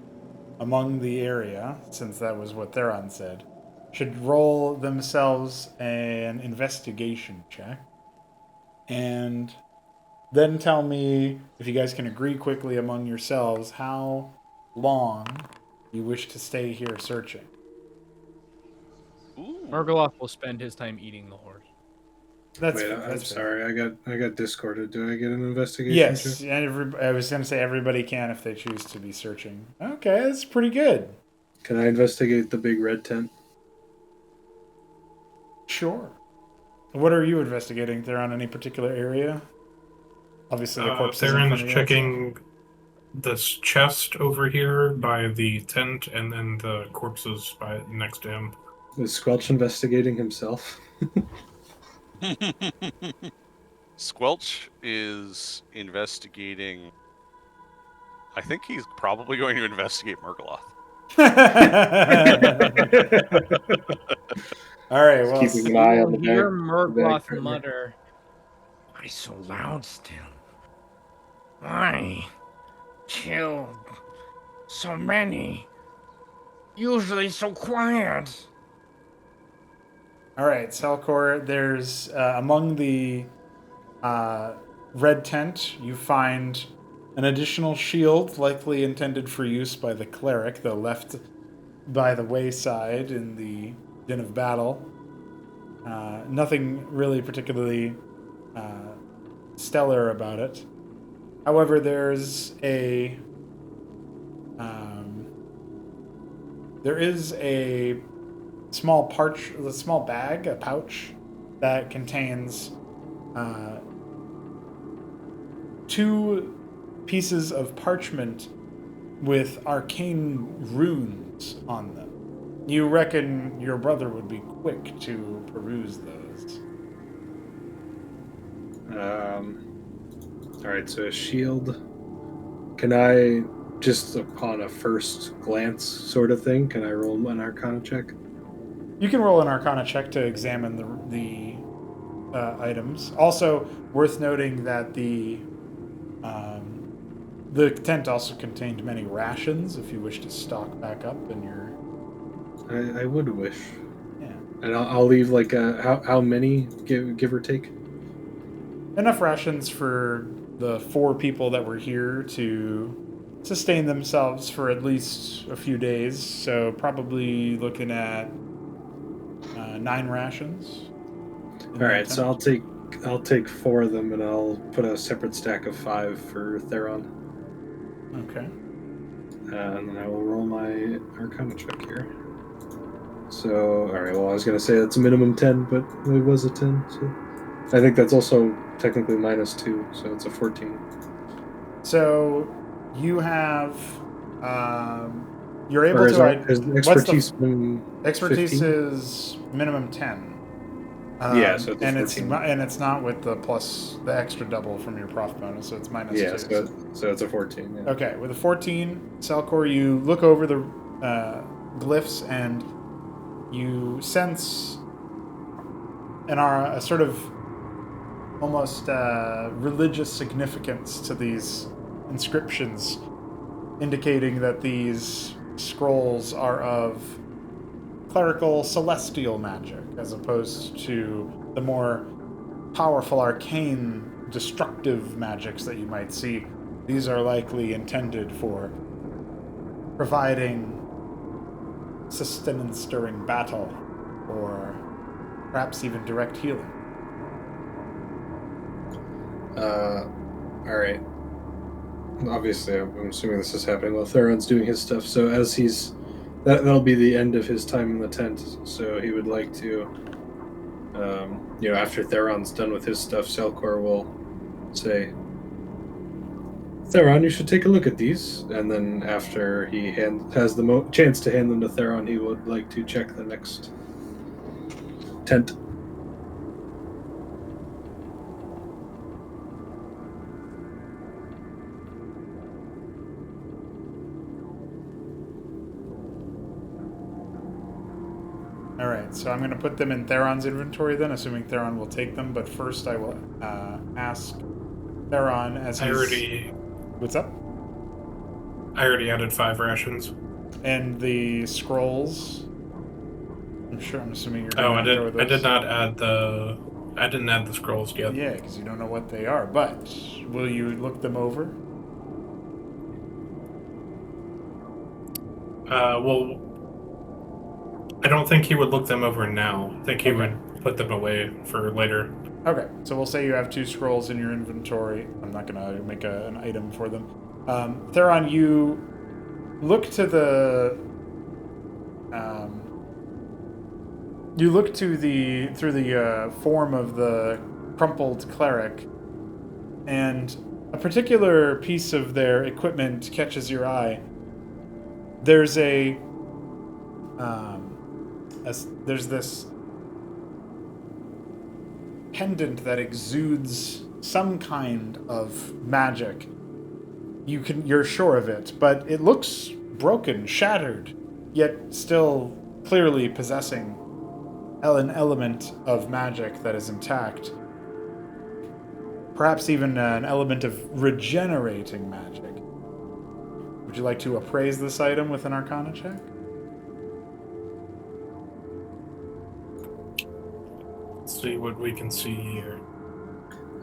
among the area, since that was what Theron said, should roll themselves an investigation check. And then tell me, if you guys can agree quickly among yourselves, how long you wish to stay here searching. Ooh. Murgaloth will spend his time eating the horse. That's Wait, that's I'm fair. sorry, I got discorded. Do I get an investigation Yes, check? and I was going to say everybody can if they choose to be searching. Okay, that's pretty good. Can I investigate the big red tent? Sure. What are you investigating? They're on any particular area? Obviously, the corpse is in Theron front is of you. checking this chest over here by the tent, and then the corpses by next to him. Is Squelch investigating himself? Squelch is investigating. I think he's probably going to investigate Murgloth. All right, well, Keeping an eye on the Hear bag. Murgloth right mutter. Why so loud still? Why? Killed so many. Usually so quiet. all right, Selkor, there's among the red tent, you find an additional shield, likely intended for use by the cleric, though left by the wayside in the din of battle. Nothing really particularly stellar about it. However, there's a small bag, a pouch that contains 2 pieces of parchment with arcane runes on them. You reckon your brother would be quick to peruse those? All right, so a shield. Can I, just upon a first glance sort of thing, can I roll an Arcana check? You can roll an Arcana check to examine the items. Also, worth noting that the tent also contained many rations. If you wish to stock back up in your, I would wish. yeah, And I'll leave like how many give or take. enough rations for the 4 people that were here to sustain themselves for at least a few days. So probably looking at 9 rations. All right, so I'll take 4 of them, and I'll put a separate stack of 5 for Theron. Okay. And then I will roll my Arcana check here. So, all right. Well, I was gonna say that's a minimum 10, but it was a 10. So, I think that's also technically -2, so it's a 14. So you have you're able Or to. is expertise minimum Expertise 15? is minimum 10. Yeah, so it's a and 14. it's not with the extra double from your prof bonus, so it's -2. Yeah, so it's a 14. Yeah. Okay, with a 14, Selkor, you look over the glyphs and you sense a sort of almost religious significance to these inscriptions, indicating that these scrolls are of clerical celestial magic, as opposed to the more powerful arcane destructive magics that you might see. These are likely intended for providing sustenance during battle, or perhaps even direct healing. All right. Obviously, I'm assuming this is happening while Theron's doing his stuff. So as that'll be the end of his time in the tent. So he would like to, after Theron's done with his stuff, Selkor will say, Theron, you should take a look at these. And then after he has the chance to hand them to Theron, he would like to check the next tent. Alright, so I'm going to put them in Theron's inventory then, assuming Theron will take them, but first I will ask Theron as he's... What's up? I already added 5 rations. And the scrolls... I'm assuming you're Oh, going to throw those. I didn't add the scrolls yet. Yeah, because you don't know what they are, but will you look them over? Well, I don't think he would look them over now. I think he would put them away for later. Okay, so we'll say you have 2 scrolls in your inventory. I'm not going to make an item for them. Theron, you look to the... you look through the form of the crumpled cleric, and a particular piece of their equipment catches your eye. There's there's this pendant that exudes some kind of magic. You're sure of it, but it looks broken, shattered, yet still clearly possessing an element of magic that is intact. Perhaps even an element of regenerating magic. Would you like to appraise this item with an Arcana check? Let's see what we can see here.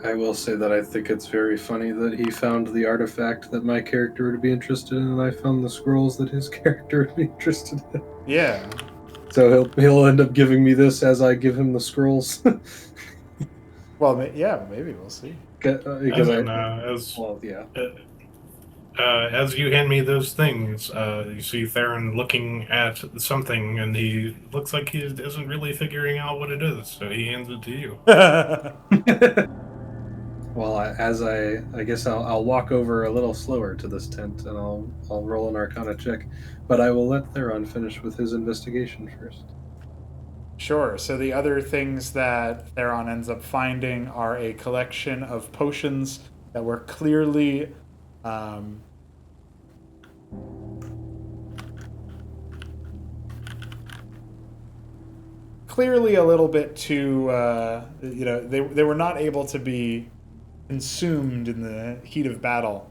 I will say that I think it's very funny that he found the artifact that my character would be interested in, and I found the scrolls that his character would be interested in. Yeah. So he'll end up giving me this as I give him the scrolls. Well, yeah, maybe we'll see. Because as you hand me those things, you see Theron looking at something, and he looks like he isn't really figuring out what it is, so he hands it to you. Well, I guess I'll walk over a little slower to this tent, and I'll roll an Arcana check, but I will let Theron finish with his investigation first. Sure. So the other things that Theron ends up finding are a collection of potions that were clearly clearly a little bit too, they were not able to be consumed in the heat of battle,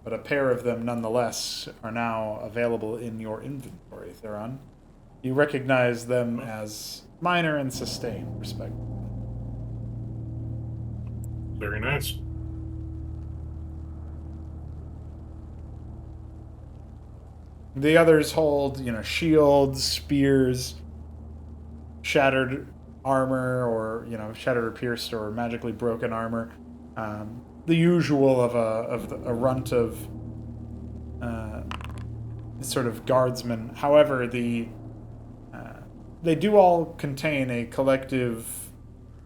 but a pair of them nonetheless are now available in your inventory, Theron. You recognize them as minor and sustained, respectively. Very nice. The others hold, shields, spears, shattered armor, or shattered or pierced or magically broken armor. The usual of a runt of sort of guardsmen. However, they do all contain a collective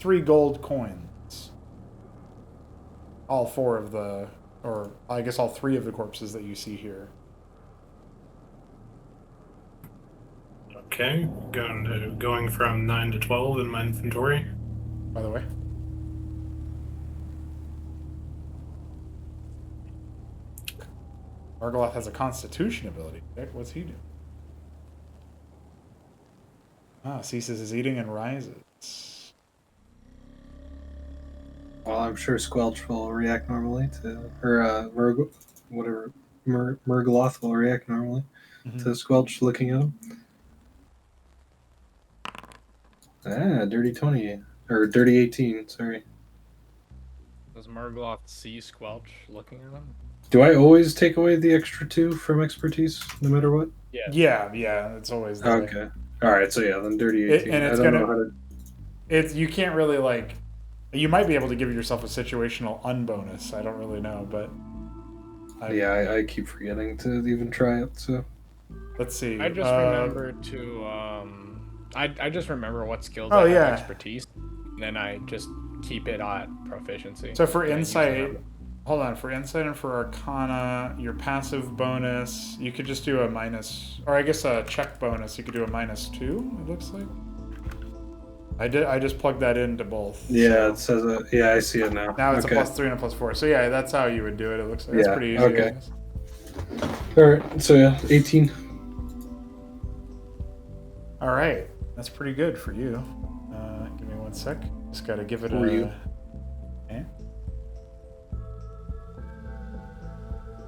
3 gold coins. All 4 of or I guess all 3 of the corpses that you see here. Okay, going from 9 to 12 in my inventory. By the way. Argoloth has a constitution ability. What's he do? Ceases his eating and rises. Well, I'm sure Squelch will react normally to, or Murgloth will react normally to Squelch looking at him. Dirty 20, or dirty 18, sorry. Does Murgloth see Squelch looking at him? Do I always take away the extra 2 from expertise, no matter what? Yeah, it's always the way. Okay. Alright, so yeah, then dirty 18. And it's I don't know how to... you can't really, you might be able to give yourself a situational unbonus. I don't really know, but... I keep forgetting to even try it, so... Let's see. I just remember to, I just remember what skills I have yeah. expertise, and then I just keep it at proficiency. So for insight, hold on, for insight and for arcana, your passive bonus, you could just do a minus, or I guess a check bonus, you could do a -2, it looks like. I just plugged that into both. Yeah, so. it says I see it now. Now it's okay. a +3 and a +4. So yeah, that's how you would do it. It looks like it's pretty easy. Okay. Alright, so yeah, 18. Alright. That's pretty good for you. Give me 1 sec. Just gotta give it For a... you. Eh?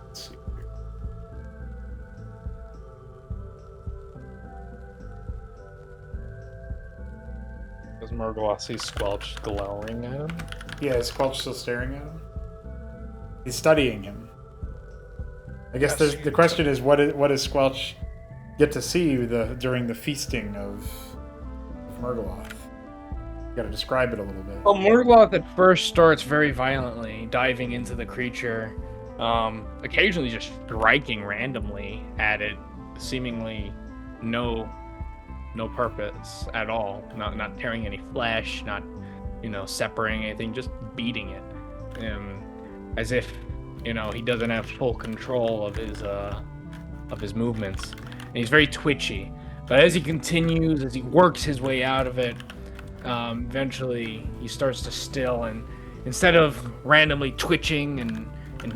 Let's see. Does Murgloth see Squelch glowering at him? Yeah, is Squelch still staring at him? He's studying him. I guess the question is, what does Squelch get to see during the feasting of Murgloth? You gotta describe it a little bit. Well, Murgloth at first starts very violently, diving into the creature, occasionally just striking randomly at it, seemingly no purpose at all. Not tearing any flesh, not separating anything, just beating it, as if he doesn't have full control of his movements, and he's very twitchy. But as he continues, as he works his way out of it, eventually he starts to still, and instead of randomly twitching and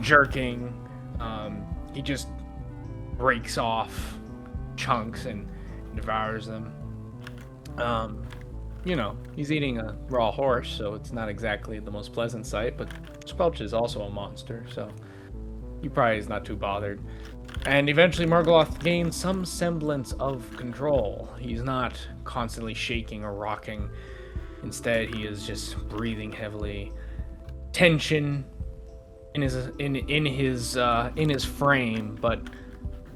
jerking, he just breaks off chunks and devours them. He's eating a raw horse, so it's not exactly the most pleasant sight, but Squelch is also a monster, so he probably is not too bothered. And eventually Murgloth gains some semblance of control. He's not constantly shaking or rocking. Instead, he is just breathing heavily. Tension in his frame, but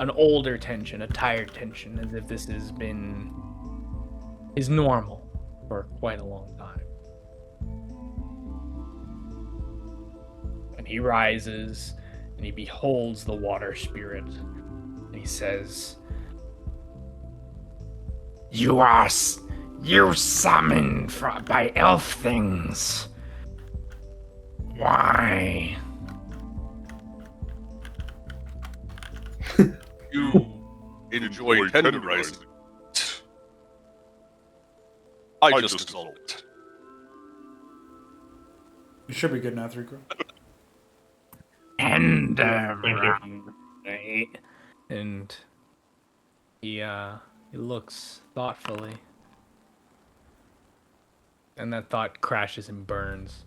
an older tension, a tired tension, as if this has been his normal for quite a long time. And he rises and he beholds the water spirit, and he says, You summoned by elf things. Why? You enjoy tenderizing. I just exult. You should be good now, 3 And and he looks thoughtfully. And that thought crashes and burns.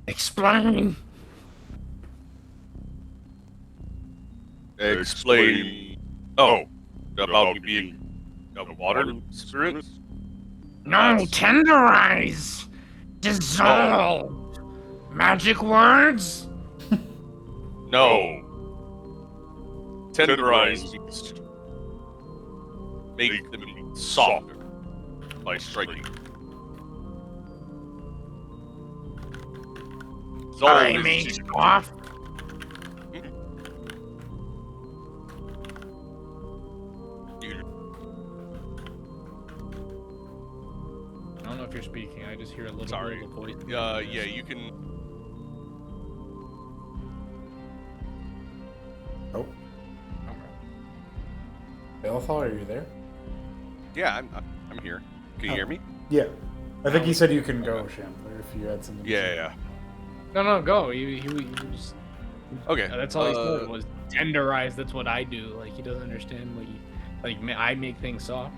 Explain. Explain. Oh, about me being a water spirit? No, That's- tenderize. Dissolve. Magic words? No. Tenderize means to make them softer by striking. Dissolve I'm a is to- soft. I don't know if you're speaking. I just hear a little Sorry. bit of a voice. Yeah, you can. Oh. Belethal, are you there? Yeah, I'm here. Can you hear me? Yeah. I think he said you can go, Chandler, if you had something to say. Yeah. No, go. He was, Okay. that's all he said was tenderize. That's what I do. Like, he doesn't understand. I make things soft.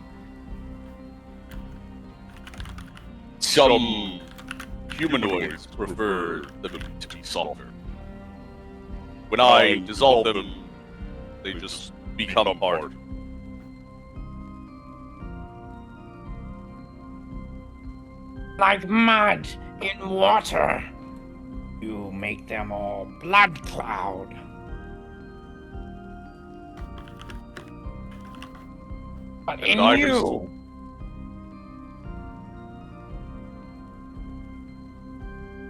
Some humanoids prefer them to be softer. When I dissolve them, they just become hard. Like mud in water. You make them all blood cloud. But in I you,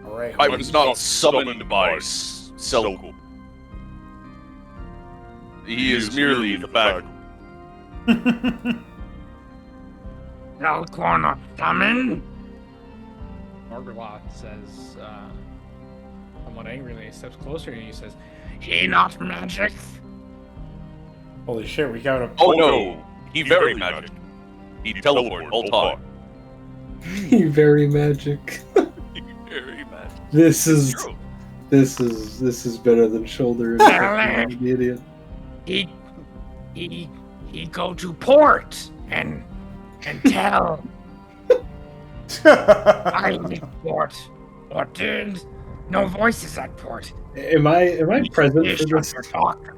Alright. I was not summoned by Selko. He is merely the back. Elcor not summon? Morgaloth says, somewhat angrily, he steps closer and he says, He not magic? Holy shit, we got a... Oh no, he very magic. He teleport all time. Very magic. Very magic. This is True. this is better than shoulder. Alex. The idiot. He go to port and tell I at port. What did? No voices at port. Am I present You for shut this, your talk.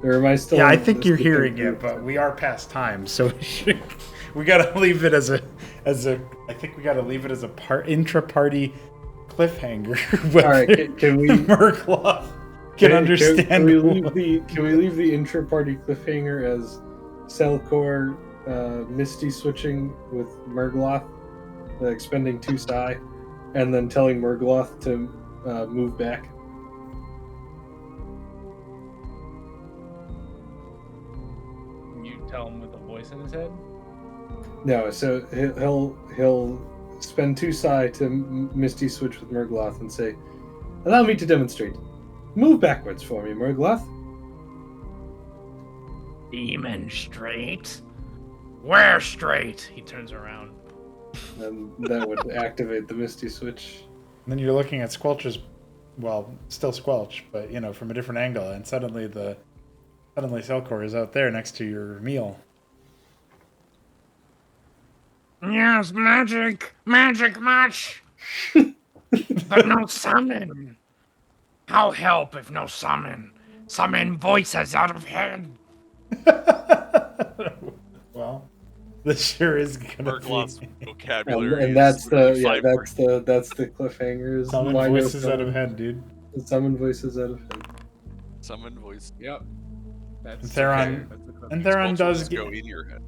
or am I still? Yeah, I in think this you're different hearing group? it, but we are past time, so we gotta leave it as a. I think we gotta leave it as a intra-party cliffhanger. All right, can we? Murkloth can understand. Can we leave the intra-party cliffhanger as Selkor Misty switching with Murgloth, expending 2 psi, and then telling Murgloth to move back? you tell him with a voice in his head? No, so he'll spend 2 psi to Misty switch with Murgloth and say, "Allow me to demonstrate. Move backwards for me, Murgloth." Demon straight? Where straight? He turns around. And that would activate the Misty switch. And then you're looking at Squelch's, well, still Squelch, but from a different angle, and suddenly Selkor is out there next to your meal. Yes, magic much. But no summon. How help if no summon? Summon voices out of head. Well, this sure is gonna Murkloth's be vocabulary. And that's is the vibrant. that's the cliffhanger. Is summon why no voices out of summon- head, dude. Summon voices out of head. Summon voice. Yep. That's And Theron, that's the- and Theron Spells does just get, go in your head.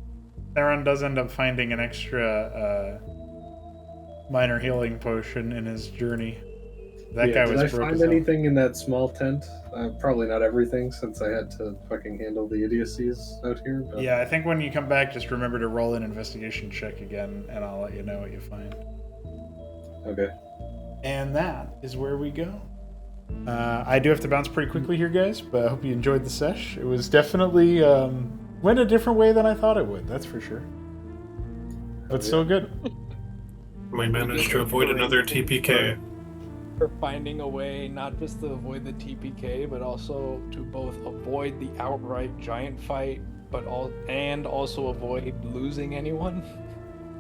Theron does end up finding an extra minor healing potion in his journey. That guy Did was I broke find as hell. anything in that small tent? Probably not everything, since I had to fucking handle the idiocies out here. But... Yeah, I think when you come back, just remember to roll an investigation check again, and I'll let you know what you find. Okay. And that is where we go. I do have to bounce pretty quickly here, guys, but I hope you enjoyed the sesh. It was definitely went a different way than I thought it would, that's for sure. But still good. We managed to avoid another TPK. For finding a way not just to avoid the TPK, but also to both avoid the outright giant fight, but also avoid losing anyone.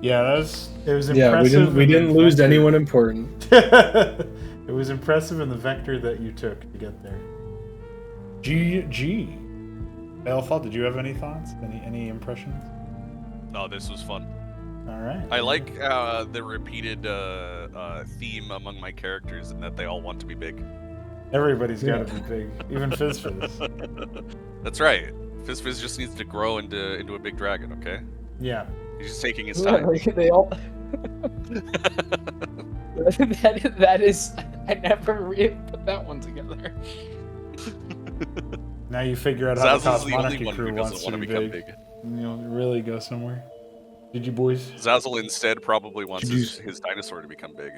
Yeah, it was impressive. Yeah, we in didn't the lose vector. anyone important. It was impressive in the vector that you took to get there. GG. Alpha, did you have any thoughts? Any impressions? Oh, this was fun. All right. I like the repeated theme among my characters and that they all want to be big. Everybody's got to be big, even Fizz. That's right. Fizz just needs to grow into a big dragon, okay? Yeah. He's just taking his time. They all. that is. I never really put that one together. Now you figure out how the Zazzle's the only Monarchy one crew who wants doesn't to want be to become big. big. You know, really go somewhere. Did you boys? Zazzle instead probably wants Did you- his dinosaur to become big.